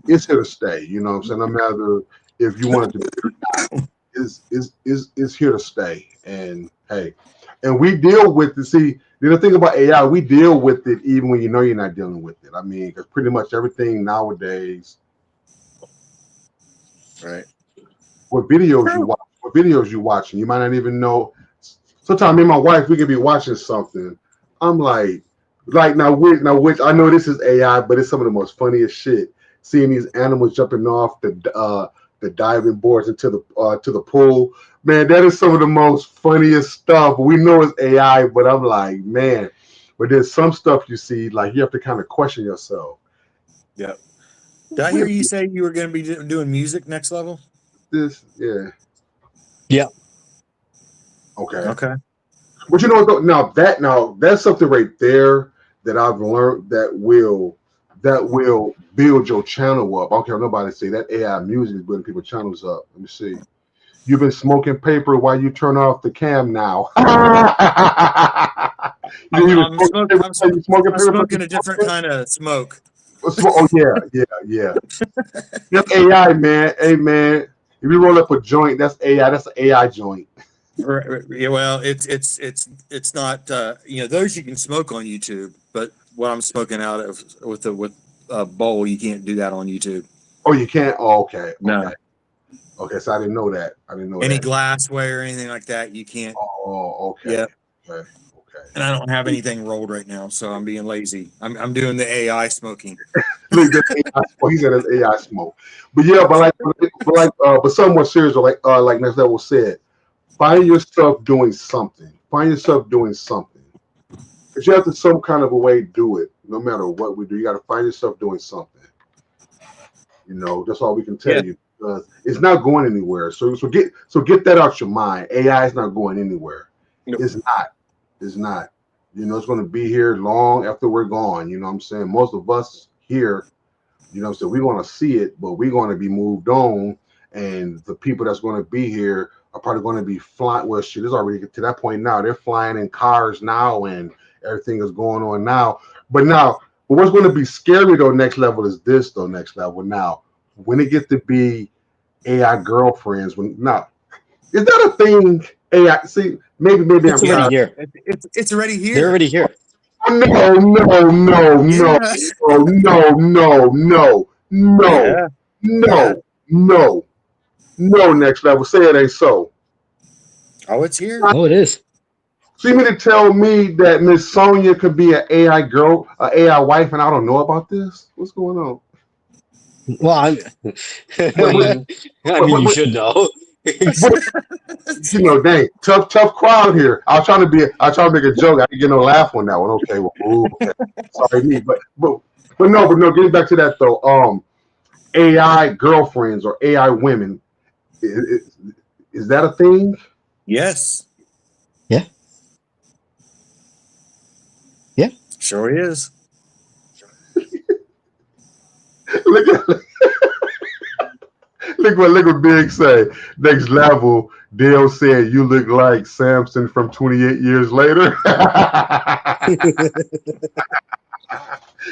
It's here to stay. You know what I'm saying? No matter if you want it to be or not, is here to stay. And hey, and we deal with it. See, the thing about AI, we deal with it even when you know you're not dealing with it. I mean, because pretty much everything nowadays, right? What videos you watching? You might not even know. Sometimes me and my wife, we could be watching something. I'm like now which I know this is AI, but it's some of the most funniest shit. Seeing these animals jumping off the diving boards into the pool. Man, that is some of the most funniest stuff. We know it's AI, but I'm like, man, but there's some stuff you see, like you have to kind of question yourself. Yeah. Did I hear you say you were going to be doing music Next Level? Yeah. Okay. But you know what? Now that's something right there that I've learned that will build your channel up. I don't care what nobody say, that AI music is building people's channels up. Let me see. You've been smoking paper while you turn off the cam now. I'm smoking a different kind of smoke. Oh yeah. That's AI, man. Hey man, if you roll up a joint, that's AI. That's an AI joint. Right. Yeah, well, it's not. Those you can smoke on YouTube, but what I'm smoking out of with a bowl, you can't do that on YouTube. Oh, you can't. Oh, okay. No. Okay, so I didn't know that. Any glassware or anything like that, you can't. Oh, okay. Yeah. Okay. And I don't have anything rolled right now, so I'm being lazy. I'm doing the AI smoking. Look, he said it's AI smoke. But yeah, but somewhat serious, like Next Level said, find yourself doing something. Because you have to some kind of a way do it. No matter what we do, you got to find yourself doing something. That's all we can tell you. It's not going anywhere. So get that out your mind. AI is not going anywhere. Nope. It's not. It's going to be here long after we're gone. You know what I'm saying? Most of us here, so we're going to see it, but we're going to be moved on. And the people that's going to be here are probably going to be flying. Well, shit, it's already to that point now. They're flying in cars now, and everything is going on now. But what's going to be scary though, next level is this though. Next level now, when it gets to be AI girlfriends, is that a thing? AI, see, maybe It's already here. It's already here. They're already here. No, Yes. no, next level. Say it ain't so. Oh, it's here. Oh, it is. So you mean to tell me that Miss Sonia could be an AI girl, an AI wife, and I don't know about this? What's going on? Well, you should know. Dang, tough crowd here. I was trying to make a joke. I didn't get no laugh on that one. Okay, well, okay. Sorry me, but no. Getting back to that though, AI girlfriends or AI women, is that a thing? Yes. Yeah. Yeah. Sure is. Look what Big say. Next level, Dale said you look like Samson from 28 years later.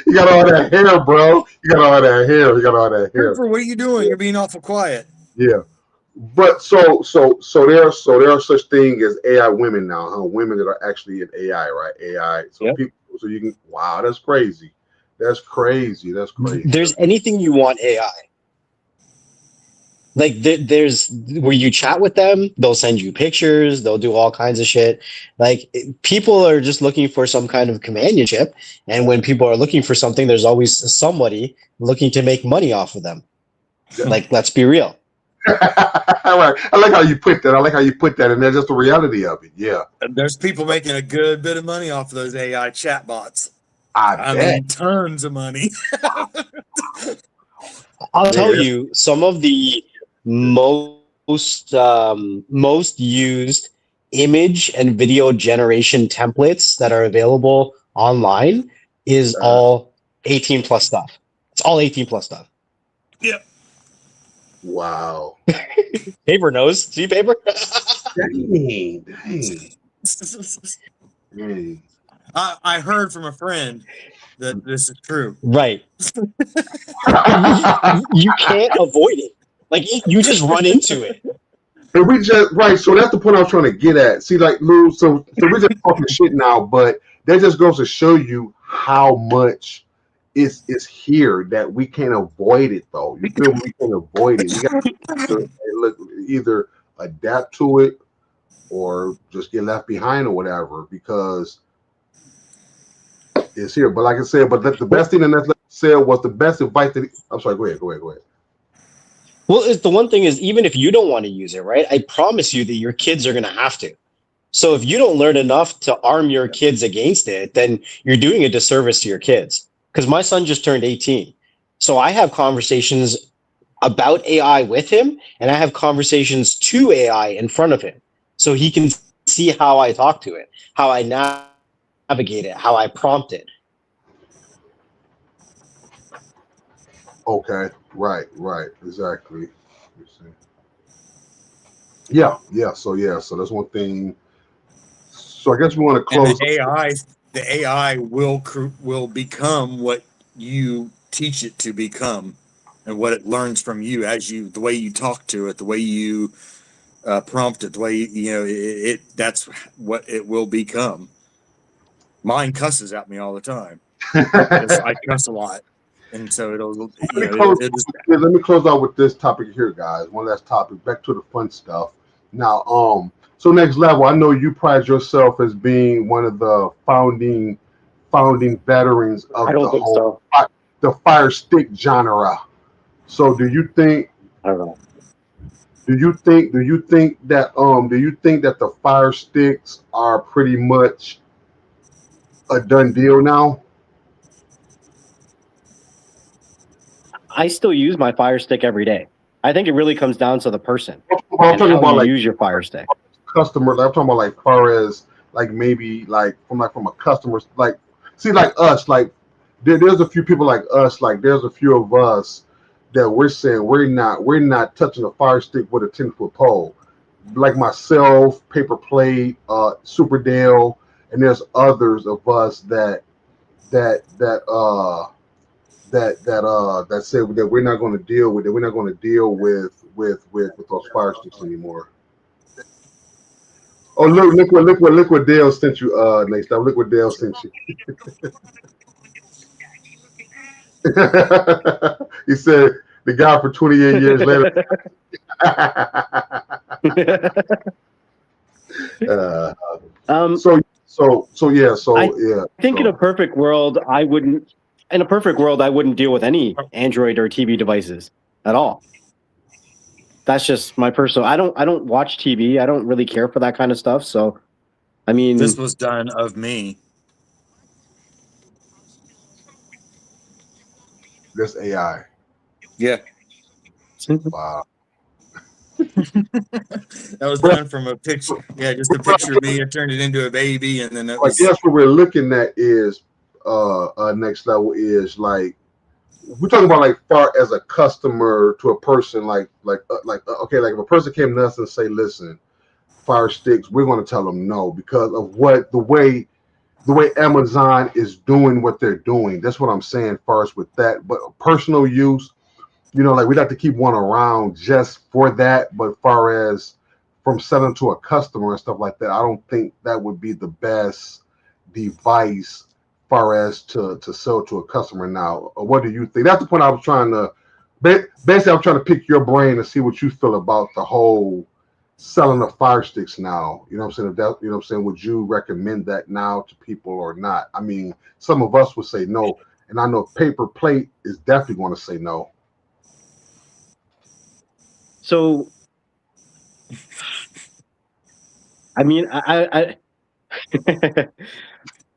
You got all that hair, bro. You got all that hair. For what are you doing? You're being awful quiet. Yeah. But so there are such thing as AI women now, huh? Women that are actually in AI, right? AI. So Yep. so you can wow, that's crazy. That's crazy. There's anything you want AI. Like there's where you chat with them, they'll send you pictures, they'll do all kinds of shit. Like people are just looking for some kind of companionship, and when people are looking for something, there's always somebody looking to make money off of them. Yeah. Like, let's be real. All right. I like how you put that, and that's just the reality of it. Yeah. There's people making a good bit of money off of those AI chatbots. I bet. mean, tons of money. I'll tell you some of the most used image and video generation templates that are available online is all 18 plus stuff. It's all 18 plus stuff. Yep. Wow. Paper knows. See, Paper? Dang. I heard from a friend that this is true. Right. You can't avoid it. Like, you just run into it. And so that's the point I was trying to get at. See, like, Lou, so we're just talking shit now, but that just goes to show you how much is here that we can't avoid it, though. You feel we can't avoid it. You got to either adapt to it or just get left behind or whatever, because it's here. But like I said, the best thing that Netflix said was the best advice that I'm sorry, go ahead. Well, the one thing is, even if you don't want to use it, right? I promise you that your kids are going to have to. So if you don't learn enough to arm your kids against it, then you're doing a disservice to your kids. Because my son just turned 18. So I have conversations about AI with him, and I have conversations to AI in front of him. So he can see how I talk to it, how I navigate it, how I prompt it. Okay, right, exactly. Yeah. So that's one thing. So I guess we want to close. And the AI will become what you teach it to become, and what it learns from you the way you talk to it, the way you prompt it, the way that's what it will become. Mine cusses at me all the time. I cuss a lot. And so let me close out with this topic here, guys. One last topic. Back to the fun stuff. Now, so next level, I know you pride yourself as being one of the founding veterans of the Fire Stick genre. So do you think? I don't know. Do you think that the Fire Sticks are pretty much a done deal now? I still use my Fire Stick every day. I think it really comes down to the person. I'm talking about use your Fire Stick. Customer. I'm talking about like far as like maybe like from a customer, like see like us, like there's a few people like us, like there's a few of us that we're saying we're not touching a Fire Stick with a 10-foot pole. like myself, Paper Plate, Super Dale, and there's others of us that said that we're not going to deal with it. We're not going to deal with those fire sticks anymore. Oh, look what Dale sent you. Next time, look what Dale sent you. He said the guy for 28 years later. I think in a perfect world, I wouldn't. In a perfect world, I wouldn't deal with any Android or TV devices at all. That's just my personal. I don't watch TV. I don't really care for that kind of stuff. So, I mean, This was done of me. This AI. Yeah. Wow. That was done from a picture. Yeah, just a picture of me. I turned it into a baby, and then that was. I guess what we're looking at is next level is like we're talking about like far as a customer to a person like okay, like if a person came to us and say, listen, fire sticks, we're going to tell them no because of what the way Amazon is doing what they're doing. That's what I'm saying first with that. But personal use, you know, like we'd have to keep one around just for that. But far as from selling to a customer and stuff like that, I don't think that would be the best device far as to sell to a customer now. What do you think? That's the point I was trying to basically I'm trying to pick your brain and see what you feel about the whole selling of fire sticks now. You know what I'm saying? If that, you know what I'm saying, would you recommend that now to people or not? I mean, some of us would say no, and I know Paper Plate is definitely going to say no. So, I mean, I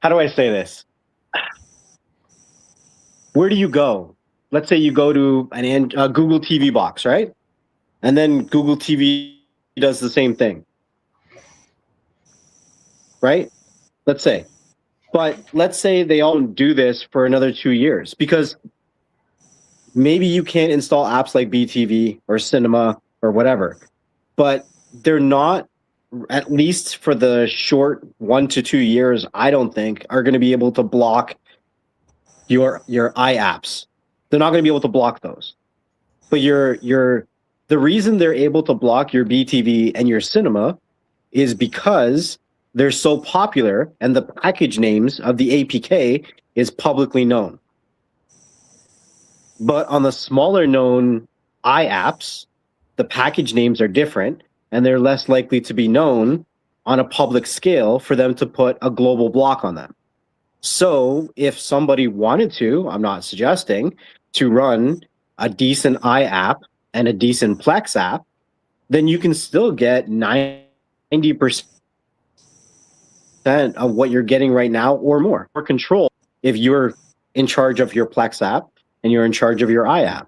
how do I say this? Where do you go? Let's say you go to a Google TV box, right? And then Google TV does the same thing, right? Let's say. But let's say they all do this for another 2 years because maybe you can't install apps like BTV or Cinema or whatever, but they're not, at least for the short 1 to 2 years, I don't think are going to be able to block your iApps. They're not going to be able to block those. But the reason they're able to block your BTV and your Cinema is because they're so popular and the package names of the APK is publicly known. But on the smaller known iApps, the package names are different and they're less likely to be known on a public scale for them to put a global block on them. So if somebody wanted to, I'm not suggesting, to run a decent iApp and a decent Plex app, then you can still get 90% of what you're getting right now or more, or control if you're in charge of your Plex app and you're in charge of your iApp.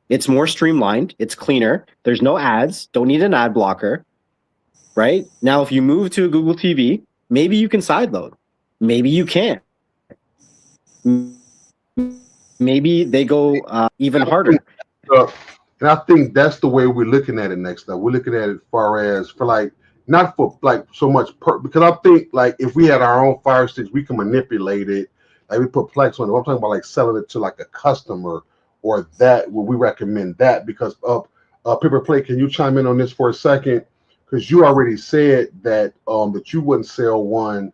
It's more streamlined, it's cleaner, there's no ads, don't need an ad blocker, right? Now, if you move to a Google TV, maybe you can sideload, maybe you can't. Maybe they go even harder. And I think that's the way we're looking at it next time. We're looking at it far as for like, not for like so much because I think like if we had our own fire sticks, we can manipulate it. Like we put Plex on it. I'm talking about like selling it to like a customer or that. Well, we recommend that because Paper Plate, can you chime in on this for a second? Because you already said that that you wouldn't sell one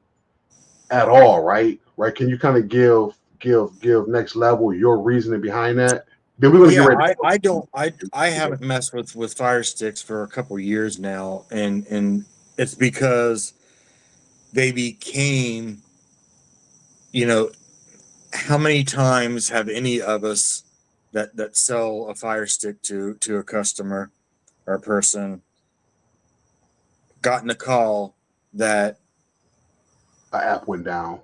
at all, right? Right? Can you kind of give next level your reasoning behind that? Then we're gonna get ready. I haven't messed with fire sticks for a couple years now, and it's because they became, you know, how many times have any of us that sell a fire stick to a customer or a person gotten a call that An app went down,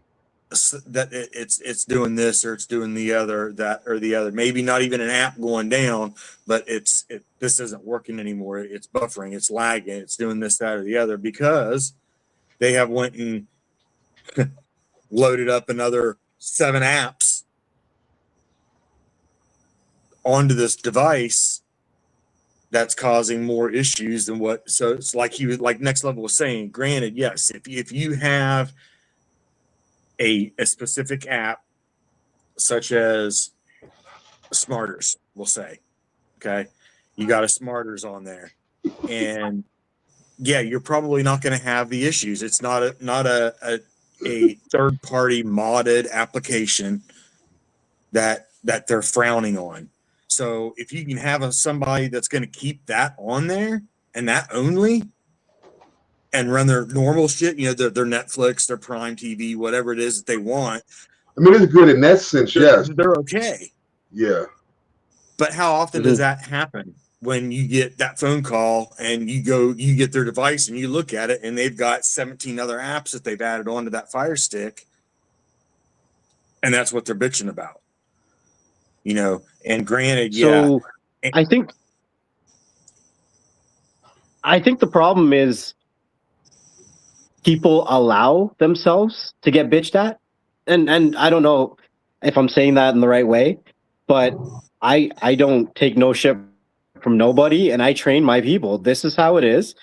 that it's doing this or it's doing the other, that or the other, maybe not even an app going down, but this isn't working anymore, it's buffering, it's lagging, it's doing this, that, or the other, because they have went and loaded up another 7 apps onto this device that's causing more issues than what. So it's like Next Level was saying. Granted, yes, if you have a specific app such as Smarters, we'll say, okay, you got a Smarters on there, and yeah, you're probably not going to have the issues. It's not a third party modded application that they're frowning on. So if you can have somebody that's going to keep that on there and that only, and run their normal shit, their Netflix, their Prime TV, whatever it is that they want. I mean, it's good in that sense, yes. They're okay. Yeah. But how often does that happen when you get that phone call and you get their device and you look at it and they've got 17 other apps that they've added onto that Fire Stick, and that's what they're bitching about, and granted, so I think the problem is people allow themselves to get bitched at, and I don't know if I'm saying that in the right way, but I don't take no shit from nobody, and I train my people. This is how it is,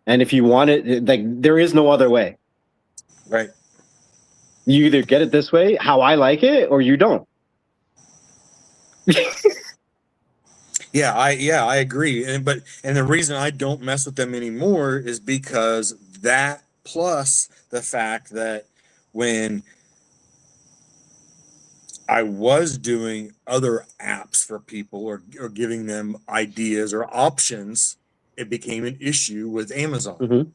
and if you want it, like, there is no other way. Right. You either get it this way, how I like it, or you don't. Yeah, I agree. And the reason I don't mess with them anymore is because that, plus the fact that when I was doing other apps for people or giving them ideas or options, it became an issue with Amazon. Mm-hmm.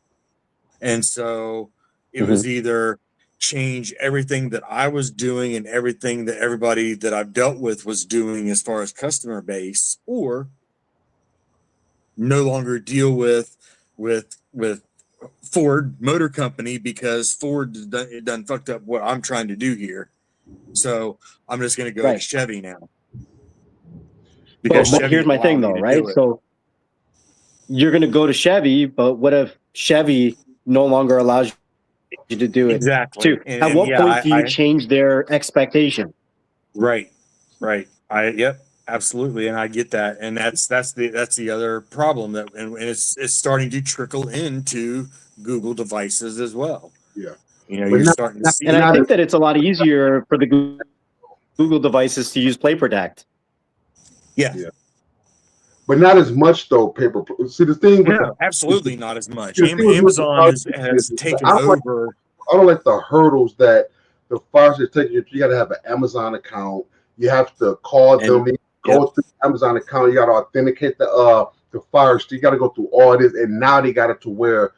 And so it was either change everything that I was doing and everything that everybody that I've dealt with was doing as far as customer base, or no longer deal with Ford Motor Company because Ford done fucked up what I'm trying to do here. So I'm just going to go to Chevy now. Because here's my thing, though, right? So you're going to go to Chevy, but what if Chevy no longer allows you to do it? Exactly. At what point do you change their expectation? Right. Yep, absolutely, and I get that, and that's the other problem that, and it's starting to trickle into Google devices as well. Yeah. You're starting to see. And I think that it's a lot easier for the Google devices to use Play Protect. Yeah. But not as much, though. See, the thing with absolutely not as much. Amazon has taken over. I don't like the hurdles that the Fire Stick take. You got to have an Amazon account. You have to call them. Go through the Amazon account. You got to authenticate the Fire Stick. You got to go through all this, and now they got it to where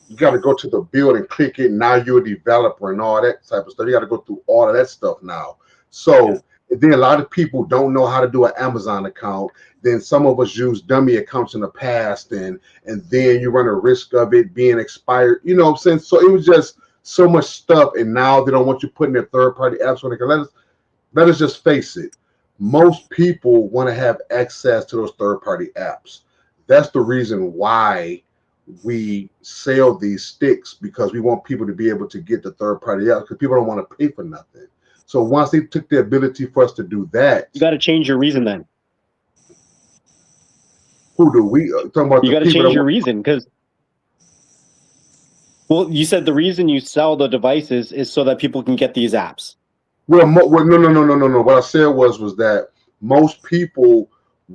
you got to go to the build and click it. Now you're a developer and all that type of stuff. You got to go through all of that stuff now. So then a lot of people don't know how to do an Amazon account. Then some of us use dummy accounts in the past, and then you run a risk of it being expired. You know what I'm saying? So it was just so much stuff, and now they don't want you putting their third-party apps on it. Let us just face it. Most people want to have access to those third-party apps. That's the reason why we sell these sticks, because we want people to be able to get the third-party apps, because people don't want to pay for nothing. So once they took the ability for us to do that, you got to change your reason then. Who do we talking about? You got to change your reason, because, well, you said the reason you sell the devices is so that people can get these apps. Well, no. What I said was that most people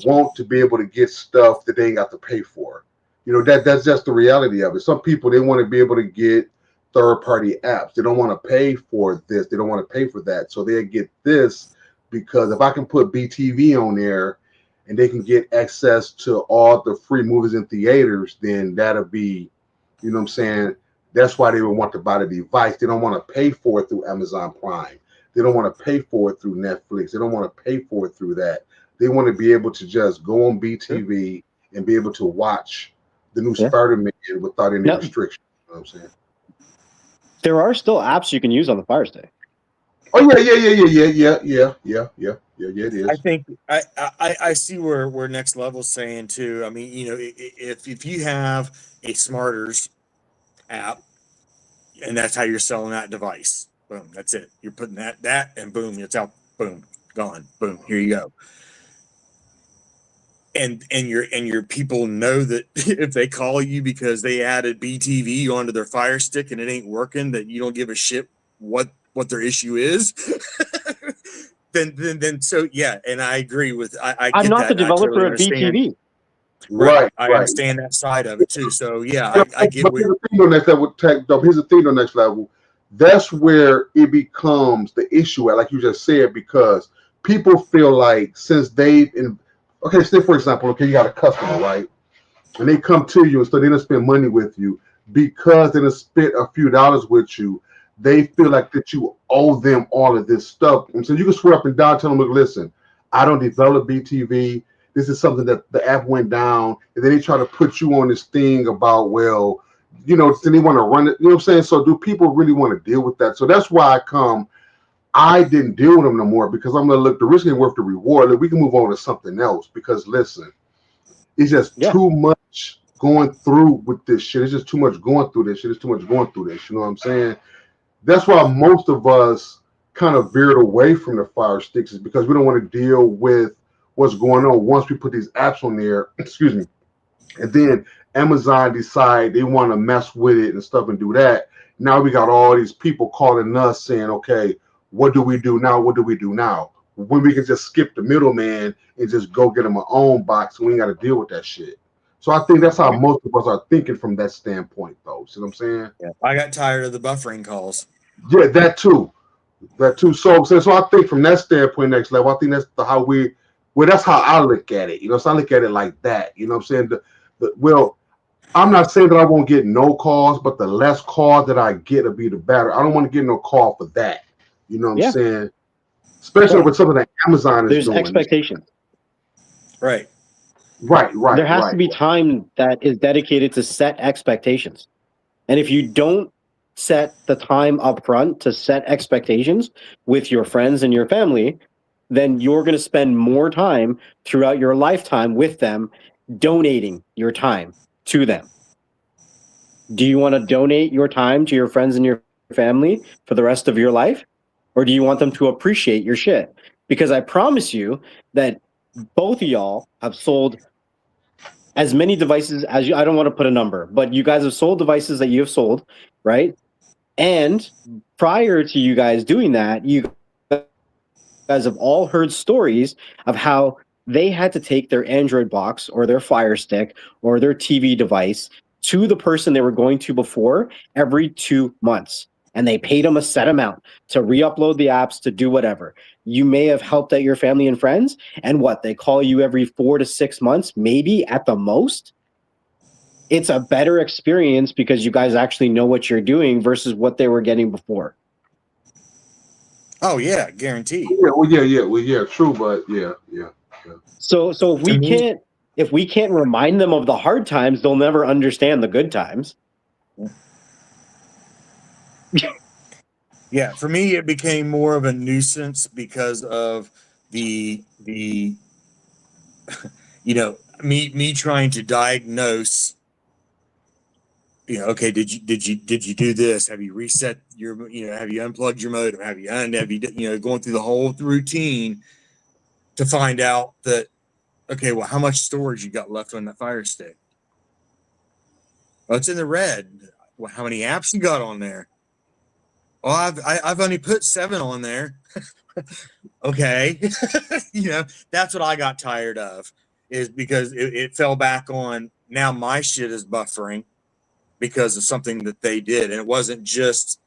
want to be able to get stuff that they ain't got to pay for. That's just the reality of it. Some people, they want to be able to get third-party apps. They don't want to pay for this. They don't want to pay for that. So they get this because if I can put BTV on there and they can get access to all the free movies in theaters, then that'll be, you know what I'm saying? That's why they would want to buy the device. They don't want to pay for it through Amazon Prime. They don't want to pay for it through Netflix. They don't want to pay for it through that. They want to be able to just go on BTV and be able to watch the new Spider-Man without any restrictions. You know what I'm saying? There are still apps you can use on the Fire Stick. Oh yeah. It is. I think I see where Next Level's saying too. I mean, if you have a Smarters app, and that's how you're selling that device, boom, that's it. You're putting that, and boom, it's out. Boom, gone. Boom, here you go. and your people know that if they call you because they added BTV onto their Fire Stick and it ain't working, that you don't give a shit what their issue is. then so yeah, and I agree with I I'm get not that. the developer totally of understand. BTV. Right. I understand that side of it too. So yeah, I get but what here's the thing on next level. Here's the thing on next level. That's where it becomes the issue at, like you just said, because people feel like since okay, say for example, okay, you got a customer, right? And they come to you and so they don't spend money with you because they don't spend a few dollars with you. They feel like that you owe them all of this stuff. And so you can swear up and down, tell them, look, listen, I don't develop BTV. This is something that the app went down. And then they try to put you on this thing about, well, you know, then they want to run it. You know what I'm saying? So do people really want to deal with that? So that's why I didn't deal with them no more because I'm going to look, the risk ain't worth the reward. Look, we can move on to something else because listen, it's just too much going through with this shit. It's just too much going through this shit. It's too much going through this. You know what I'm saying? That's why most of us kind of veered away from the Fire Sticks is because we don't want to deal with what's going on once we put these apps on there. Excuse me. And then Amazon decide they want to mess with it and stuff and do that. Now we got all these people calling us saying, okay, what do we do now? What do we do now? When we can just skip the middleman and just go get them our own box and we ain't got to deal with that shit. So I think that's how most of us are thinking from that standpoint, though. See what I'm saying? Yeah. I got tired of the buffering calls. Yeah, that too. So I think from that standpoint, next level, I think that's that's how I look at it. You know, so I look at it like that. You know what I'm saying? Well, I'm not saying that I won't get no calls, but the less calls that I get will be the better. I don't want to get no call for that. You know what I'm saying? Especially with something that Amazon is doing. There's expectations. Right. There has to be time that is dedicated to set expectations. And if you don't set the time up front to set expectations with your friends and your family, then you're going to spend more time throughout your lifetime with them, donating your time to them. Do you want to donate your time to your friends and your family for the rest of your life? Or do you want them to appreciate your shit? Because I promise you that both of y'all have sold as many devices as you, I don't want to put a number, but you guys have sold devices that you have sold, right? And prior to you guys doing that, you guys have all heard stories of how they had to take their Android box or their Fire Stick or their TV device to the person they were going to before every 2 months. And they paid them a set amount to re-upload the apps, to do whatever. You may have helped out your family and friends, and they call you every 4 to 6 months, maybe at the most. It's a better experience because you guys actually know what you're doing versus what they were getting before. Oh yeah, guaranteed. Yeah, true, but yeah. So if we can't remind them of the hard times, they'll never understand the good times. Yeah, for me, it became more of a nuisance because of the you know, me trying to diagnose. You know, okay, did you do this? Have you reset your, have you unplugged your modem? Have you going through the whole routine to find out that, okay, well, how much storage you got left on that Fire Stick? Well, it's in the red. Well, how many apps you got on there? Oh, I've only put 7 on there. Okay. That's what I got tired of, is because it fell back on, now my shit is buffering because of something that they did. And it wasn't just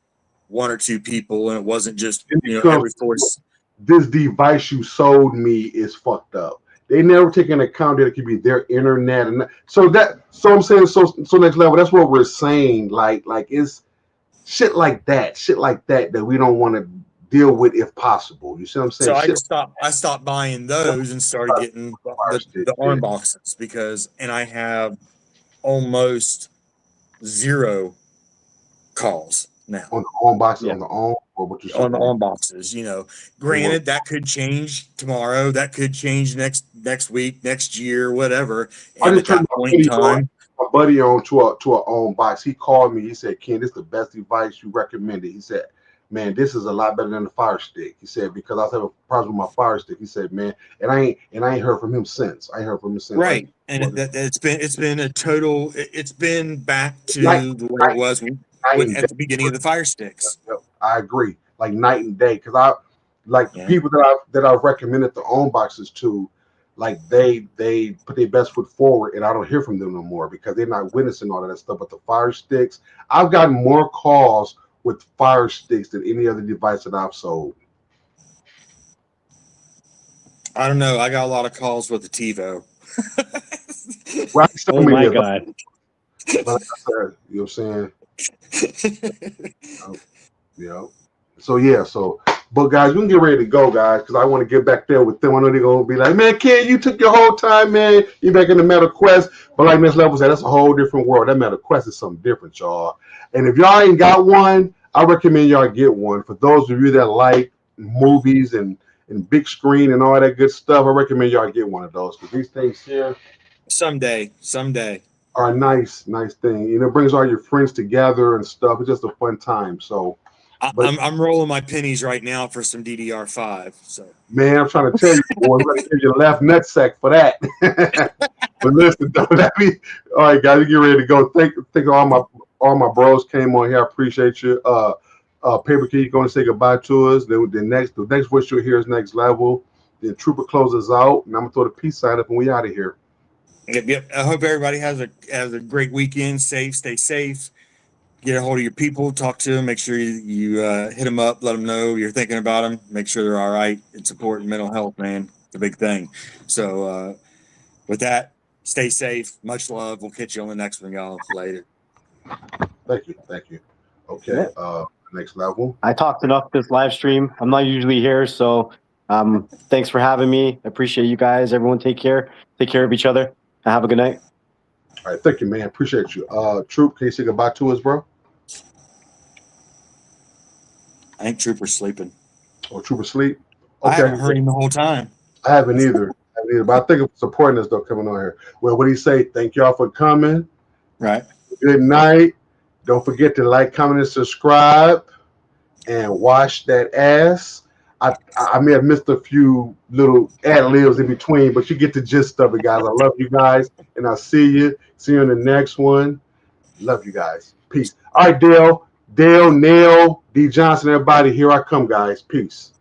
1 or 2 people, and it wasn't just, every force. This device you sold me is fucked up. They never take into account that it could be their internet, and so I'm saying, so next level, that's what we're saying, like it's shit like that that we don't want to deal with if possible. You see what I'm saying? So I stopped buying those and started getting the ARM boxes and I have almost 0 calls now on the ARM boxes. On the ARM, or what you on the ARM boxes. Granted, that could change tomorrow. That could change next week, next year, whatever. And at that point in time, my buddy on to a ARM box. He called me. He said, "Ken, this is the best device you recommended." He said, man, this is a lot better than the Fire Stick. He said, because I was having problems with my Fire Stick. He said, man, and I ain't heard from him since. I ain't heard from him since. Right. And it's been back to where it was at the beginning of the Fire Sticks. I agree. Like night and day. Because people that I've recommended to own boxes to, like they put their best foot forward, and I don't hear from them no more because they're not witnessing all of that stuff. But the Fire Sticks, I've gotten more calls with Fire Sticks than any other device that I've sold. I don't know. I got a lot of calls with the TiVo. Right, oh my God. Like I said, you know what I'm saying? Yeah. So, but guys, we can get ready to go, guys, because I want to get back there with them. I know they're going to be like, man, kid, you took your whole time, man. You're back in the Meta Quest. But like Miss Level said, that's a whole different world. That Meta Quest is something different, y'all. And if y'all ain't got one, I recommend y'all get one. For those of you that like movies and big screen and all that good stuff, I recommend y'all get one of those, because these things here Someday. are a nice thing. You know, it brings all your friends together and stuff. It's just a fun time. So I'm rolling my pennies right now for some DDR5. So man, I'm trying to tell you, boy, I'm going to give you left nutsack for that. But listen, don't let me. All right, guys, get ready to go. Thank all my bros came on here. I appreciate you. Paper Key going to say goodbye to us. The next wish you'll hear is Next Level. Then Trooper closes out, and I'm gonna throw the peace sign up, and we out of here. Yep. I hope everybody has a great weekend. Stay safe. Get a hold of your people. Talk to them. Make sure you hit them up. Let them know you're thinking about them. Make sure they're all right. It's important. Mental health, man, the big thing. So with that, stay safe. Much love. We'll catch you on the next one, y'all. Later. Thank you. Okay. Yeah. Next Level. I talked enough this live stream. I'm not usually here, so thanks for having me. I appreciate you guys. Everyone take care. Take care of each other. Have a good night. All right, thank you, man. Appreciate you. Troop, can you say goodbye to us, bro? I think Trooper's sleeping. Oh, Trooper sleep? Okay. I haven't heard him the whole time. I haven't either. But I think it's supporting us, though, coming on here. Well, what do you say? Thank y'all for coming. Right. Good night. Don't forget to like, comment, and subscribe, and wash that ass. I may have missed a few little ad-libs in between, but you get the gist of it, guys. I love you guys, and I'll see you. See you in the next one. Love you guys. Peace. All right, Dale, Nail, D. Johnson, everybody, here I come, guys. Peace.